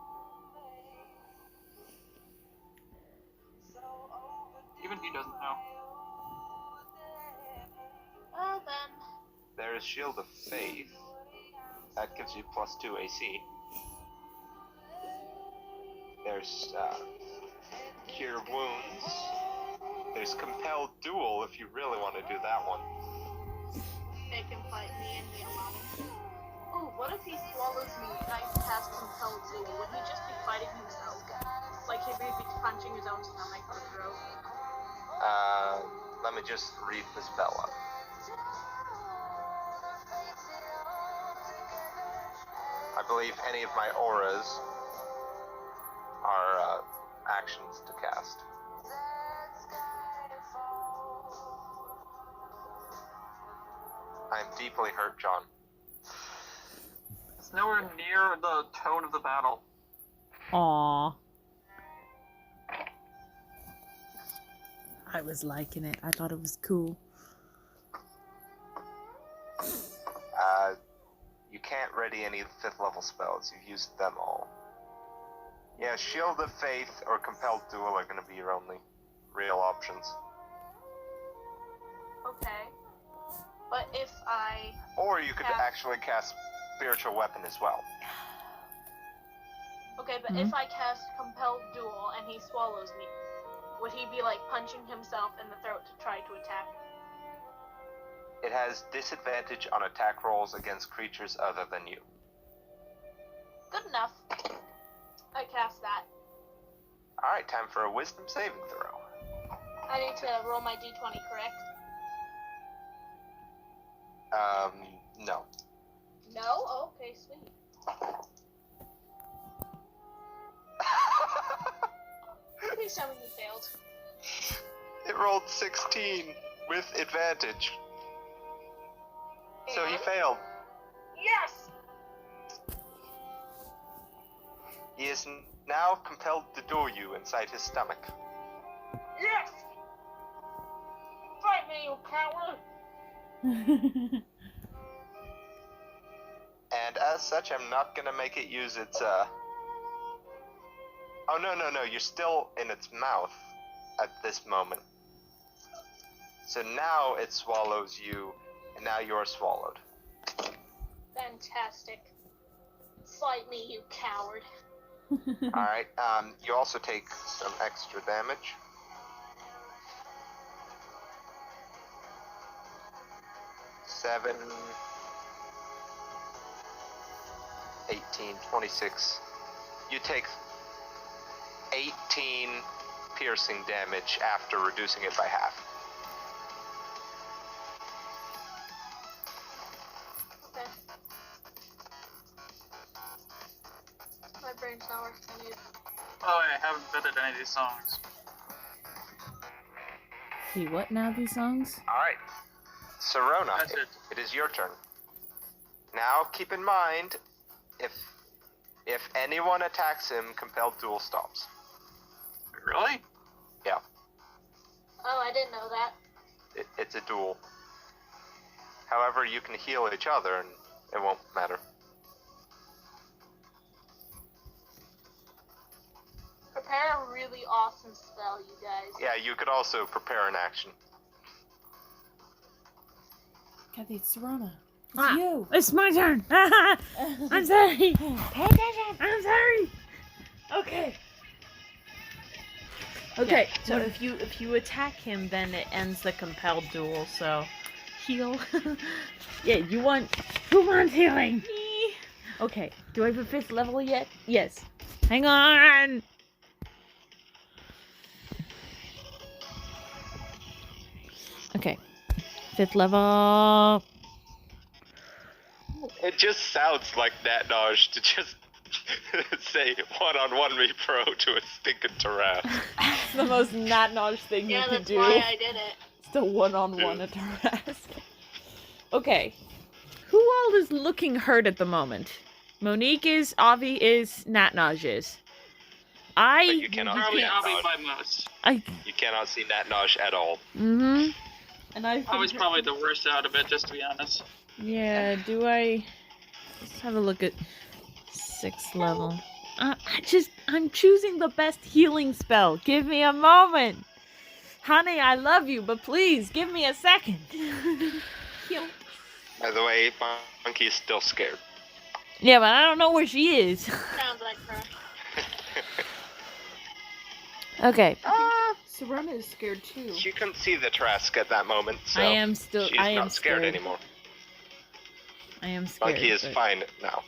Even he doesn't know. Well then. There is Shield of Faith. That gives you +2 AC. There's Cure Wounds. There's Compelled Duel if you really want to do that one. They can fight me and me alone. Oh, what if he swallows me and I cast Compelled Duel? Would he just be fighting himself? Like he'd be punching his own stomach or throat? Let me just read the spell up. I believe any of my auras are actions to cast. I am deeply hurt, John. It's nowhere near the tone of the battle. Aww. I was liking it. I thought it was cool. You can't ready any 5th level spells. You've used them all. Yeah, Shield of Faith or Compelled Duel are going to be your only real options. Okay. But if I... Or you could actually cast Spiritual Weapon as well. Okay, but if I cast Compelled Duel and he swallows me, would he be, like, punching himself in the throat to try to attack me? It has disadvantage on attack rolls against creatures other than you. Good enough. I cast that. Alright, time for a Wisdom saving throw. I need to roll my d20, correct? No. No? Oh, okay, sweet. Please tell me you failed. It rolled 16 with advantage. So he failed. Yes! He is now compelled to duel you inside his stomach. Yes! Fight me, you coward! And as such, I'm not gonna make it use its, Oh, no, you're still in its mouth at this moment. So now it swallows you, and now you're swallowed. Fantastic. Fight me, you coward. Alright, you also take some extra damage. Seven, 18, 26. You take 18 piercing damage after reducing it by half. Okay. My brain's not working either. Oh, I haven't vetted any of these songs. See what now, these songs? Alright. Serona, That's it. it is your turn. Now, keep in mind, if anyone attacks him, Compelled Duel stops. Really? Yeah, Oh, I didn't know that. it's a duel. However, you can heal each other and it won't matter. Prepare a really awesome spell, you guys. Yeah, you could also prepare an action. Kathy, it's Serona. It's Ah. you. It's my turn. I'm sorry. Pay attention. I'm sorry. Okay. Okay. So if you attack him, then it ends the compelled duel. So heal. Yeah, who wants healing? Me. Okay, do I have a 5th level yet? Yes. Hang on! Okay. 5th level. It just sounds like Nat Naj to just say one-on-one me pro to a stinking terrasque. It's the most Nat-Noj thing Yeah, you could that's do. why I did it. It's the one-on-one a terrasque. Okay. Who all is looking hurt at the moment? Monique is, Avi is, Nat-Naj is. But you cannot see Probably Nat I'll be Naj. by most. You cannot see Nat Naj at all. Mm-hmm. And I I was probably the worst out of it, just to be honest. Yeah, do I... Let's have a look at 6th level. I'm choosing the best healing spell. Give me a moment. Honey, I love you, but please, give me a second. Heal. By the way, Monkey is still scared. Yeah, but I don't know where she is. Sounds like her. Okay. Serena is scared too. She couldn't see the Trask at that moment, so I am still... she's I am not scared anymore. I am scared. Monkey is but- fine now.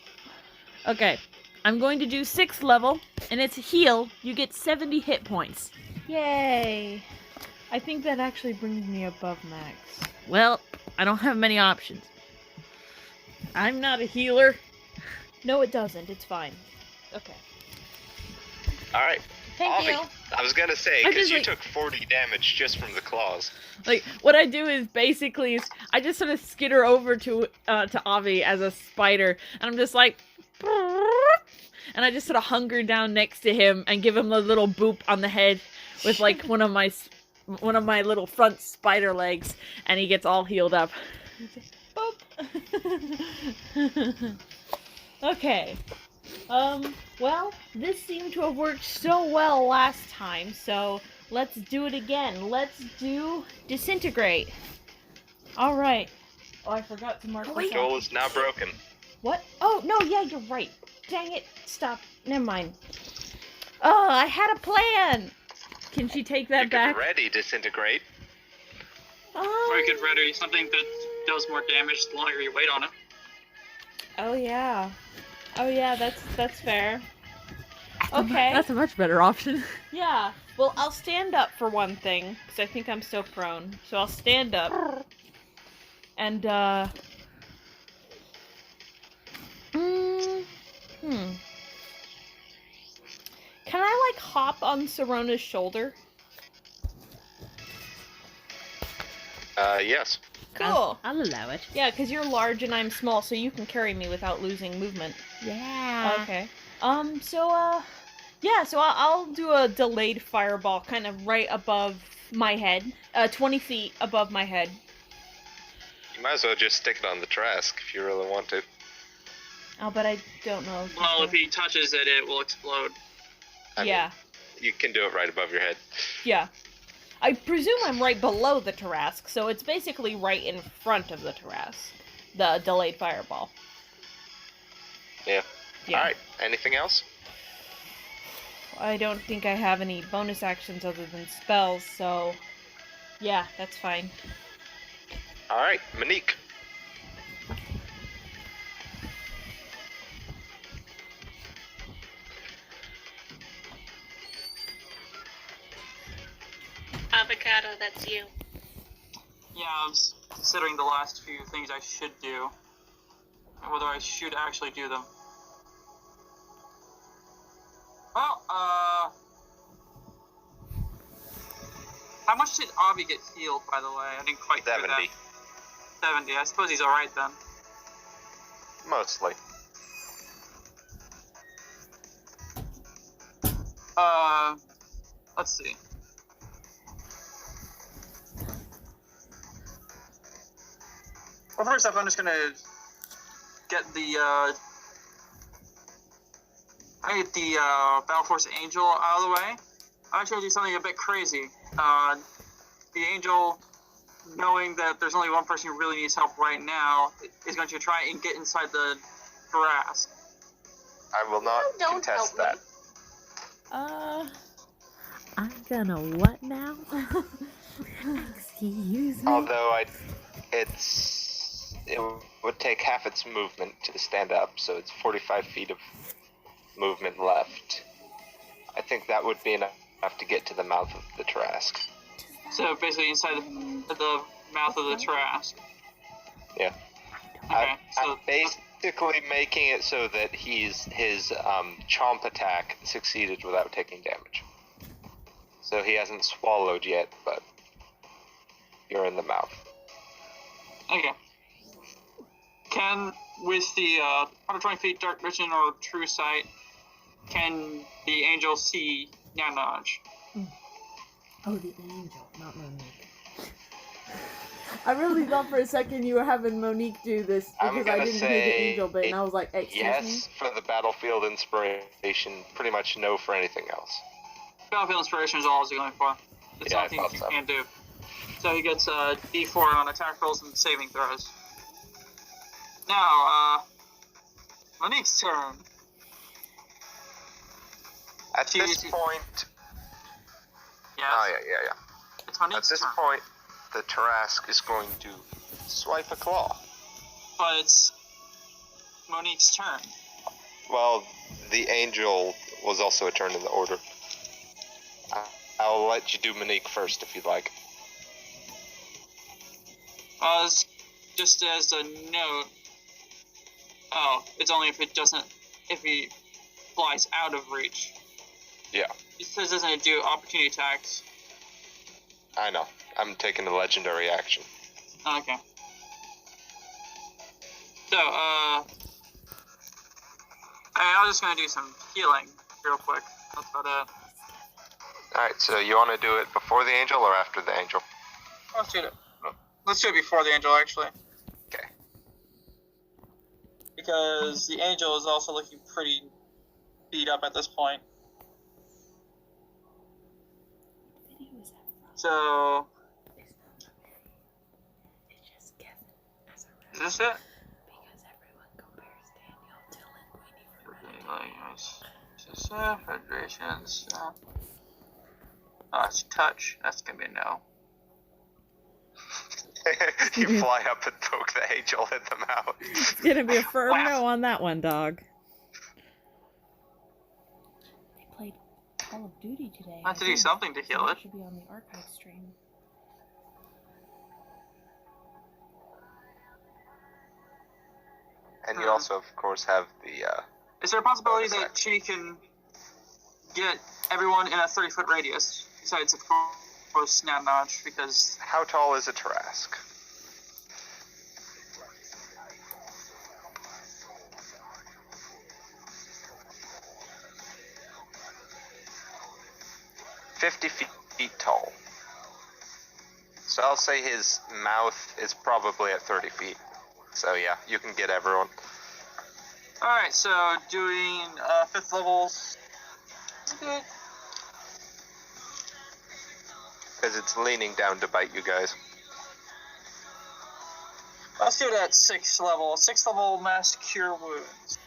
Okay. I'm going to do 6th level, and it's a heal. You get 70 hit points. Yay. I think that actually brings me above max. Well, I don't have many options. I'm not a healer. No, it doesn't. It's fine. Okay. Alright. Thank Avi, you. I was gonna say, I because just, you like- took 40 damage just from the claws. Like, what I do is basically I just sort of skitter over to Avi as a spider, and I'm just like, and I just sort of hunger down next to him and give him a little boop on the head with like one of my little front spider legs, and he gets all healed up. Boop. Okay. Well, this seemed to have worked so well last time, so let's do it again. Let's do disintegrate. Alright. Oh, I forgot to mark this Joel off. is now broken. What? Oh, no, yeah, you're right. Dang it. Stop. Never mind. Oh, I had a plan. Can she take that You back? could ready disintegrate. Or you could ready something that does more damage the longer you wait on it. Oh yeah. Oh yeah, that's fair. Okay. That's a much better option. Yeah. Well, I'll stand up for one thing, because I think I'm so prone. So I'll stand up. And, Can I, like, hop on Sorona's shoulder? Yes. Cool. I'll allow it. Yeah, because you're large and I'm small, so you can carry me without losing movement. Yeah. Okay. Yeah, so I'll do a delayed fireball kind of right above my head. 20 feet above my head. You might as well just stick it on the terrasque if you really want to. Oh, but I don't know. Well, if he touches it, it will explode. I mean, Yeah. you can do it right above your head. Yeah. I presume I'm right below the terrasque, so it's basically right in front of the terrasque. The delayed fireball. Yeah. Yeah. Alright, anything else? I don't think I have any bonus actions other than spells, so... Yeah, that's fine. Alright, Monique. Avocado, that's you. Yeah, I was considering the last few things I should do. And whether I should actually do them. Well, how much did Avi get healed, by the way? I didn't quite hear 70. that. 70. I suppose he's alright then. Mostly. Let's see. Well, first off, I'm just gonna get the, Battle Force Angel out of the way. I'm actually gonna do something a bit crazy. The Angel, knowing that there's only one person who really needs help right now, is going to try and get inside the terrasque. I will not Don't contest help that. me. I'm gonna what now? Excuse me. Although it would take half its movement to stand up, so it's 45 feet of movement left. I think that would be enough to get to the mouth of the terrasque. So basically inside the mouth of the terrasque. Yeah. Okay, so I'm basically making it so that his chomp attack succeeded without taking damage. So he hasn't swallowed yet, but you're in the mouth. okay. Can with the 120 feet dark vision or true sight, can the angel see Nanaj? Oh, the angel, not Monique. I really thought for a second you were having Monique do this I'm because I gonna didn't hear the say angel bit, and I was like, excuse me? Yes, for the battlefield inspiration, pretty much no for anything else. Battlefield inspiration is all I was going for. It's Yeah, I all things thought you so. can do. So he gets D4 on attack rolls and saving throws. Now, Monique's turn. At She this is- point, Yes. oh yeah. It's At Monique's this turn. point, the terrasque is going to swipe a claw. But it's Monique's turn. Well, the angel was also a turn in the order. I'll let you do Monique first if you'd like. Just as a note, Oh, it's only if he flies out of reach. Yeah, It says doesn't do opportunity attacks. I know. I'm taking a legendary action. Okay. So, I'm just gonna do some healing real quick. That's about it. Alright, so you want to do it before the angel or after the angel? Let's do it. Let's do it before the angel, actually. Okay. Because the angel is also looking pretty beat up at this point. So, is this it? Federations. It's touch. That's gonna be a no. You fly up and poke the angel, hit them out. It's gonna be a firm no on that one, dog. They played Call of Duty today. I have to do something to heal it. Should be on the archive stream. And you also, of course, have the, Is there a possibility that she can get everyone in a 30-foot radius, besides, of course, Snap Notch, because... How tall is a terrasque? "50 feet tall. So I'll say his mouth is probably at 30 feet. So yeah, you can get everyone. Alright, so doing 5th levels. Okay. Because it's leaning down to bite you guys. Let's do it at 6th level. 6th level Mass Cure Wounds.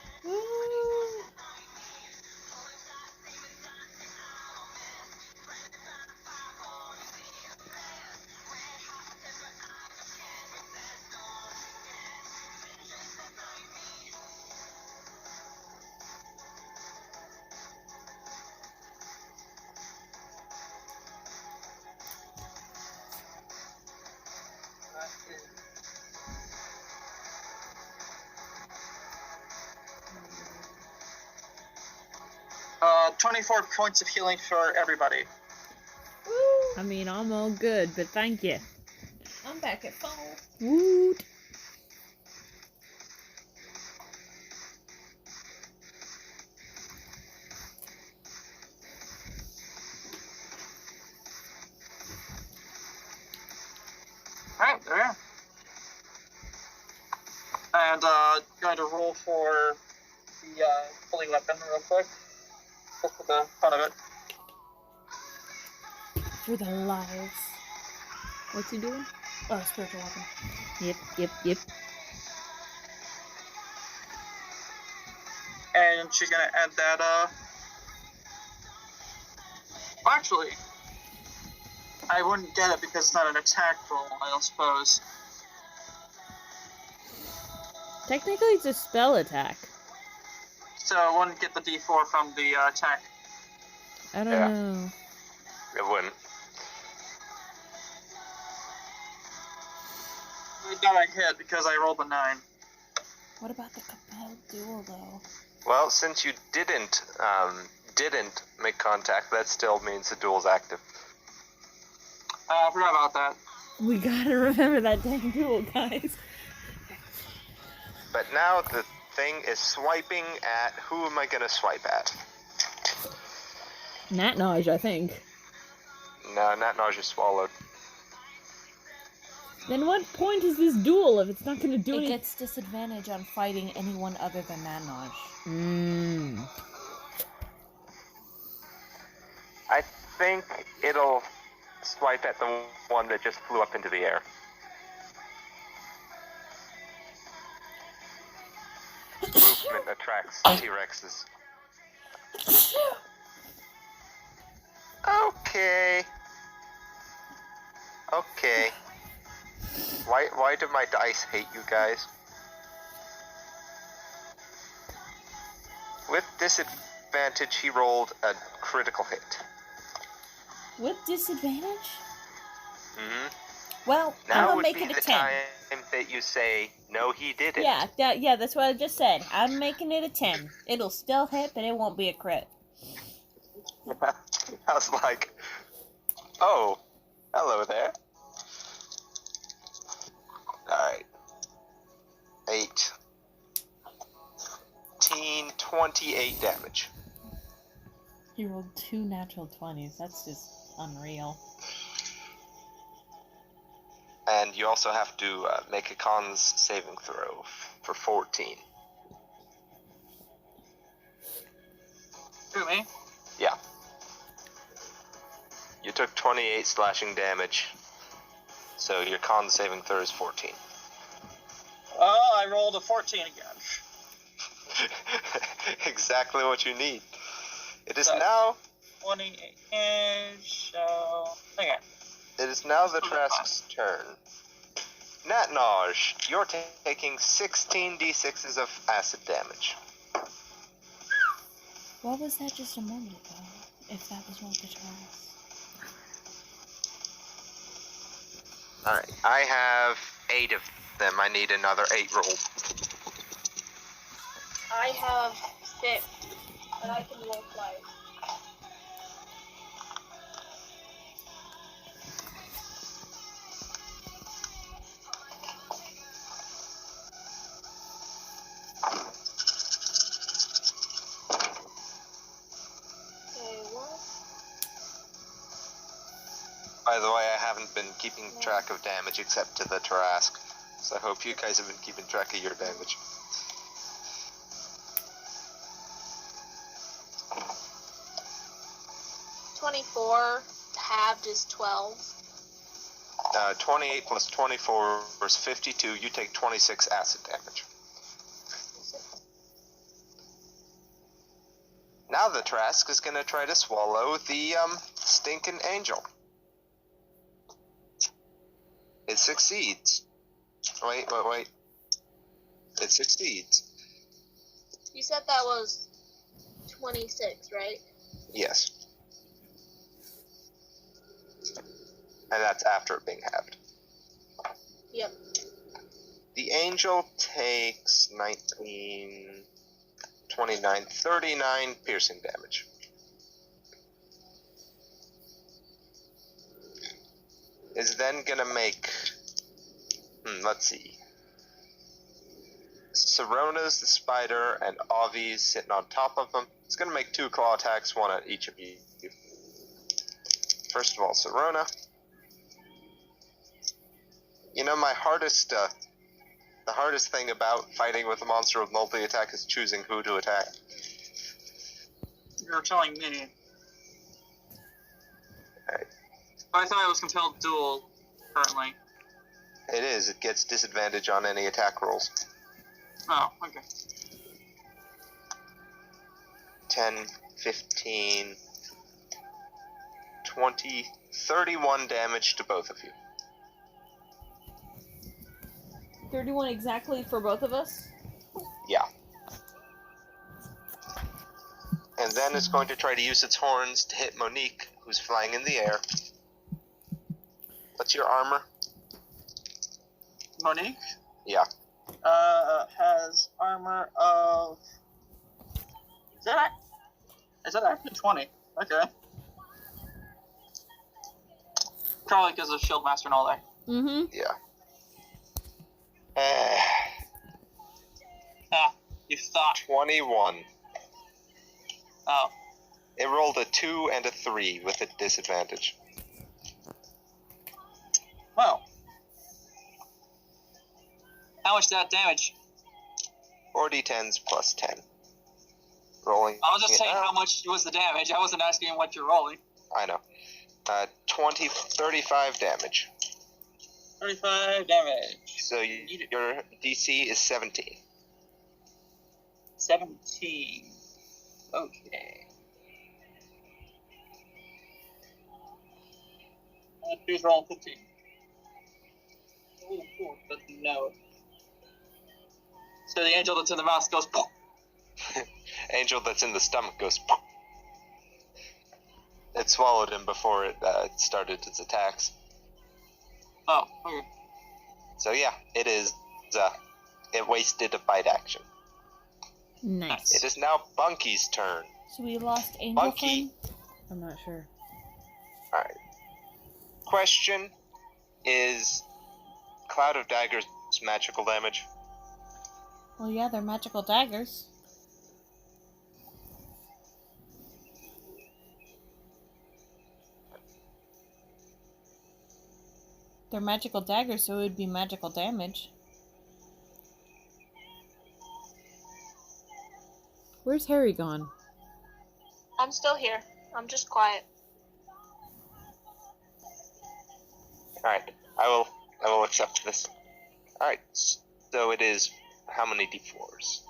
Uh, 24 points of healing for everybody. I mean, I'm all good, but thank you. I'm back at full. Woot. Alright, there we are. And, going to roll for the, pulling weapon real quick. Just for the fun of it. For the lives. What's he doing? Oh, spiritual weapon. Yep. And she's gonna add that, well, actually, I wouldn't get it because it's not an attack roll, I don't suppose. Technically, it's a spell attack. So I wouldn't get the D4 from the, attack. I don't know. It wouldn't. I thought I hit because I rolled a 9. What about the compelled duel, though? Well, since you didn't make contact, that still means the duel's active. I forgot about that. We gotta remember that dang duel, guys. But now the thing is swiping at... Who am I gonna swipe at? Natnage, I think. No, Natnage is swallowed. Then what point is this duel if it's not gonna do It anything? gets disadvantage on fighting anyone other than Nanoj. I think it'll swipe at the one that just flew up into the air. Movement attracts T-Rexes. Okay. Why do my dice hate you guys? With disadvantage, he rolled a critical hit. With disadvantage? Mm-hmm. Well, Now I'm gonna would make be it the a 10. time that you say, No, he didn't. Yeah, that's what I just said. I'm making it a 10. It'll still hit, but it won't be a crit. I was like, oh, hello there. Alright. 28 damage. You rolled 2 natural 20s. That's just unreal. And you also have to make a cons saving throw for 14. Who, me? Yeah. You took 28 slashing damage, so your cons saving throw is 14. Oh, I rolled a 14 again. Exactly what you need. It is So- now 28-ish, so... Okay. It is now the Trask's turn. Natnaj, you're taking 16 d6s of acid damage. What was that just a moment ago? If that was one of the tasks. Alright, I have 8 of them. I need another 8 roll. I have 6, and I can roll twice. Okay, what? By the way, I haven't been keeping track of damage except to the terrasque, so I hope you guys have been keeping track of your damage. $24 halved is 12. 28 plus 24 is 52. You take 26 acid damage. Now the Trask is gonna try to swallow the stinking angel. It succeeds. Wait. It succeeds. You said that was 26, right? Yes. And that's after it being halved. Yep. The angel takes 19, 29, 39 piercing damage. Is then gonna make... let's see. Sirona's the spider, and Avi's sitting on top of them. It's gonna make 2 claw attacks, one at each of you. First of all, Sirona. You know, the hardest thing about fighting with a monster with multi-attack is choosing who to attack. You're telling me. Alright. I thought it was compelled duel, currently. It is. It gets disadvantage on any attack rolls. Oh, okay. 10, 15, 20, 31 damage to both of you. 31 exactly for both of us? Yeah. And then it's going to try to use its horns to hit Monique, who's flying in the air. What's your armor? Monique? Yeah. Has armor of... Is that actually 20? Okay. Probably because of Shield Master and all that. Mm-hmm. Yeah. You thought. 21. Oh. It rolled a 2 and a 3 with a disadvantage. Well. How much did that damage? 4d10s plus 10. Rolling. I was just saying how much was the damage. I wasn't asking what you're rolling. I know. 35 damage. 35 damage. So your DC is 17. 17. Okay. Please roll 15. Ooh, but no. So the angel that's in the mouth goes, poof. Angel that's in the stomach goes pop. It swallowed him before it started its attacks. Oh, okay. So yeah, it is It wasted a bite action. Nice. It is now Bunky's turn. So we lost Angel Bunky. Friend? I'm not sure. Alright. Question is Cloud of Daggers magical damage? Well, yeah, they're magical daggers. They're magical daggers, so it would be magical damage. Where's Harry gone? I'm still here. I'm just quiet. Alright, I will accept this. Alright, so it is how many d4s?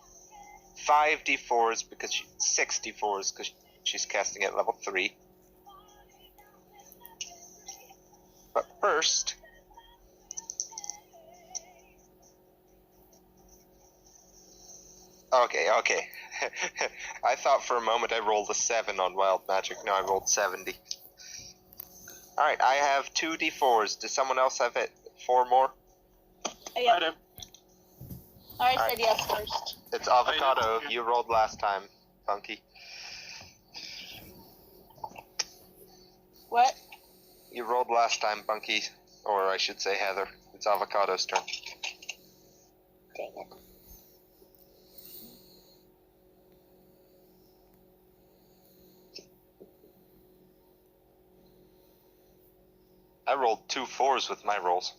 5 d4s because 6 d4s because she's casting at level 3. But first, okay. I thought for a moment I rolled a 7 on Wild Magic. No, I rolled 70. Alright, I have 2 d4s. Does someone else have it? 4 more? I do. I Alright. said yes first. It's Avocado. You rolled last time, Funky. What? You rolled last time, Bunky. Or I should say Heather. It's Avocado's turn. Dang it. I rolled 2 4s with my rolls.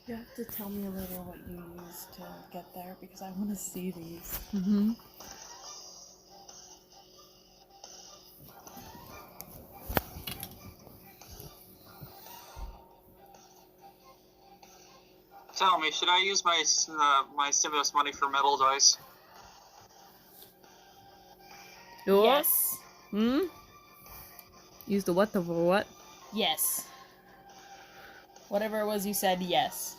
You have to tell me a little what you used to get there because I want to see these. Mm-hmm. Tell me, should I use my my stimulus money for metal dice? Yes. Hmm? Use the what for what? Yes. Whatever it was you said, yes.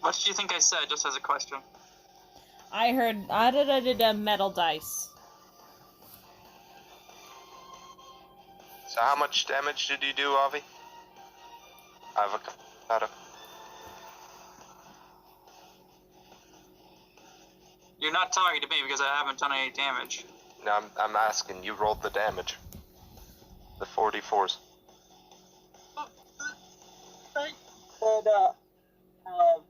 What did you think I said, just as a question? I heard a metal dice. So how much damage did you do, Avi? Avocado. You're not talking to me because I haven't done any damage. No, I'm asking. You rolled the damage. The 44s. And,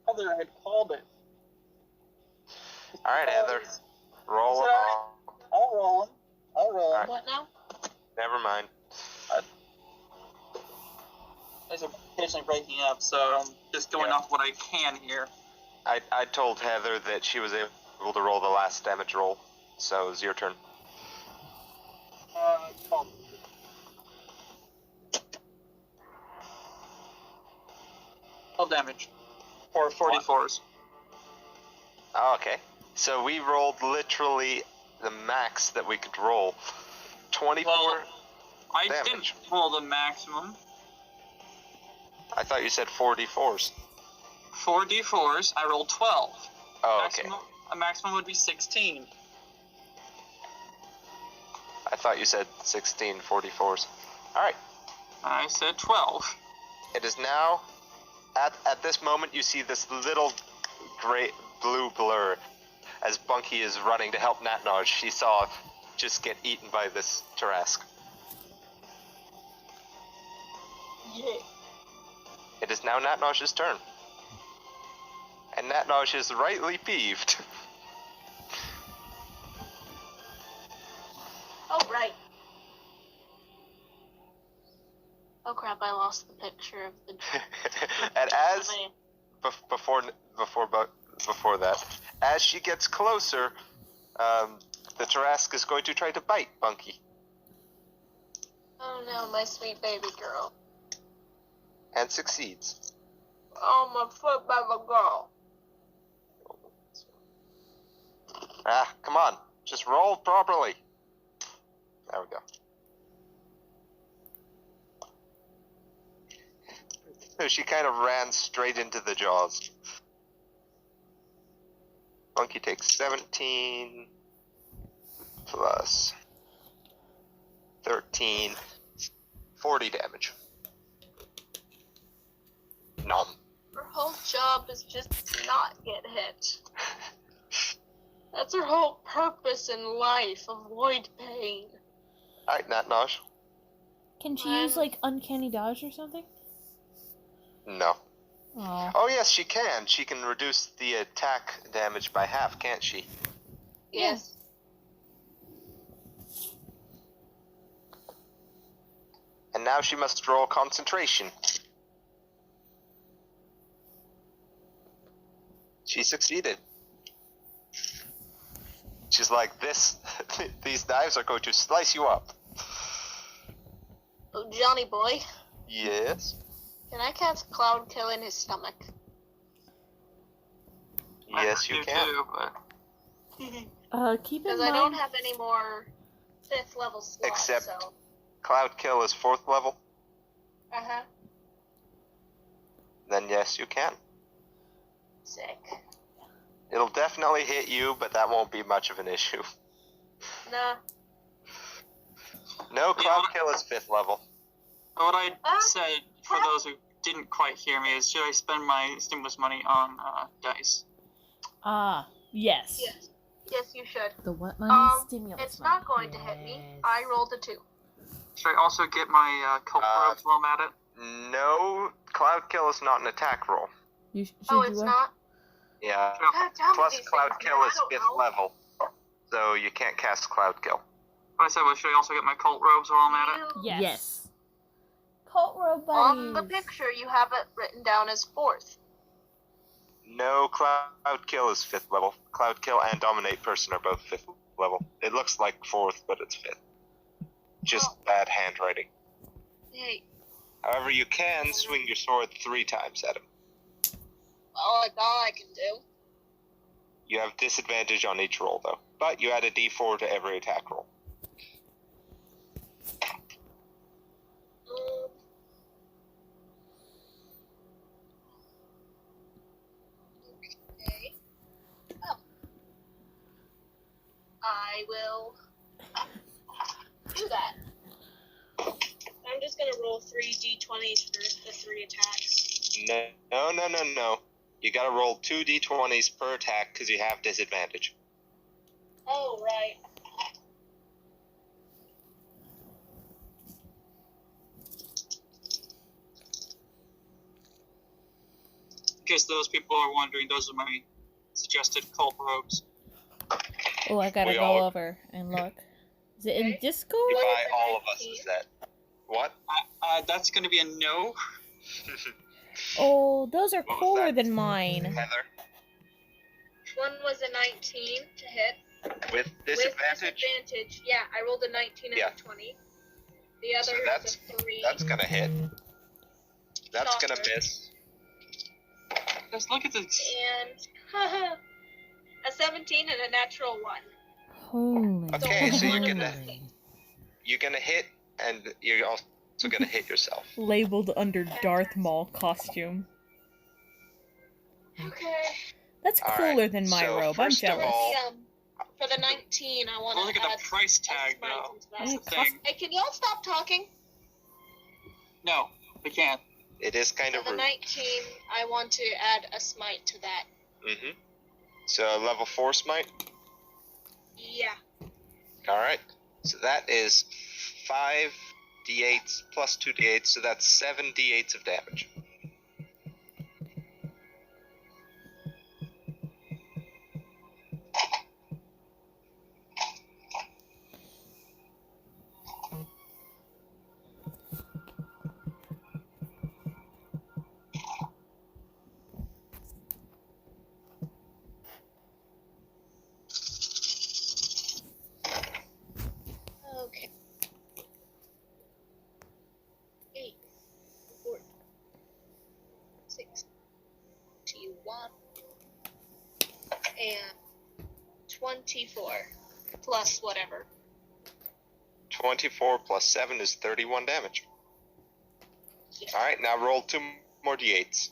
Heather had called it. Alright, Heather. Roll them Sorry. all. I'll roll them. Alright. What now? Never mind. Guys are occasionally breaking up, so I'm just going off what I can here. I told Heather that she was able to roll the last damage roll, so it's your turn. 12. Damage. Or 44s. Oh, okay. So we rolled literally the max that we could roll. 24 Well, I damage. didn't roll the maximum. I thought you said 44s. 4d4s, I rolled 12. Oh, okay. A maximum would be 16. I thought you said 16 44s. Alright. I said 12. It is now, at this moment, you see this little gray, blue blur as Bunky is running to help Natnoj. She saw just get eaten by this terrasque. Yeah. It is now Natnoj's turn. And Natnoj is rightly peeved. Oh, right. Oh crap, I lost the picture of the... And as before that, as she gets closer, the terrasque is going to try to bite Bunky. Oh no, my sweet baby girl. And succeeds. Oh, my foot baby girl. Ah, come on. Just roll properly. There we go. So she kind of ran straight into the jaws. Monkey takes 17 plus 13, 40 damage. Nom. Her whole job is just to not get hit. That's her whole purpose in life. Avoid pain. Alright, Nat Nosh. Can she use, like, uncanny dodge or something? No. Oh. Oh, yes, she can. She can reduce the attack damage by half, can't she? Yes. And now she must roll concentration. She succeeded. She's like, these knives are going to slice you up. Oh, Johnny boy, Yes? can I cast Cloud Kill in his stomach? Yes, you can. Too, but... Keep in Because mind... I don't have any more 5th level slots, Except- so... Cloud Kill is 4th level. Uh-huh. Then yes, you can. Sick. It'll definitely hit you, but that won't be much of an issue. Nah. No, Cloud Kill is 5th level. What I Ah. said, for those who didn't quite hear me, is should I spend my stimulus money on dice? Ah, yes. Yes. Yes, you should. The what money? Stimulus It's not going to hit me. I rolled a 2. Should I also get my cult robes while I'm at it? No, Cloud Kill is not an attack roll. You should Oh, do it's what? not? Yeah. God, tell me Plus these Cloud things, Kill man. is I don't 5th know. level. So you can't cast Cloud Kill. What I said was, should I also get my cult robes while I'm at it? You- Yes. Cult row On the buddies. picture, you have it written down as 4th. No, Cloud Kill is 5th level. Cloud Kill and Dominate Person are both 5th level. It looks like 4th, but it's 5th. Just bad handwriting. Hey, However, you can swing your sword 3 times at him. well, that's all I can do. You have disadvantage on each roll, though. But you add a d4 to every attack roll. Okay. Oh. I will do that. I'm just gonna roll 3 d20s for the 3 attacks. No. You gotta roll 2 d20s per attack because you have disadvantage. Oh, right. In case those people are wondering, those are my suggested cult robes. Oh, I gotta We go all- over and look. Is it in Okay. Discord? You What buy is the all of us 19? a set. What? That's gonna be a no. Oh, those are What was cooler that? than mine. Heather? One was a 19 to hit. With disadvantage? With disadvantage, yeah, I rolled a 19 and Yeah. a 20. The other So was a 3. That's gonna hit. That's gonna Shocker. miss. Just look at this. And a 17 and a natural 1. Holy. Okay, so you're gonna moly. hit, and you're also gonna hit yourself. Labeled under Darth Maul costume. Okay. That's All cooler right, than my so robe. I'm first of jealous. all- For the 19, I want Well, to look at add the price a tag, smite though. into that. That's the thing. Hey, can y'all stop talking? No, we can't. It is kind For of the rude. 19, I want to add a smite to that. Mm-hmm. So level 4 smite. Yeah. Alright. So that is 5 d8s plus 2 d8s, so that's 7 d8s of damage. Okay. 8, 4, 6, 21, and 20 24 plus whatever. 24 plus 7 is 31 damage. Yeah. Alright, now roll 2 more d8s.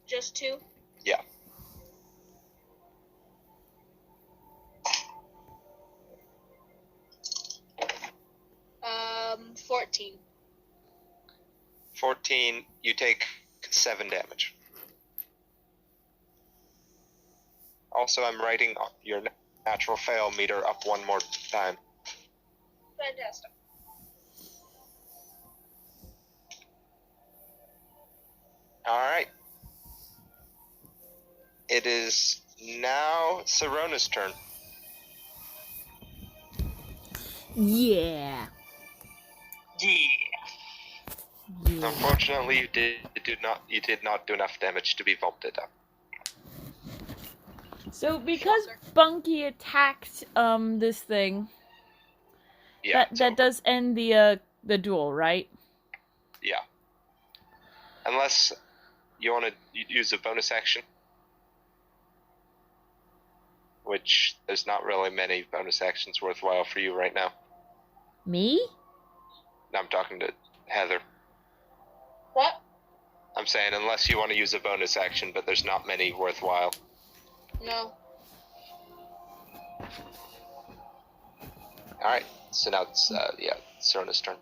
Just 2? Yeah. 14. 14, you take 7 damage. Also, I'm writing your natural fail meter up 1 more time. Fantastic. Alright. It is now Sirona's turn. Yeah. Unfortunately, you did not do enough damage to be vaulted up. So because Bunky attacked this thing, Yeah, that does end the duel, right? Yeah. Unless you want to use a bonus action, which there's not really many bonus actions worthwhile for you right now. Me? I'm talking to Heather. What? I'm saying unless you want to use a bonus action, but there's not many worthwhile. No. Alright, so now it's, Sirona's turn.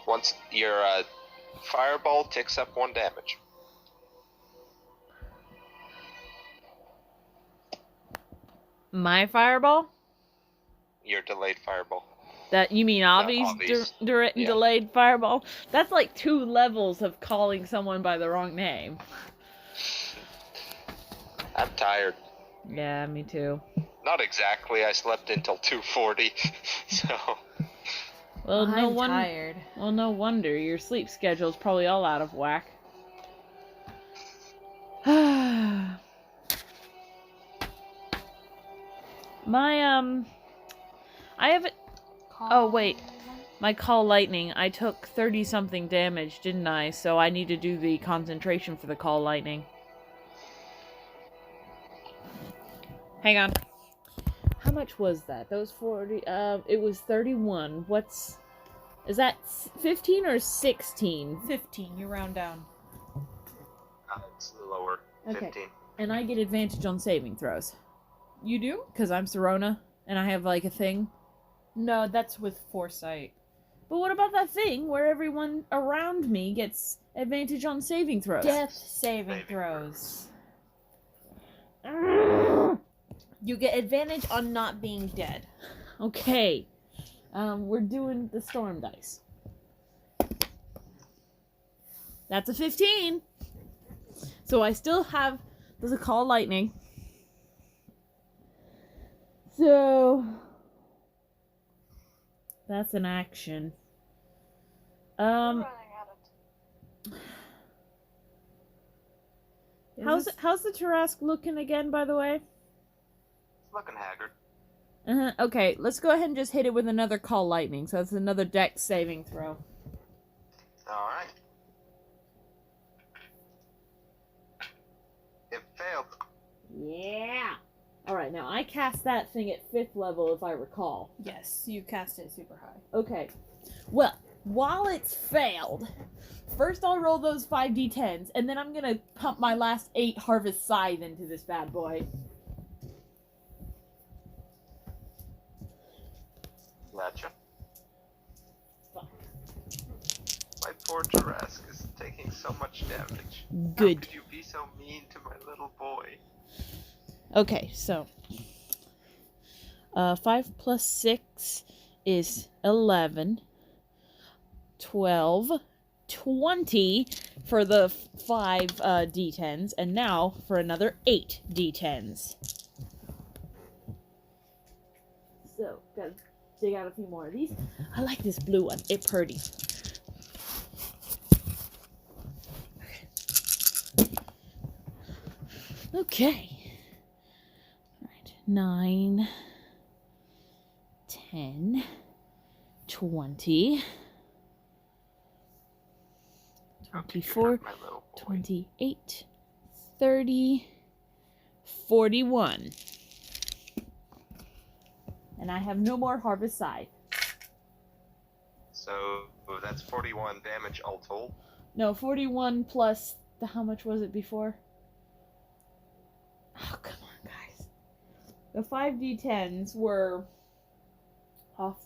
Once your fireball ticks up 1 damage. My fireball? Your delayed fireball. That you mean Avi's Avi's. Yeah. delayed fireball? That's like 2 levels of calling someone by the wrong name. I'm tired. Yeah, me too. Not exactly. I slept until 2:40, so. Well, I'm tired. Well, no wonder your sleep schedule's probably all out of whack. I haven't. Oh wait, my call lightning. I took 30-something damage, didn't I? So I need to do the concentration for the call lightning. Hang on. How much was that? Those 40. It was 31. Is that 15 or 16? 15, you round down. It's lower. Okay. 15. And I get advantage on saving throws. You do? Because I'm Sirona, and I have, like, a thing. No, that's with foresight. But what about that thing where everyone around me gets advantage on saving throws? Death saving throws. You get advantage on not being dead. Okay. We're doing the storm dice. That's a 15. So I still have the call lightning. So that's an action. How's the terrasque looking again, by the way? It's looking haggard. Okay, let's go ahead and just hit it with another call lightning. So that's another dex saving throw. Alright. It failed. Yeah. Alright, now I cast that thing at 5th level if I recall. Yes, you cast it super high. Okay. Well, while it's failed, first I'll roll those 5d10s, and then I'm gonna pump my last 8 Harvest Scythe into this bad boy. Gotcha. Fuck. My poor terrasque is taking so much damage. Good. How could you be so mean to my little boy? Okay, so 5 plus 6 is 11, 12, 20 for the 5 d10s, and now for another 8 d10s. So, gotta dig out a few more of these. I like this blue one. It's pretty. Okay. 9, 10, 20, 24, 28, 30, 41. And I have no more harvest scythe. So that's 41 damage all told. No, 41 plus the, how much was it before? Oh, come on, guys. The 5d10s were off.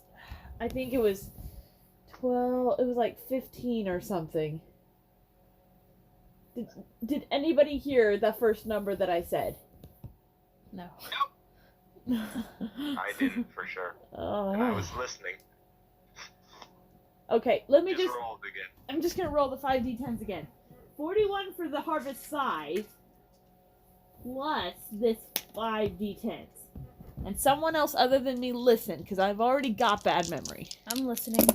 I think it was 12, it was like 15 or something. Did anybody hear the first number that I said? No. I didn't for sure. Oh. And I was listening. Okay, let me Just just. rolled again. I'm just gonna roll the 5d10s again. 41 for the harvest scythe, plus this 5d10s. And someone else other than me listen, because I've already got bad memory. I'm listening.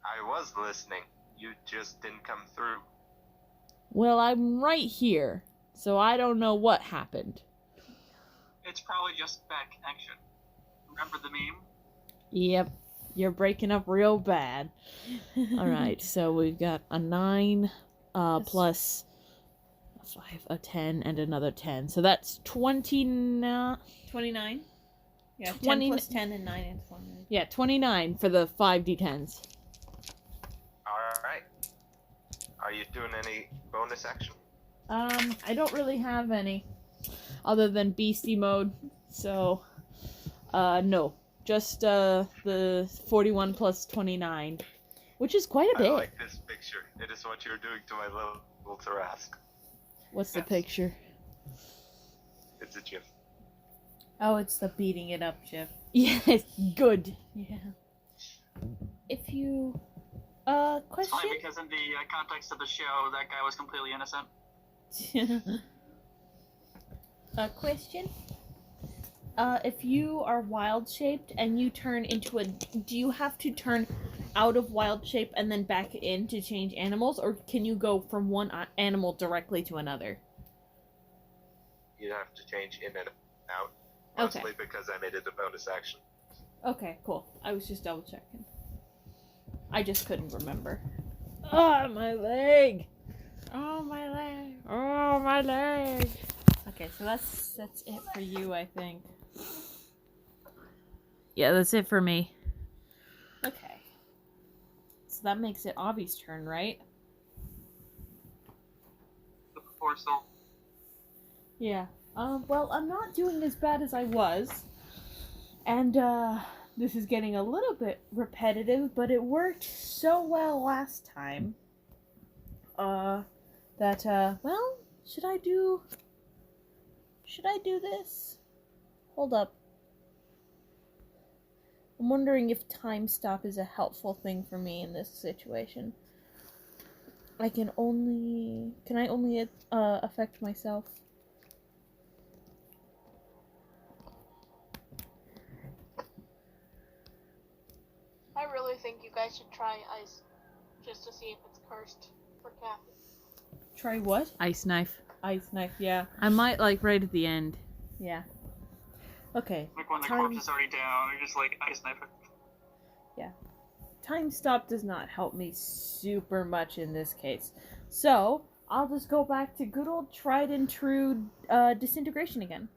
I was listening. You just didn't come through. Well, I'm right here, so I don't know what happened. It's probably just bad connection. Remember the meme? Yep, you're breaking up real bad. Alright, so we've got a 9, plus a 5, a 10, and another 10. So that's 29. 29? Yeah, 20 10 plus 10 and 9 and 29. Yeah, 29 for the 5d10s. Alright. Are you doing any bonus action? I don't really have any other than beastie mode, so no, just the 41 plus 29, which is quite a bit. I like this picture. It is what you're doing to my little terrasque. What's the picture? It's a gif. Oh, it's the beating it up GIF. Yes, good. Yeah. If you... It's question? funny because in the context of the show, that guy was completely innocent. A question? If you are wild shaped and you turn into a... Do you have to turn out of wild shape and then back in to change animals? Or can you go from one animal directly to another? You have to change in and out. Okay. Mostly because I made it a bonus action. Okay, cool. I was just double checking. I just couldn't remember. Oh, my leg. Oh, my leg. Oh, my leg. Okay, so that's it for you, I think. Yeah, that's it for me. Okay. So that makes it Avi's turn, right? The proposal. Yeah. Well, I'm not doing as bad as I was. And, this is getting a little bit repetitive, but it worked so well last time. Well, should I do this? Hold up. I'm wondering if time stop is a helpful thing for me in this situation. Can I only affect myself? I really think you guys should try ice, just to see if it's cursed for Kathy. Try what? Ice knife. Ice knife, yeah. I might, like, right at the end. Yeah. Okay. Like when the Time- corpse is already down, or just like ice knife it. Time stop does not help me super much in this case. So, I'll just go back to good old tried and true disintegration again.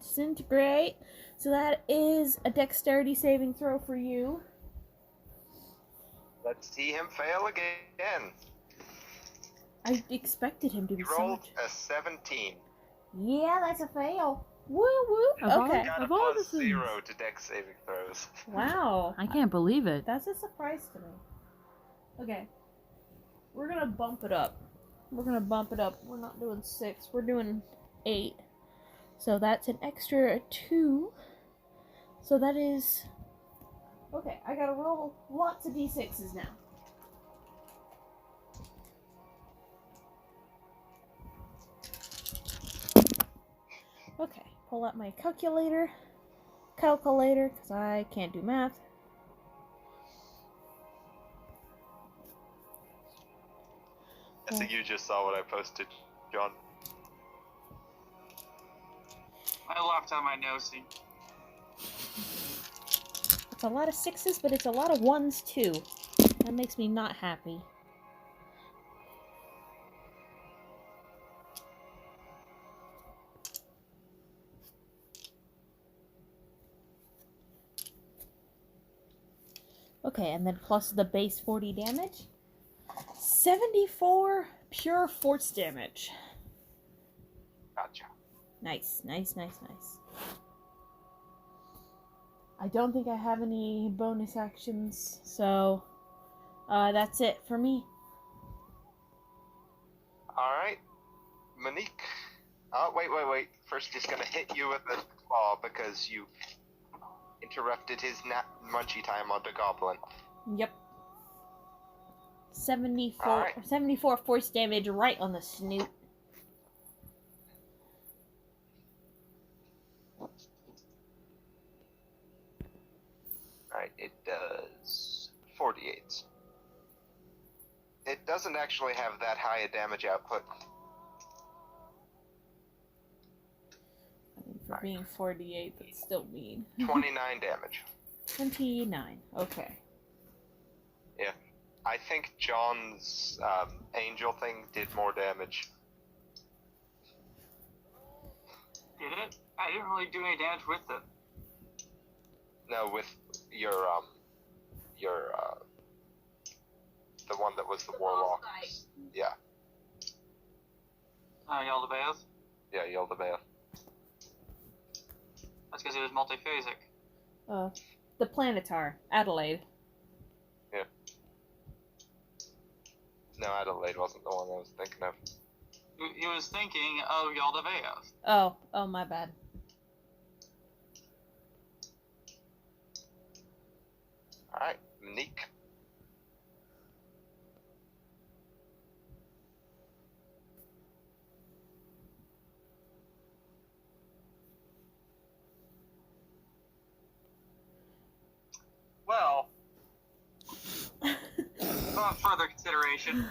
Disintegrate. So that is a dexterity saving throw for you. Let's see him fail again. I expected him to be He so rolled much. a 17. Yeah, that's a fail. Woo woo. Of all- Okay. Got a Of all the plus things. 0 to dex saving throws. Wow. I can't believe it. That's a surprise to me. Okay. We're gonna bump it up. We're not doing 6. We're doing 8. So that's an extra 2. So that is... Okay, I gotta roll lots of d6s now. Okay, pull out my calculator, because I can't do math. I think you just saw what I posted, John. I laughed at my nosy. It's a lot of 6s, but it's a lot of 1s too. That makes me not happy. Okay, and then plus the base 40 damage. 74 pure force damage. Gotcha. Nice. I don't think I have any bonus actions, so that's it for me. Alright. Monique. Oh, wait. First he's gonna hit you with the claw because you interrupted his munchy time on the goblin. Yep. 74, Alright. 74 force damage right on the snoot. Alright, it does 48. It doesn't actually have that high a damage output. I mean, for being 48, that's still mean. 29 damage. 29, okay. Yeah. I think John's angel thing did more damage. Did it? I didn't really do any damage with it. No, with your the one that was the warlock. Yeah. Yaldabaoth? Yeah, Yaldabaoth. That's because he was multiphasic. The Planetar, Adelaide. Yeah. No, Adelaide wasn't the one I was thinking of. He was thinking of Yaldabaoth. Oh, my bad. Alright, Monique. Well, upon further consideration.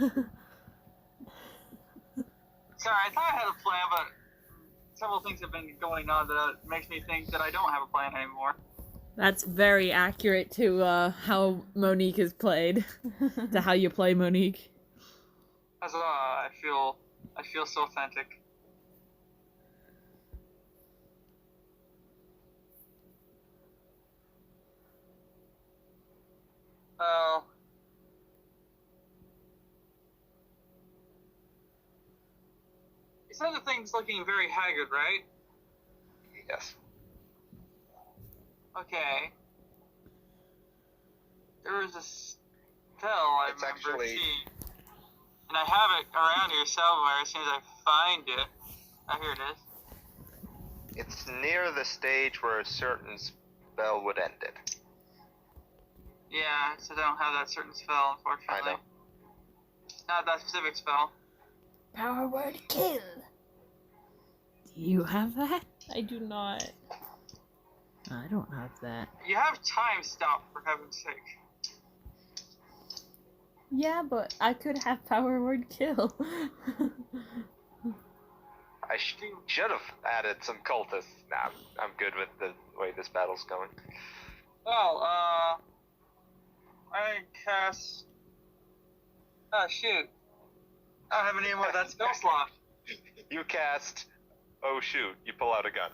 Sorry, I thought I had a plan, but several things have been going on that makes me think that I don't have a plan anymore. That's very accurate to how Monique is played. To how you play Monique. As I feel so authentic. Well, you said the thing's looking very haggard, right? Yes. Okay. There was a spell I It's remember actually- seeing. And I have it around here somewhere as soon as I find it. Oh, here it is. It's near the stage where a certain spell would end it. Yeah, so I don't have that certain spell, unfortunately. I know. Not that specific spell. Power word kill. Do you have that? I do not. I don't have that. You have time stop, for heaven's sake. Yeah, but I could have power word kill. I should have added some cultists. Nah, I'm good with the way this battle's going. Well, I cast... Oh, shoot. I don't have any more of that spell slot. You cast... Oh shoot, you pull out a gun.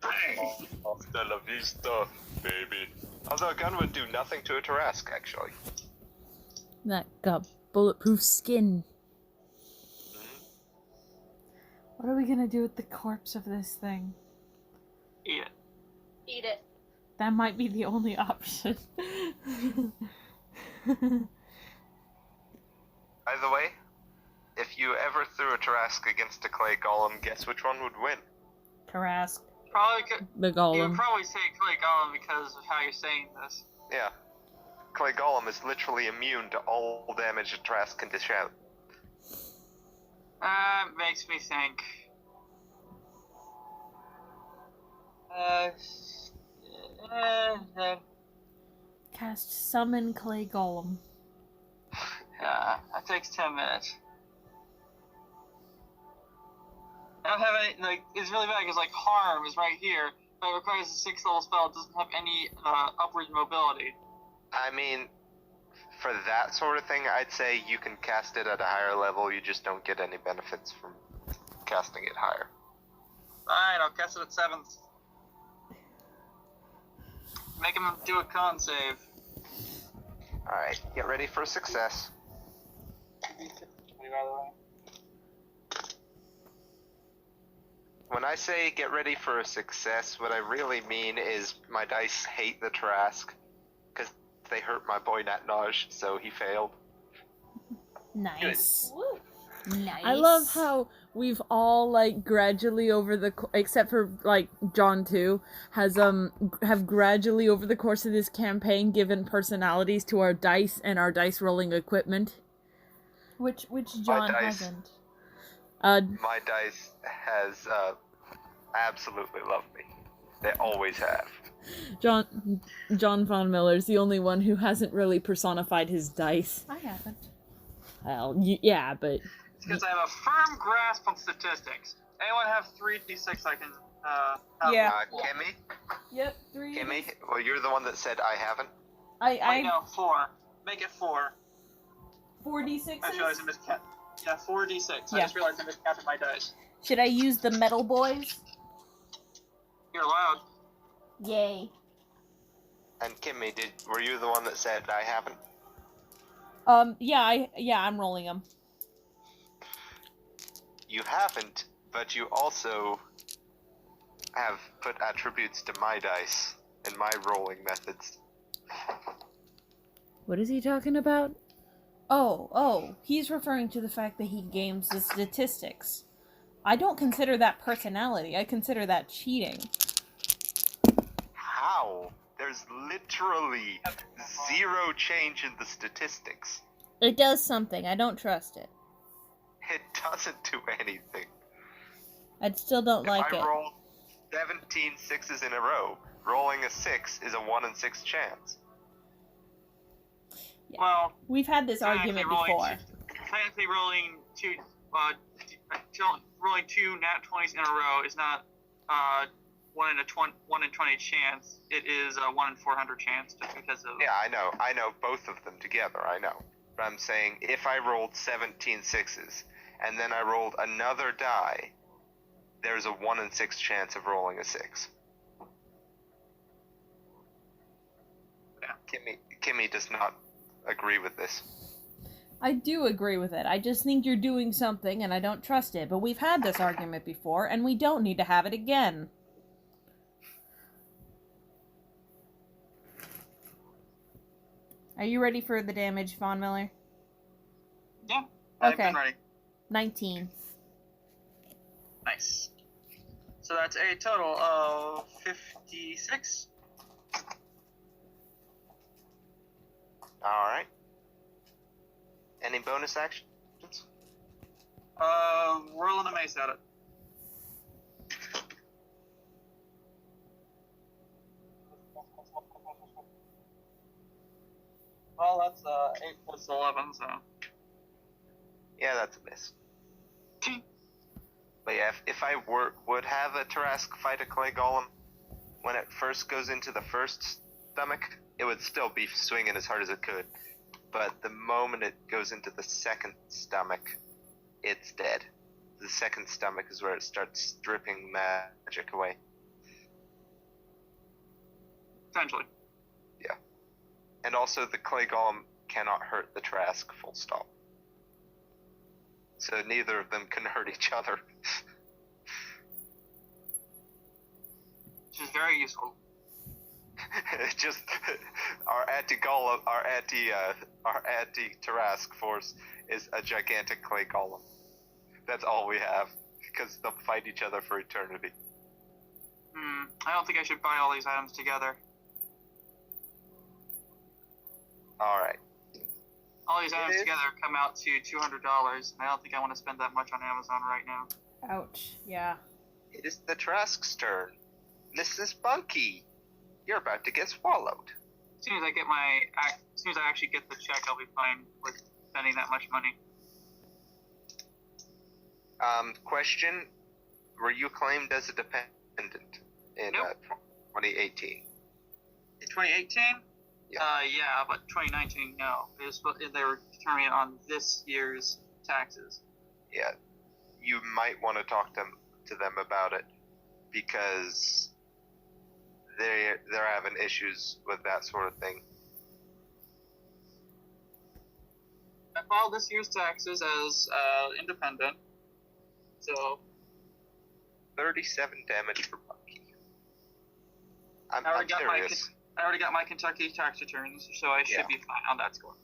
Bang! Hasta la vista, baby. Although a gun would do nothing to a terrasque, actually. That got bulletproof skin. What are we gonna do with the corpse of this thing? Eat it. Eat it. That might be the only option. By the way, if you ever threw a terrasque against a clay golem, guess which one would win? Terrasque. Probably could... The You would golem. probably say Clay Golem because of how you're saying this. Yeah. Clay golem is literally immune to all damage a terrasque can dish out. Makes me think. Cast summon clay golem. Yeah, that takes 10 minutes. I don't have any, like, it's really bad because, like, harm is right here, but it requires a 6th level spell. It doesn't have any, upward mobility. I mean, for that sort of thing, I'd say you can cast it at a higher level, you just don't get any benefits from casting it higher. Fine, I'll cast it at 7th. Make him do a con save. Alright, get ready for success. When I say get ready for a success, what I really mean is my dice hate the Trask, because they hurt my boy Natnoj, so he failed. Nice. Nice. I love how we've all like gradually over the except for like John too have gradually over the course of this campaign given personalities to our dice and our dice rolling equipment. Which John dice. hasn't. My dice has absolutely loved me. They always have. John Von Miller's the only one who hasn't really personified his dice. I haven't. Well, yeah, but It's because I have a firm grasp on statistics. Anyone have 3d6 I can, have Yeah. one? Kimmy? Yep, 3. Kimmy? Well, you're the one that said I haven't. Wait, no, 4. Make it 4. 4d6s? I just realized I miscounted. Yeah, 4d6. I Yeah. just realized I miscounted my dice. Should I use the metal boys? You're allowed. Yay. And Kimmy, were you the one that said I haven't? I'm rolling them. You haven't, but you also have put attributes to my dice and my rolling methods. what is he talking about? Oh, he's referring to the fact that he games the statistics. I don't consider that personality. I consider that cheating. How? There's literally zero change in the statistics. It does something. I don't trust it. It doesn't do anything. I still don't like If I it. roll 17 sixes in a row, rolling a 6 is a 1 in 6 chance. Well, We've had this argument before. Technically, rolling two nat 20s in a row is not 1 in 20 chance. It is a 1 in 400 chance, just because of. Yeah, I know both of them together, I know. But I'm saying if I rolled 17 sixes and then I rolled another die, there's a 1 in 6 chance of rolling a 6. Yeah. Kimmy does not agree with this. I do agree with it. I just think you're doing something and I don't trust it. But we've had this argument before and we don't need to have it again. Are you ready for the damage, Von Miller? Yeah. I've Okay. been ready. 19. Nice. So that's a total of 56. Alright. Any bonus actions? Rolling a mace at it. Well, that's 8 plus 11, so. Yeah, that's a miss. But yeah, if I would have a Terrasque fight a clay golem, when it first goes into the first stomach, it would still be swinging as hard as it could. But the moment it goes into the second stomach, it's dead. The second stomach is where it starts stripping magic away. Potentially. And also, the clay golem cannot hurt the Trask, full stop. So neither of them can hurt each other. Which is very useful. Just our anti-Tarask force is a gigantic clay golem. That's all we have, because they'll fight each other for eternity. I don't think I should buy all these items together. Alright. All these items It is- together come out to $200, and I don't think I want to spend that much on Amazon right now. Ouch. Yeah. It is the Tarask's turn. Mrs. Bunky, you're about to get swallowed. As soon as I actually get the check, I'll be fine with spending that much money. Question, were you claimed as a dependent in Nope. 2018? In 2018? Yeah, but 2019, no. They were determining it on this year's taxes. Yeah, you might want to talk to them about it, because they're having issues with that sort of thing. I filed this year's taxes as independent. So 37 damage for Punky. I'm I already serious. got my Kentucky tax returns, so I should be fine on that score.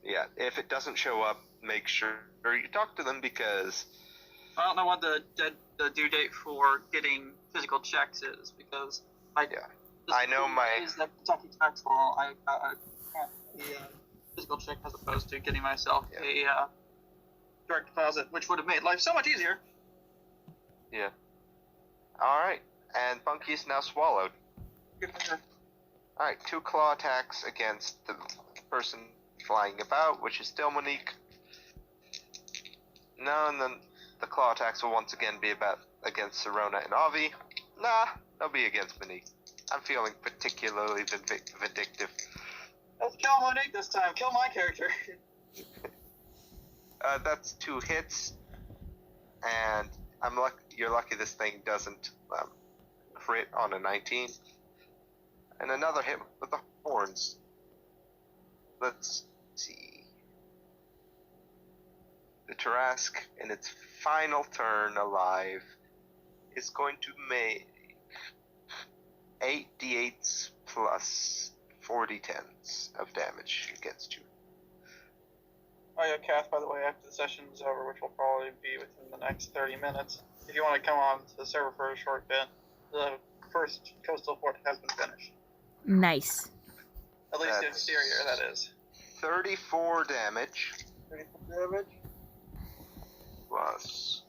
Yeah, if it doesn't show up, make sure you talk to them because I don't know what the due date for getting physical checks is because I know the Kentucky tax law. I can't the physical check as opposed to getting myself a direct deposit, which would have made life so much easier. Yeah. Alright, and Bunky is now swallowed. Good for her. Alright, 2 claw attacks against the person flying about, which is still Monique. No, and then the claw attacks will once again be against Serona and Avi. Nah, they'll be against Monique. I'm feeling particularly vindictive. Let's kill Monique this time. Kill my character. That's 2 hits, and you're lucky this thing doesn't crit on a 19. And another hit with the horns. Let's see. The terrasque, in its final turn alive, is going to make 8d8s plus 4d10s of damage against you. Oh yeah, Kath, by the way, after the session's over, which will probably be within the next 30 minutes, if you want to come on to the server for a short bit, the first coastal fort has been finished. Nice. At least the exterior, that is. 34 damage. 34 damage? Plus...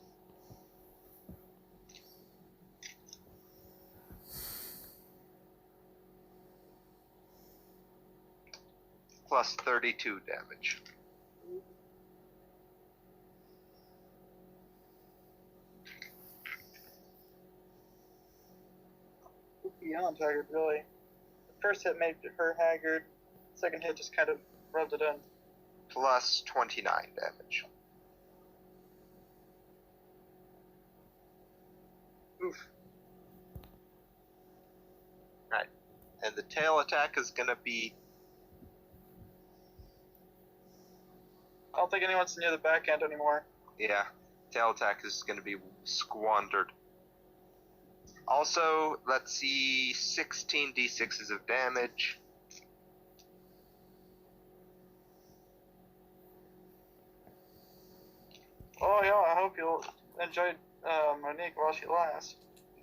plus 32 damage. Beyond haggard, really. The first hit made her haggard. The second hit just kind of rubbed it in. Plus 29 damage. Oof. Right. And the tail attack is gonna be... I don't think anyone's near the back end anymore. Yeah. Tail attack is gonna be squandered. Also, let's see, 16 d6s of damage. Oh yeah, I hope you'll enjoy Monique while she lasts.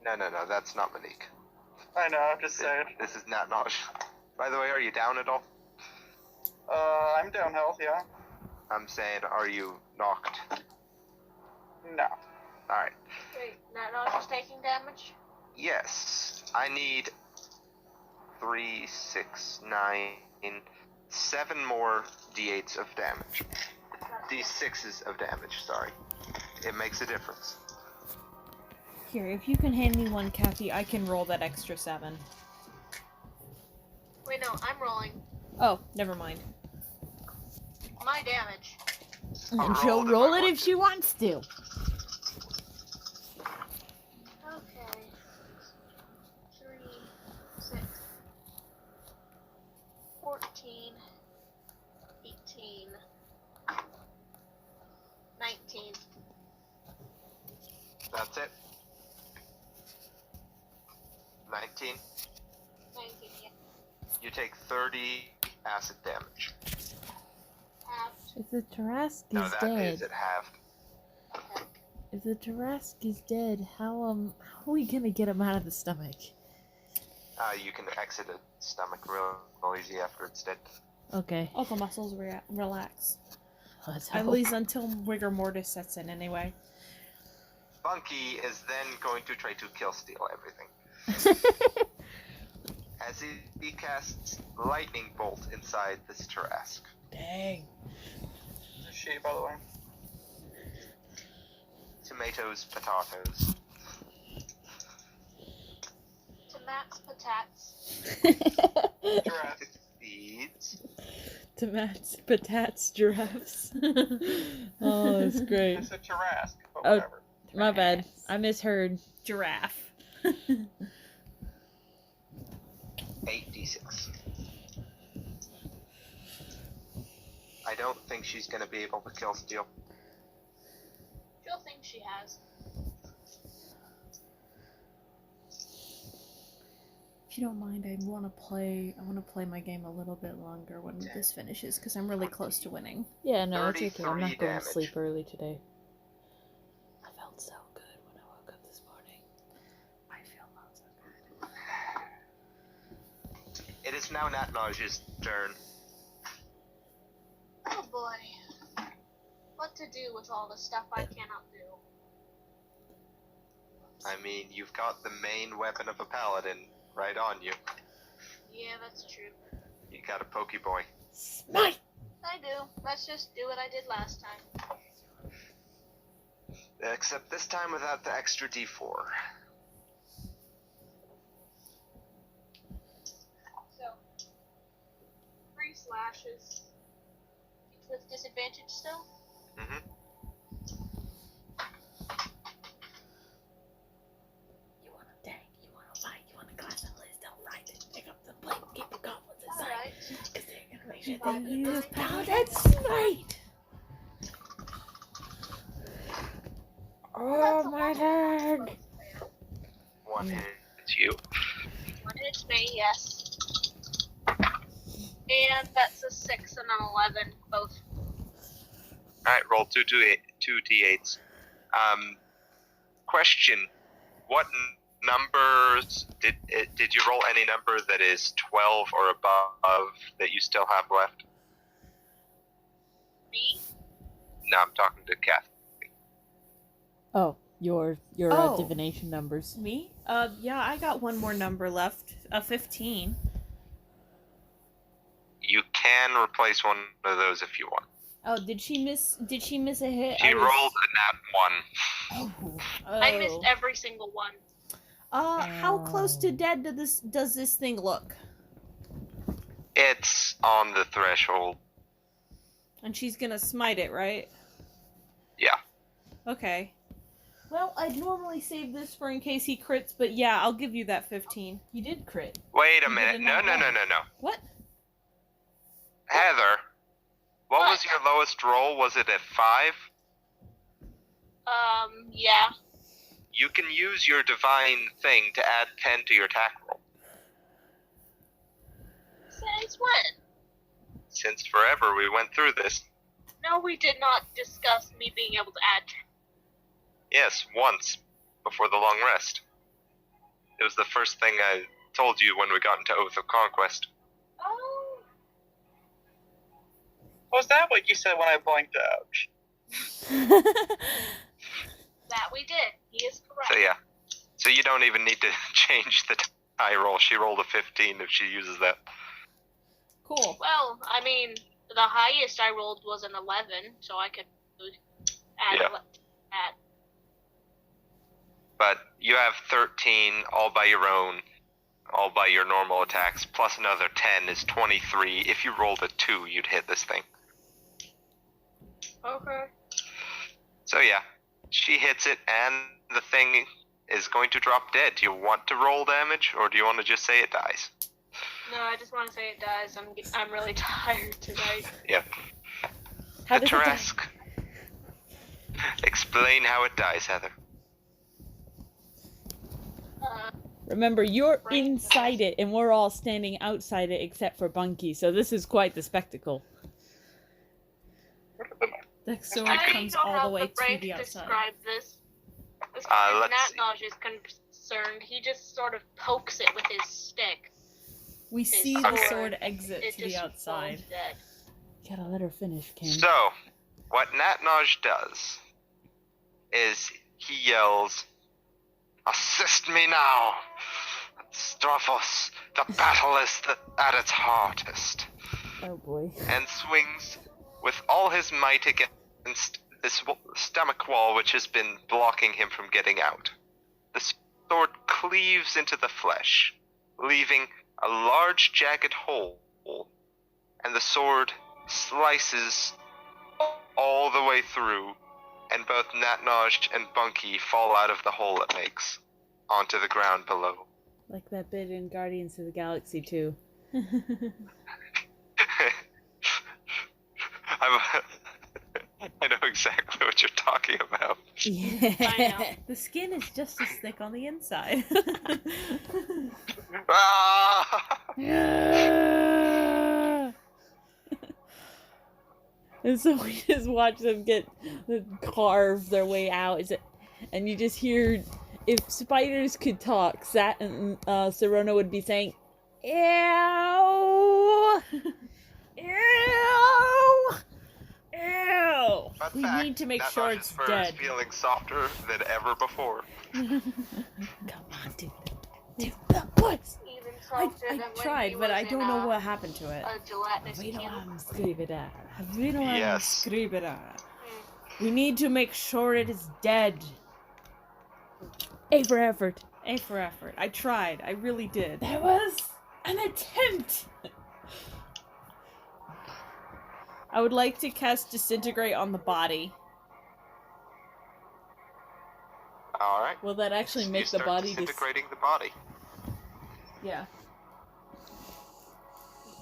No, that's not Monique. I know, I'm just saying. This is not By the way, are you down at all? I'm down health, yeah. I'm saying, are you knocked? No. Alright. Wait, Nat is taking damage? Yes. I need 3, 6, 9, 7 more d8s of damage. D6s of damage, sorry. It makes a difference. Here, if you can hand me one, Kathy, I can roll that extra 7. Wait, no, I'm rolling. Oh, never mind. My damage. And I'll she'll roll roll if I it want if she wants to. Okay. 3, 6, 14, 18, 19. That's it. 19. 19, yeah. You take 30 acid damage. Halved. If the terrasque No, is that dead, is it halved. if the terrasque is dead, how are we gonna get him out of the stomach? You can exit a stomach real easy after it's dead. Okay. All the muscles relax. Let's At hope. least until rigor mortis sets in, anyway. Bunky is then going to try to kill steal everything. As he casts lightning bolt inside this terrasque. Dang. This is she, by the way. Tomatoes, potatoes. Tomats, patats. Giraffe. Seeds. Tomats, patats, giraffes. Oh, that's great. I said terrasque, but Oh. whatever. My bad. I misheard. Giraffe. 8d6. I don't think she's gonna be able to kill Steel. She'll think she has. If you don't mind, I want to play my game a little bit longer when this finishes, because I'm really close to winning. Yeah, no, it's okay. I'm not 33 going damage. to sleep early today. I felt so good when I woke up this morning. I feel not so good. It is now Natnaj's turn. Oh boy. What to do with all the stuff I cannot do? I mean, you've got the main weapon of a paladin right on you. Yeah, that's true. You got a Pokeboy. Smite! I do. Let's just do what I did last time. Except this time without the extra D4. So, 3 slashes. With disadvantage still? Mm-hmm. You want to tank, you want to fight, you want to class and list, don't fight it. Pick up the blade, keep the goblins inside. Alright. Because they're going to make sure they use Paladin Smite! Oh, my leg! One hit. It's you. One hits me, yes. And that's a 6 and an 11, both. Alright, roll two D8s. Question. What numbers did you roll any number that is 12 or above that you still have left? Me? No, I'm talking to Kath. Oh, your Oh. divination numbers. Me? Yeah, I got one more number left. A 15. You can replace one of those if you want. Oh, did she miss a hit? She rolled a nat 1. I missed every single one. How close to dead does this thing look? It's on the threshold. And she's gonna smite it, right? Yeah. Okay. Well, I'd normally save this for in case he crits, but yeah, I'll give you that 15. You did crit. Wait a You minute. did No. not roll. What? Heather, what What? was your lowest roll? Was it a 5? Yeah. You can use your divine thing to add 10 to your attack roll. Since when? Since forever we went through this. No, we did not discuss me being able to add. Yes, once, before the long rest. It was the first thing I told you when we got into Oath of Conquest. Oh. Was that what you said when I blinked out? That we did. He is correct. So yeah. So you don't even need to change the die roll. She rolled a 15 if she uses that. Cool. Well, I mean, the highest I rolled was an 11, so I could add Yeah. that. But you have 13 all by your own, all by your normal attacks, plus another 10 is 23. If you rolled a 2, you'd hit this thing. Okay. So yeah, she hits it and the thing is going to drop dead. Do you want to roll damage or do you want to just say it dies? No, I just want to say it dies. I'm really tired tonight. Yeah. How The does it die? terrasque. Explain how it dies, Heather. Remember, you're Right. inside it, and we're all standing outside it except for Bunky, so this is quite the spectacle. The sword I comes don't all have the way brain to the outside. describe this. As far as let's see. Natnaj is concerned, he just sort of pokes it with his stick. We see Okay. the sword exit It to the just outside. falls dead. Gotta let her finish, Ken. So, what Natnaj does is he yells, "Assist me now! Strophos, the battle is at its hardest," Oh boy. and swings with all his might against this stomach wall which has been blocking him from getting out. The sword cleaves into the flesh, leaving a large jagged hole, and the sword slices all the way through, and both Natnaj and Bunky fall out of the hole it makes, onto the ground below. Like that bit in Guardians Yeah. The skin is just as thick on the inside. Ah! And so we just watch them carve their way out. And you just hear, if spiders could talk, Serona would be saying, "Ew, ew, ew." Fun We fact, need to make that sure Notch's it's fur dead. is feeling softer than ever before. Come on, do the voice. Even I softer than when tried, he but I was don't in know what happened to it. a gelatinous We don't cube. want to scream it out. We don't want to Yes. scream it out. We need to make sure it is dead. A for effort. A for effort. I tried. I really did. That was an attempt. I would like to cast Disintegrate on the body. Alright. Will that actually make the body disintegrating the body. Yeah.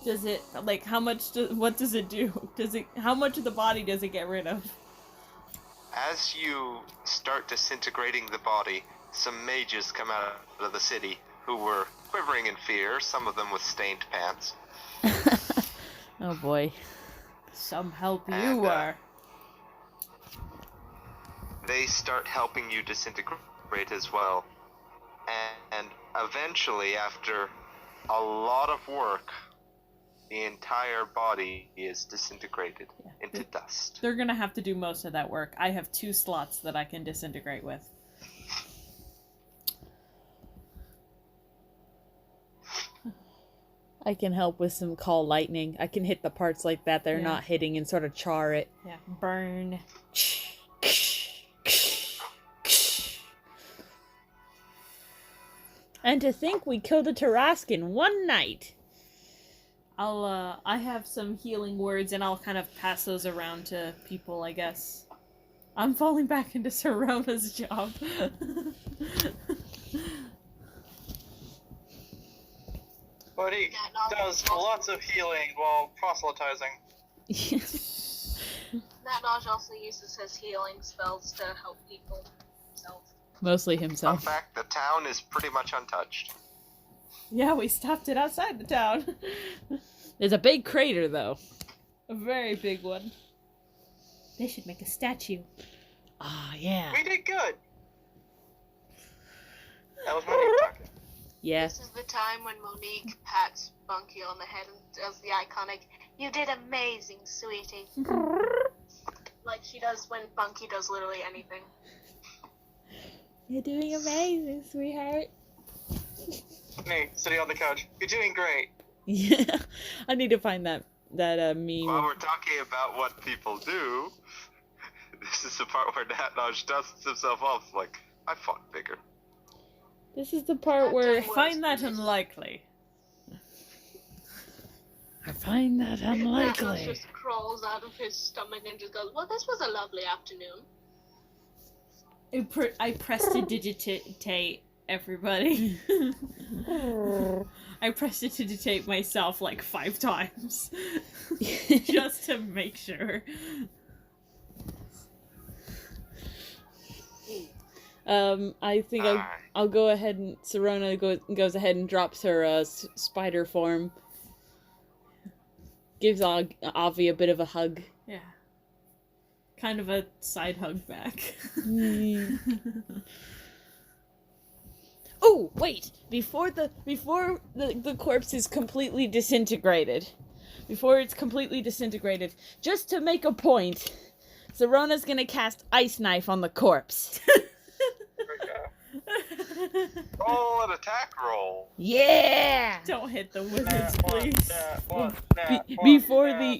Does it, like, how much, what does it do? How much of the body does it get rid of? As you start disintegrating the body, some mages come out of the city who were quivering in fear, some of them with stained pants. Oh boy. Some help you And, were. They start helping you disintegrate as well. And eventually, after a lot of work, the entire body is disintegrated into dust. They're gonna have to do most of that work. I have 2 slots that I can disintegrate with. I can help with some call lightning. I can hit the parts like that they're Yeah. not hitting and sort of char it. Yeah. Burn. And to think we killed a terrasque in one night. I have some healing words and I'll kind of pass those around to people, I guess. I'm falling back into Serona's job. But he does lots of healing while proselytizing. That Naj also uses his healing spells to help people himself. Mostly Fun himself. fact, the town is pretty much untouched. Yeah, we stopped it outside the town. There's a big crater, though. A very big one. They should make a statue. Ah, yeah. We did good. That was Monique talking. Yeah. This is the time when Monique pats Bunky on the head and does the iconic, "You did amazing, sweetie." Like she does when Bunky does literally anything. You're doing amazing, sweetheart. Me, sitting on the couch. You're doing great. Yeah. I need to find that meme. While we're talking about what people do, this is the part where Natnoj dusts himself off like, I fought bigger. This is the part where I find that unlikely. I find that Naj unlikely. just crawls out of his stomach and just goes, "Well, this was a lovely afternoon." I prestidigitate everybody. I prestidigitate myself like 5 times. Just to make sure. I think I'll go ahead and Serona goes ahead and drops her spider form. Gives Avi a bit of a hug. Yeah. Kind of a side hug back. Oh, wait! Before the corpse is completely disintegrated. Before it's completely disintegrated, just to make a point, Serona's gonna cast Ice Knife on the corpse. Roll an attack roll. Yeah! Don't hit the wizards, please.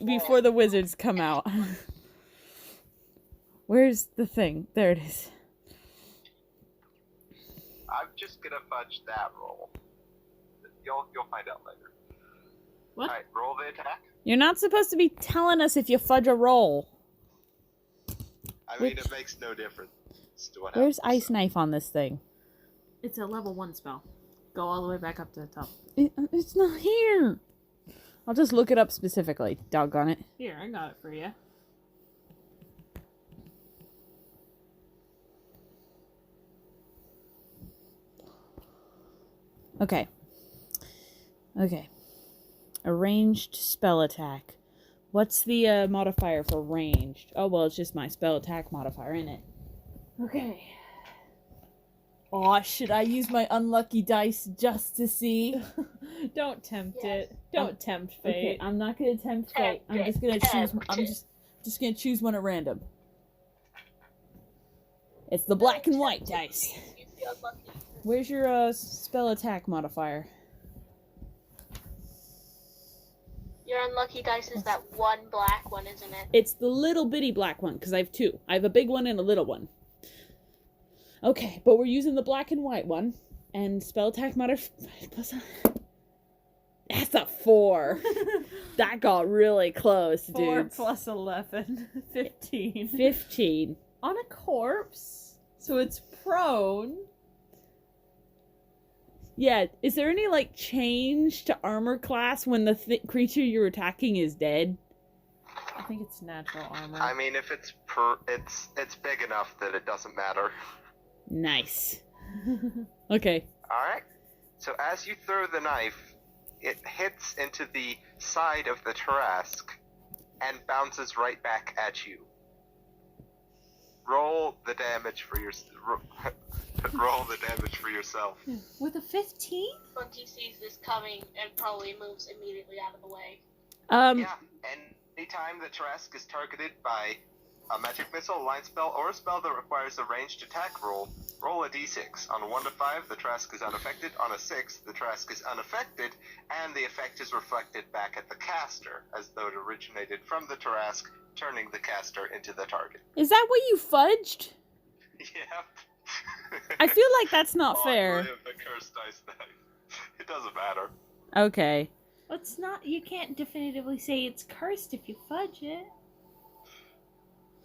Before the wizards come out. Where's the thing? There it is. I'm just gonna fudge that roll. You'll find out later. What? Alright, roll the attack. You're not supposed to be telling us if you fudge a roll. I mean, it makes no difference to what Where's happens, Ice so. Knife on this thing? It's a level 1 spell. Go all the way back up to the top. It's not here. I'll just look it up specifically. Doggone it. Here, I got it for you. Okay. Okay. A ranged spell attack. What's the modifier for ranged? Oh, well, it's just my spell attack modifier, isn't it? Okay. Oh, should I use my unlucky dice just to see? Don't tempt Yes. it. Don't tempt fate. Okay, I'm not gonna tempt fate. I'm just gonna choose. I'm just gonna choose one at random. It's the black and white dice. You'd be unlucky. Where's your spell attack modifier? Your unlucky dice is that one black one, isn't it? It's the little bitty black one, because I have two. I have a big one and a little one. Okay, but we're using the black and white one. And spell attack modifier plus... That's a 4. That got really close, dude. 4 plus 11. 15. 15. On a corpse? So it's prone? Yeah, is there any, like, change to armor class when the creature you're attacking is dead? I think it's natural armor. I mean, if it's it's big enough that it doesn't matter. Nice. Okay. Alright? So as you throw the knife, it hits into the side of the terrasque and bounces right back at you. Roll the damage for your roll the damage for yourself. With a 15? Bunty sees this coming and probably moves immediately out of the way. Yeah, anytime the terrasque is targeted by a magic missile, line spell, or a spell that requires a ranged attack roll, roll a d6. On a 1 to 5, the terrasque is unaffected. On a 6, the terrasque is unaffected, and the effect is reflected back at the caster, as though it originated from the terrasque, turning the caster into the target. Is that what you fudged? Yeah. I feel like that's not fair. The cursed dice knife. It doesn't matter. Okay. It's not. You can't definitively say it's cursed if you fudge it.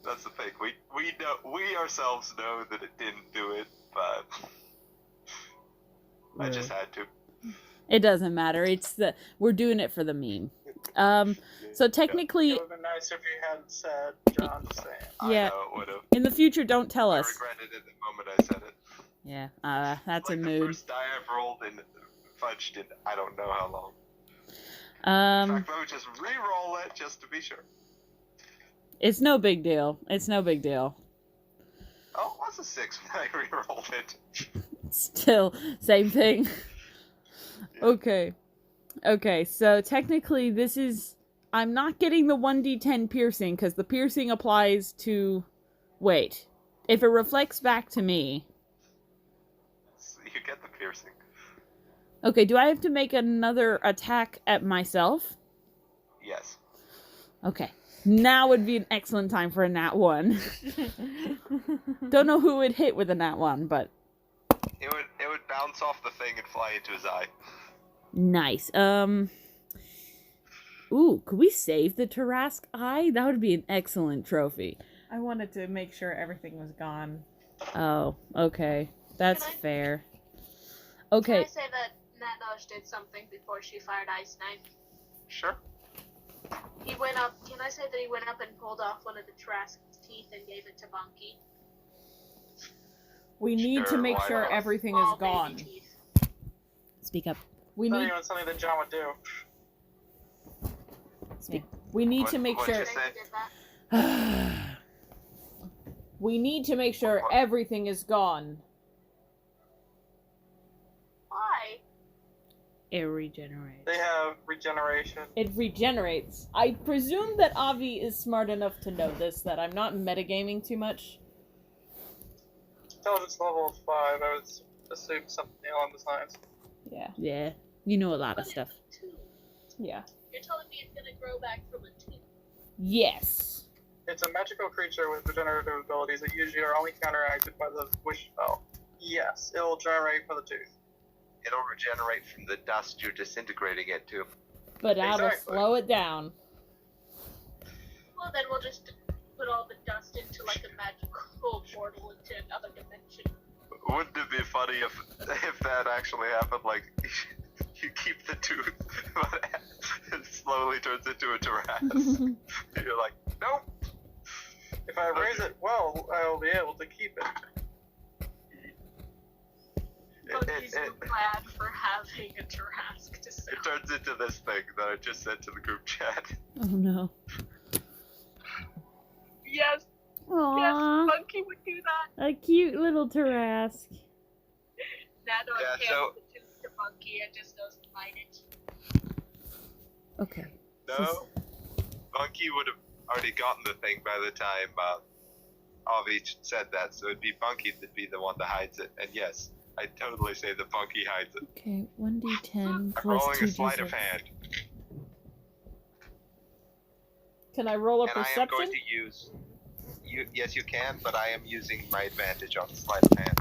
That's the thing. We ourselves know that it didn't do it, but I just had to. It doesn't matter. We're doing it for the meme. So technically, It would have been nice if you hadn't said John saying. yeah. I know it would have. In the future, don't tell I us. regretted it the moment I said it. Yeah. That's Like a the mood. first die I've rolled and fudged in I don't know how long. In fact, I would just re-roll it just to be sure. It's no big deal. It's no big deal. Oh, it was a 6 when I re-rolled it. Still, same thing. Okay. Okay, so technically this is... I'm not getting the 1d10 piercing, because the piercing applies to... Wait. If it reflects back to me... So you get the piercing. Okay, do I have to make another attack at myself? Yes. Okay. Now would be an excellent time for a nat 1. Don't know who would hit with a nat 1, but... It would bounce off the thing and fly into his eye. Nice. Ooh, could we save the terrasque eye? That would be an excellent trophy. I wanted to make sure everything was gone. Oh, okay. That's Can I- fair. Can Okay. I say that Natnosh did something before she fired Ice Knife? Sure. He went up. Can I say that he went up and pulled off one of the Tarrasque's teeth and gave it to Bunky? We need to Sure, make why sure not? everything All is baby gone. teeth. Speak up. We It's not need even something that John would do. we need to What- make what'd sure you They say? did that. we need to make sure everything is gone. Why? It regenerates. They have regeneration. It regenerates. I presume that Avi is smart enough to know this, that I'm not metagaming too much. Intelligence level of 5, I would assume something along those lines. Yeah. Yeah, you know a lot of stuff. Two. Yeah. You're telling me it's gonna grow back from a tooth? Yes. It's a magical creature with regenerative abilities that usually are only counteracted by the wish spell. Yes, it will generate for the tooth. It'll regenerate from the dust you're disintegrating it to. But I will Exactly. slow it down. Well, then we'll just put all the dust into like a magical portal into another dimension. Wouldn't it be funny if that actually happened? Like, you keep the tooth, but it slowly turns into a terrasque. You're like, nope. If I raise it well, I will be able to keep it. Monkey's new plan for having a terrasque to sell. It turns into this thing that I just sent to the group chat. Oh no. Yes, Aww. yes, Monkey would do that. A cute little terrasque. Nano Yeah, hands so- the tooth to Monkey and just doesn't mind it. Okay. No, Bunky would have already gotten the thing by the time Avi said that, so it'd be Bunky that'd be the one that hides it. And yes, I totally say that Bunky hides it. Okay, 1d10 plus Rolling a sleight 2d6. of hand, Can I roll a and I am perception? going to use. Yes, you can, but I am using my advantage on the sleight of hand.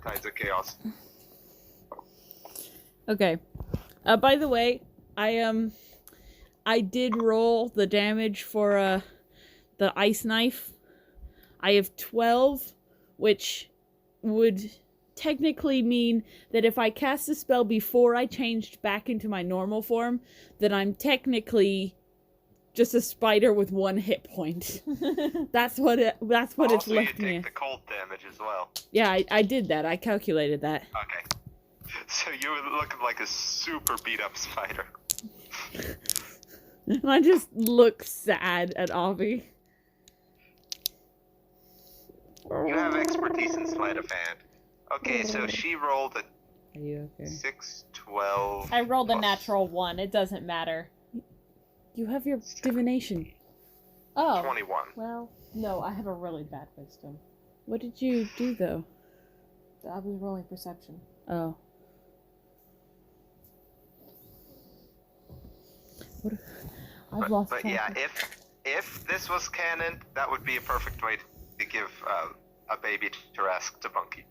Tides of Chaos. Okay. By the way, I did roll the damage for the ice knife. I have 12, which would technically mean that if I cast a spell before I changed back into my normal form, then I'm technically just a spider with 1 hit point. That's what it's Also, left you me. take the cold damage as well. Yeah, I did that. I calculated that. Okay. So you were looking like a super beat up spider. I just look sad at Avi. You have expertise in sleight of hand. Okay, so she rolled a Are you okay? 6, 12. I rolled a plus- natural 1. It doesn't matter. You have your divination. Oh. 21. Well, no, I have a really bad wisdom. What did you do though? I was rolling perception. Oh. What? I've lost But track yeah, of- if this was canon, that would be a perfect way to give a baby terrasque to Bunky.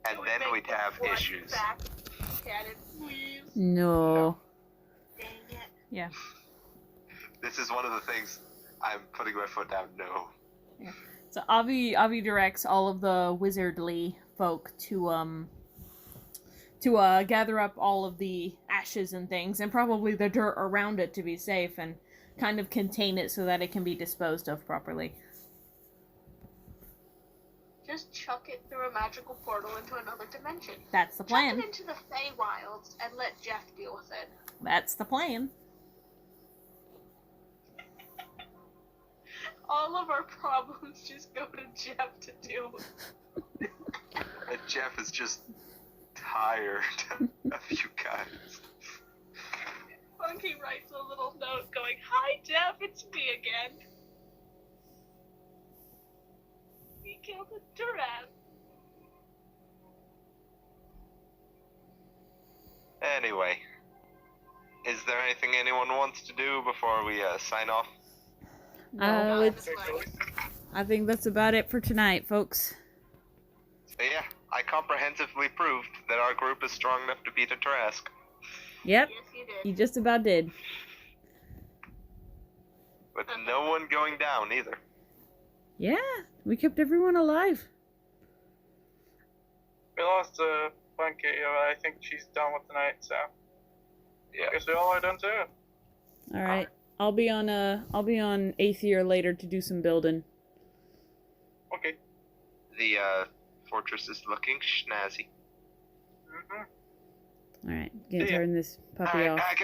And Can we then make we'd the have blood issues. back cannon, please? No. Dang it. This is one of the things I'm putting my foot down. No. So Avi directs all of the wizardly folk to gather up all of the ashes and things, and probably the dirt around it to be safe, and kind of contain it so that it can be disposed of properly. Just chuck it through a magical portal into another dimension. That's the Chuck plan. it into the Feywilds and let Jeff deal with it. That's the plan. All of our problems just go to Jeff to deal with. And Jeff is just tired of you guys. Funky writes a little note going, "Hi Jeff, it's me again. We killed a giraffe." Anyway, is there anything anyone wants to do before we sign off? I think that's about it for tonight, folks. So yeah, I comprehensively proved that our group is strong enough to beat a Trask. Yep, Yes, you did. you just about did. With no one going down either. Yeah, we kept everyone alive. We lost Bunky. I think she's done with the night, so Yeah. I guess we all are done too. All right, I'll be on Aether later to do some building. Okay. The fortress is looking snazzy. Mm-hmm. All right, gonna See ya. turn this puppy Alright, off. back